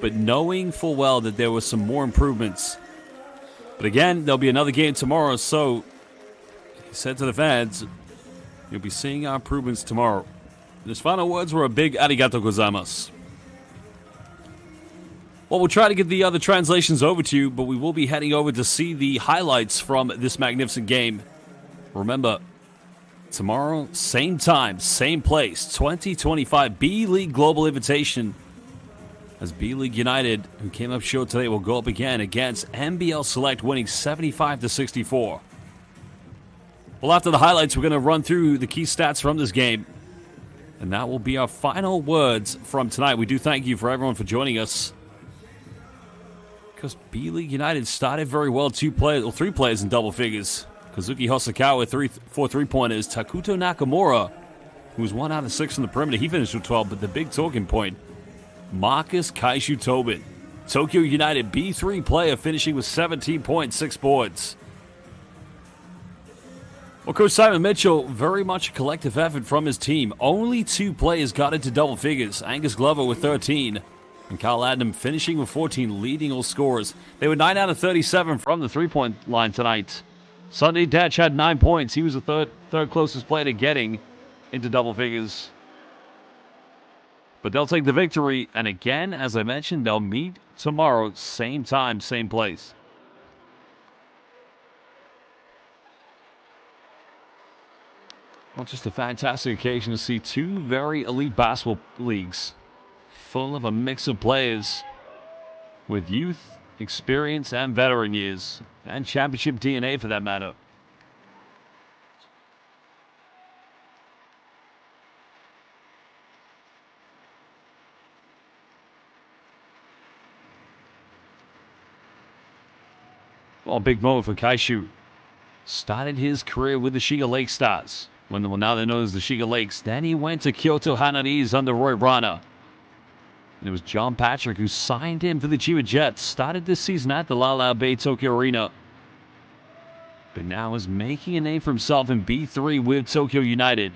but knowing full well that there was some more improvements. But again, there'll be another game tomorrow, so he said to the fans, you'll be seeing our improvements tomorrow. And his final words were a big arigato gozaimasu. Well, we'll try to get the other translations over to you, but we will be heading over to see the highlights from this magnificent game. Remember, tomorrow, same time, same place, 2025 B-League Global Invitation. As B-League United, who came up short today, will go up again against NBL Select, winning 75-64. Well, after the highlights, we're going to run through the key stats from this game. And that will be our final words from tonight. We do thank you for everyone for joining us, because B-League United started very well. 3 players in double figures. Kazuki Hosokawa, 4 3-pointers. Takuto Nakamura, who was 1 out of 6 from the perimeter, he finished with 12. But the big talking point, Marcus Kaishu Tobin, Tokyo United B3 player, finishing with 17 points, 6 boards. Well, Coach Simon Mitchell, very much a collective effort from his team. Only 2 players got into double figures. Angus Glover with 13. And Kyle Adam finishing with 14, leading all scorers. They were 9 out of 37 from the 3-point line tonight. Sunday Datch had 9 points. He was the third closest player to getting into double figures. But they'll take the victory, and again, as I mentioned, they'll meet tomorrow, same time, same place. Well, just a fantastic occasion to see two very elite basketball leagues full of a mix of players with youth, experience, and veteran years, and championship DNA for that matter. Well, big moment for Kaishu. Started his career with the Shiga Lake Stars. Now they're known as the Shiga Lakes. Then he went to Kyoto Hanaris under Roy Rana. And it was John Patrick who signed him for the Chiba Jets. Started this season at the Lala Bay Tokyo Arena. But now is making a name for himself in B3 with Tokyo United.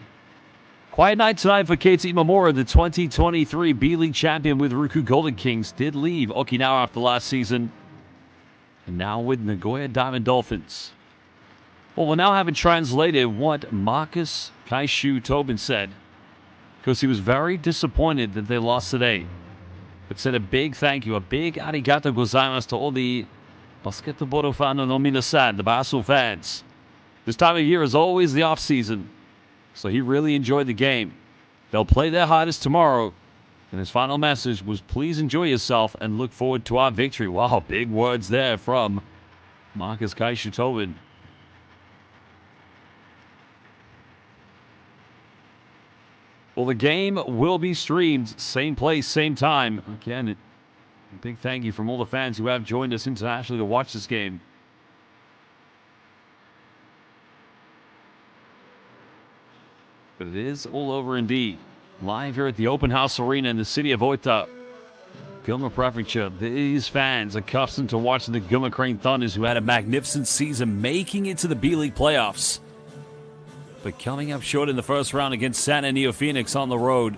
Quiet night tonight for Keita Imamura, the 2023 B-League champion with Ruku Golden Kings. Did leave Okinawa after last season. And now with Nagoya Diamond Dolphins. Well, we'll now have it translated what Marcus Kaishu Tobin said, because he was very disappointed that they lost today. But said a big thank you, a big arigato gozaimasu to all the basketball fan no minasan, the basketball fans. This time of year is always the off season, so he really enjoyed the game. They'll play their hardest tomorrow, and his final message was please enjoy yourself and look forward to our victory. Wow, big words there from Marcus Kaishu Tobin. Well, the game will be streamed, same place, same time. Again, a big thank you from all the fans who have joined us internationally to watch this game. But it is all over indeed. Live here at the Open House Arena in the city of Oita. Gilmer Prefecture, these fans accustomed to watching the Gilmer Crane Thunders, who had a magnificent season making it to the B-League playoffs, but coming up short in the first round against San Antonio Phoenix on the road.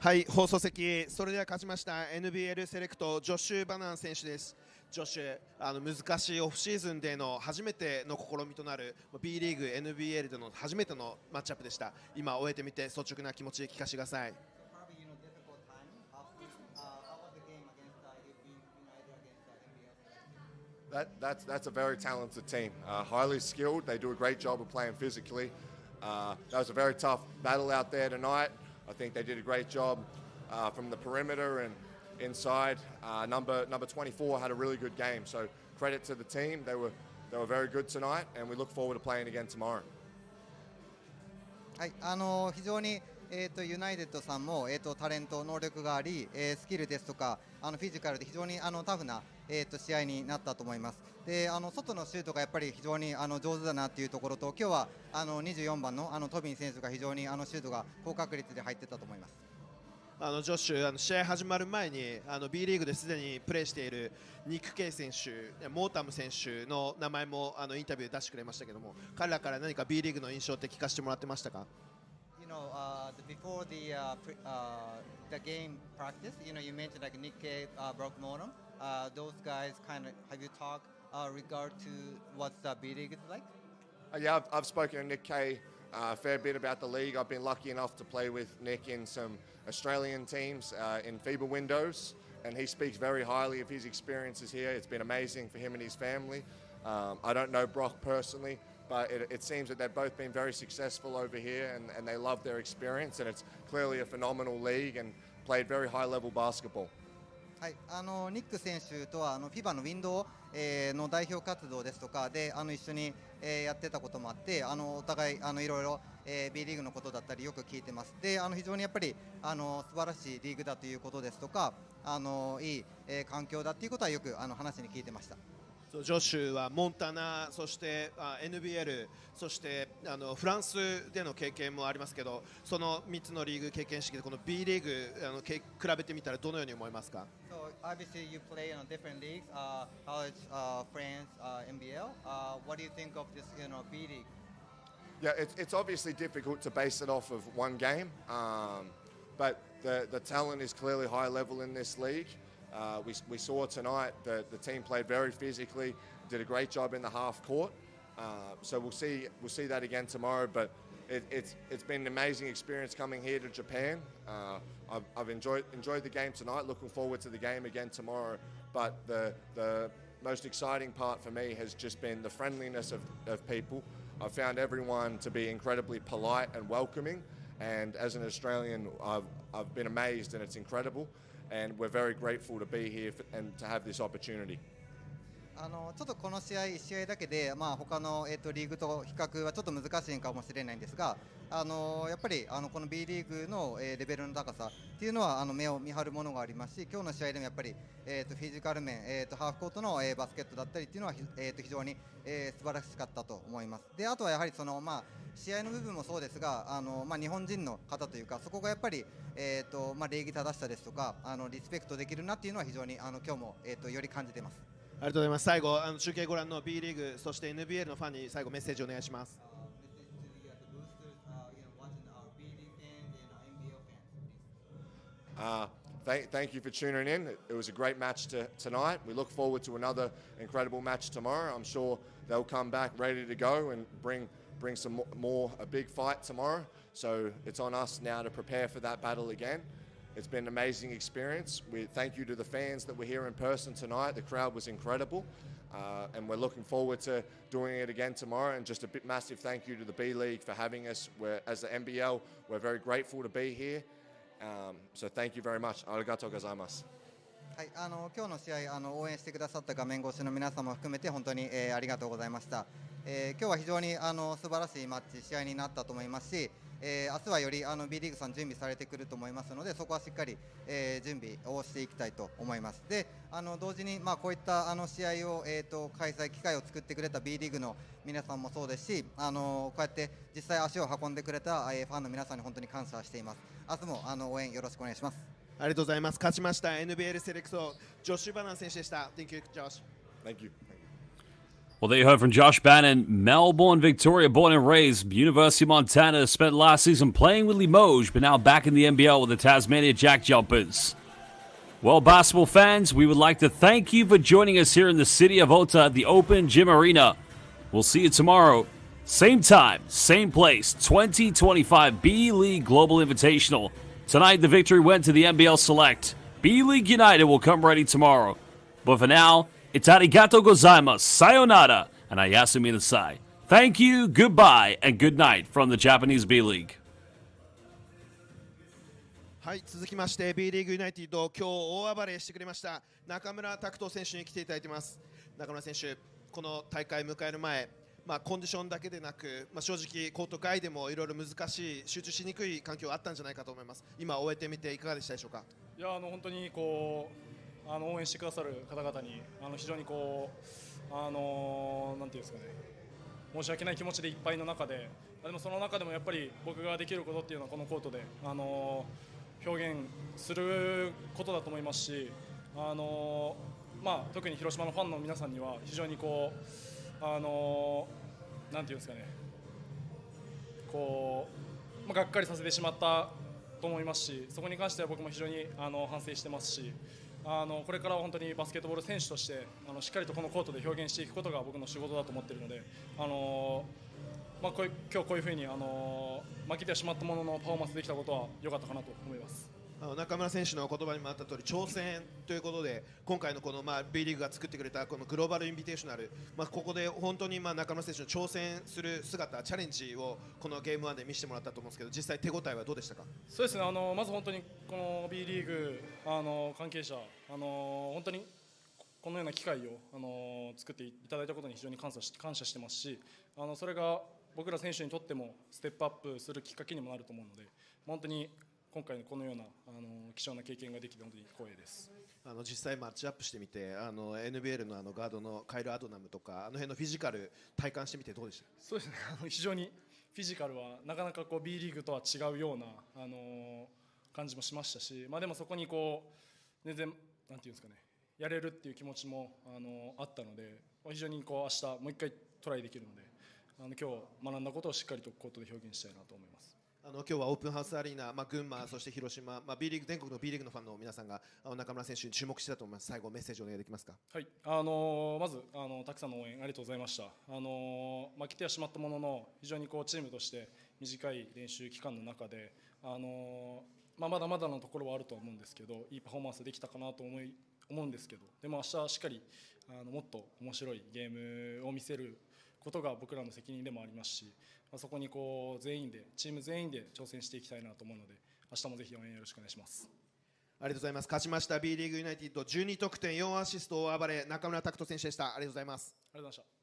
はい、放送席、それでは勝ちました NBL セレクトジョシュ・バナン選手です。ジョシュ、難しいオフシーズンでの初めての試みとなる B リーグ NBL での初めてのマッチアップでした。今終えてみて率直な気持ち聞かせてください。
That's a very talented team, highly skilled. They do a great job of playing physically. That was a very tough battle out there tonight. I think they did a great job from the perimeter and inside. Number 24 had a really good game, so credit to the team. They were very good tonight, and we look forward to playing again tomorrow.
はい、非常にユナイテッドさんもタレント能力があり、スキルですとかフィジカルで非常にタフな試合になったと思います。で、外のシュートがやっぱり非常に上手だなっていうところと、今日は24番のトビン選手が非常にシュートが高確率で入ってたと思います。
ジョシュ、試合始まる前にB リーグですでにプレーしているニック・ケイ選手、モータム選手の名前もインタビューで出してくれましたけども、彼らから何か B リーグの印象って聞かせてもらってましたか
？Before the game practice, you mentioned like Nick K, Brock Motum. Those guys kind of have you talked regard to what the B League is like?
Yeah, I've spoken to Nick K a fair bit about the league. I've been lucky enough to play with Nick in some Australian teams in FIBA windows, and he speaks very highly of his experiences here. It's been amazing for him and his family. I don't know Brock personally, but it seems that they've both been very successful over here, and they love their experience, and it's clearly a phenomenal league and played very high-level basketball.
はい、ニック選手とはFIBA のウィンドウの代表活動ですとかで一緒にやってたこともあって、お互いいろいろB リーグのことだったりよく聞いてます。で、非常にやっぱり素晴らしいリーグだということですとか、いい環境だっていうことはよく話に聞いてました。
ジョシュはモンタナ、そして NBL、そしてフランスでの経験もありますけど、その3つのリーグ経験してきて、この B リーグ比べてみたらどのように思いますか？
So obviously you play in different leagues, college, France, NBL. What do you think of this, B league?
Yeah, it's obviously difficult to base it off of one game, but the talent is clearly high level in this league. We saw tonight that the team played very physically, did a great job in the half court. So we'll see that again tomorrow. But it's been an amazing experience coming here to Japan. I've enjoyed the game tonight. Looking forward to the game again tomorrow. But the most exciting part for me has just been the friendliness of people. I've found everyone to be incredibly polite and welcoming. And as an Australian, I've been amazed, and it's incredible. And we're very grateful to be here and to have this opportunity.
ちょっとこの試合、1試合だけで、他の、リーグと比較はちょっと難しいかもしれないんですが、やっぱりこの B リーグの、レベルの高さっていうのは目を見張るものがありますし、今日の試合でもやっぱり、フィジカル面、ハーフコートの、バスケットだったりっていうのは、非常に、素晴らしかったと思います。で、あとはやはり試合の部分もそうですが、日本人の方というか、そこがやっぱり、礼儀正しさですとか、リスペクトできるなっていうのは非常に今日も、より感じています。
ありがとうございます。最後、中継ご覧の B リーグ、そして NBL のファンに最後メッセージお願いします。
Thank you for tuning in. It was a great match tonight. We look forward to another incredible match tomorrow. I'm sure they'll come back ready to go and bring some more a big fight tomorrow. So it's on us now to prepare for that battle again. It's been an amazing experience. We thank you to the fans that were here in person tonight. The crowd was incredible, and we're looking forward to doing it again tomorrow. And just a massive thank you to the B League for having us. As the NBL, we're very grateful to be here. So thank you very much. ありがとうございます。
はい、今日の試合応援してくださった画面越しの皆様も含めて本当に、ありがとうございました。今日は非常に素晴らしいマッチ試合になったと思いますし、明日はよりB リーグさん準備されてくると思いますので、そこはしっかり、準備をしていきたいと思います。で、同時にこういった試合を、開催機会を作ってくれた B リーグの皆さんもそうですし、こうやって実際足を運んでくれた、ファンの皆さんに本当に感謝しています。明日も応援よろしくお願いします。
ありがとうございます。勝ちました NBL セレクトジョシュ・バナン選手でした。Thank you, Josh.
Thank you.
Well, there you heard from Josh Bannon, Melbourne, Victoria, born and raised, University of Montana, spent last season playing with Limoges, but now back in the NBL with the Tasmania Jack Jumpers. Well, basketball fans, we would like to thank you for joining us here in the city of Ota at the Open Gym Arena. We'll see you tomorrow, same time, same place, 2025 B.LEAGUE Global Invitational. Tonight, the victory went to the NBL Select. B.LEAGUE United will come ready tomorrow. But for now, it's arigato gozaimasu, sayonara, and ayasumi nasai. Thank you, goodbye, and good night from the Japanese B.LEAGUE.
はい、続きまして B リーグユナイテッド、今日大暴れしてくれました中村拓人選手に来ていただいています。中村選手、この大会迎える前、コンディションだけでなく、正直コート外でもいろいろ難しい、集中しにくい環境があったんじゃないかと思います。今終えてみていかがでしたでしょうか。
いや、本当に応援してくださる方々に非常になんていうんですかね、申し訳ない気持ちでいっぱいの中で、でもその中でもやっぱり僕ができることっていうのはこのコートで表現することだと思いますし、特に広島のファンの皆さんには非常になんていうんですかね、がっかりさせてしまったと思いますし、そこに関しては僕も非常に反省してますし、これからは本当にバスケットボール選手としてしっかりとこのコートで表現していくことが僕の仕事だと思っているので、今日こういうふうに負けてしまったもののパフォーマンスできたことは良かったかなと思います。
中村選手の言葉にもあった通り挑戦ということで、今回のこのB リーグが作ってくれたこのグローバルインビテーショナル、ここで本当に中村選手の挑戦する姿、チャレンジをこのゲーム1で見せてもらったと思うんですけど、実際手応えはどうでしたか。
そうですね、まず本当にこの B リーグ関係者、本当にこのような機会を作っていただいたことに非常に感謝してますし、それが僕ら選手にとってもステップアップするきっかけにもなると思うので、本当に今回のこのような貴重な経験ができて本当に光栄です。
実際マッチアップしてみて、NBL のガードのカイル・アドナムとか辺のフィジカル体感してみてどうでした。
そうですね、非常にフィジカルはなかなかB リーグとは違うような感じもしましたし、でもそこに全然なんていうんですかね、やれるっていう気持ちもあったので、非常に明日もう一回トライできるので、今日学んだことをしっかりとコートで表現したいなと思います。
今日はオープンハウスアリーナ、群馬、そして広島、B リーグ全国の B リーグのファンの皆さんが中村選手に注目してたと思います。最後メッセージお願いできますか。
はい、まずたくさんの応援ありがとうございました。負けてはしまったものの非常にチームとして短い練習期間の中で、まだまだのところはあるとは思うんですけど、いいパフォーマンスできたかなと思うんですけど、でも明日はしっかりもっと面白いゲームを見せることが僕らの責任でもありますし、そこにチーム全員で挑戦していきたいなと思うので、明日もぜひ応援よろしくお願いします。
ありがとうございます。勝ちました B リーグユナイテッド12得点4アシスト大暴れ中村拓人選手でした。ありがとうございます。
ありがとうございました。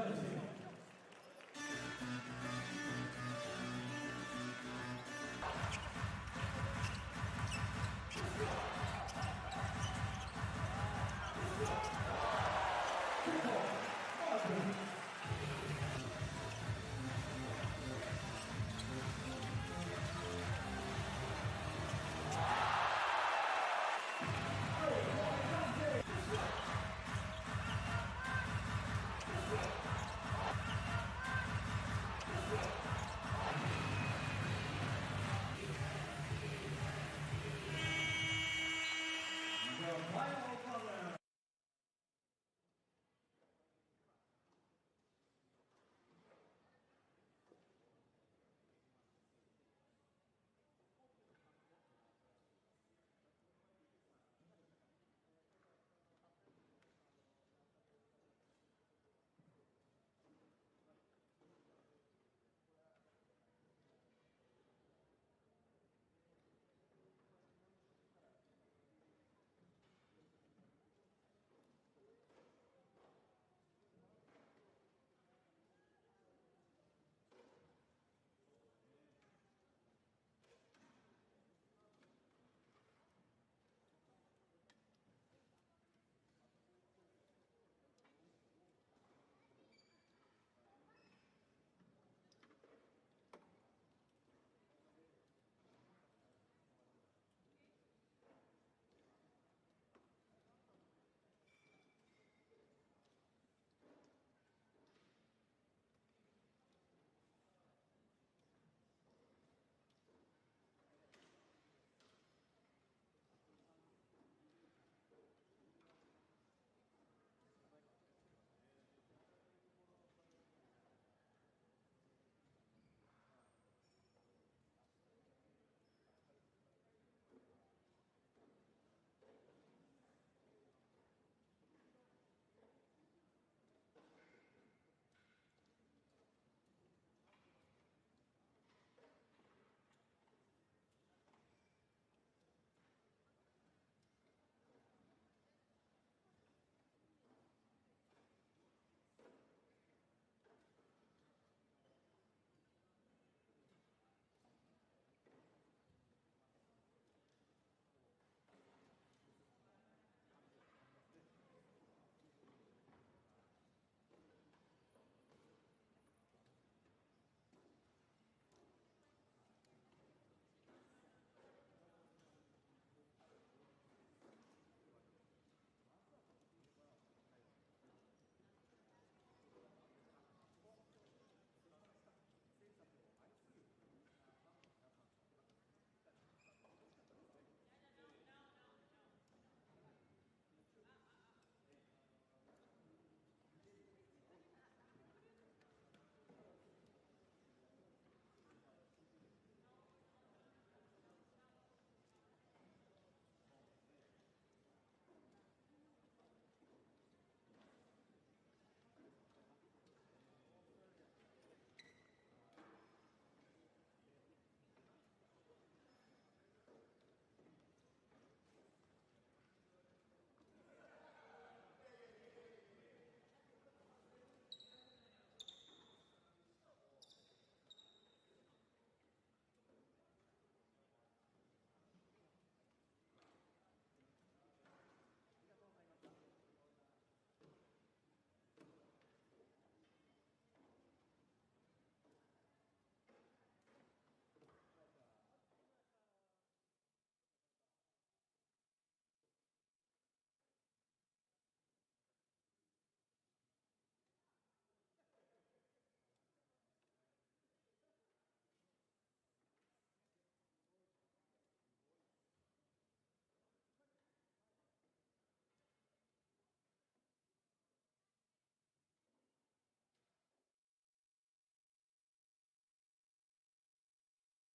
ジャッジ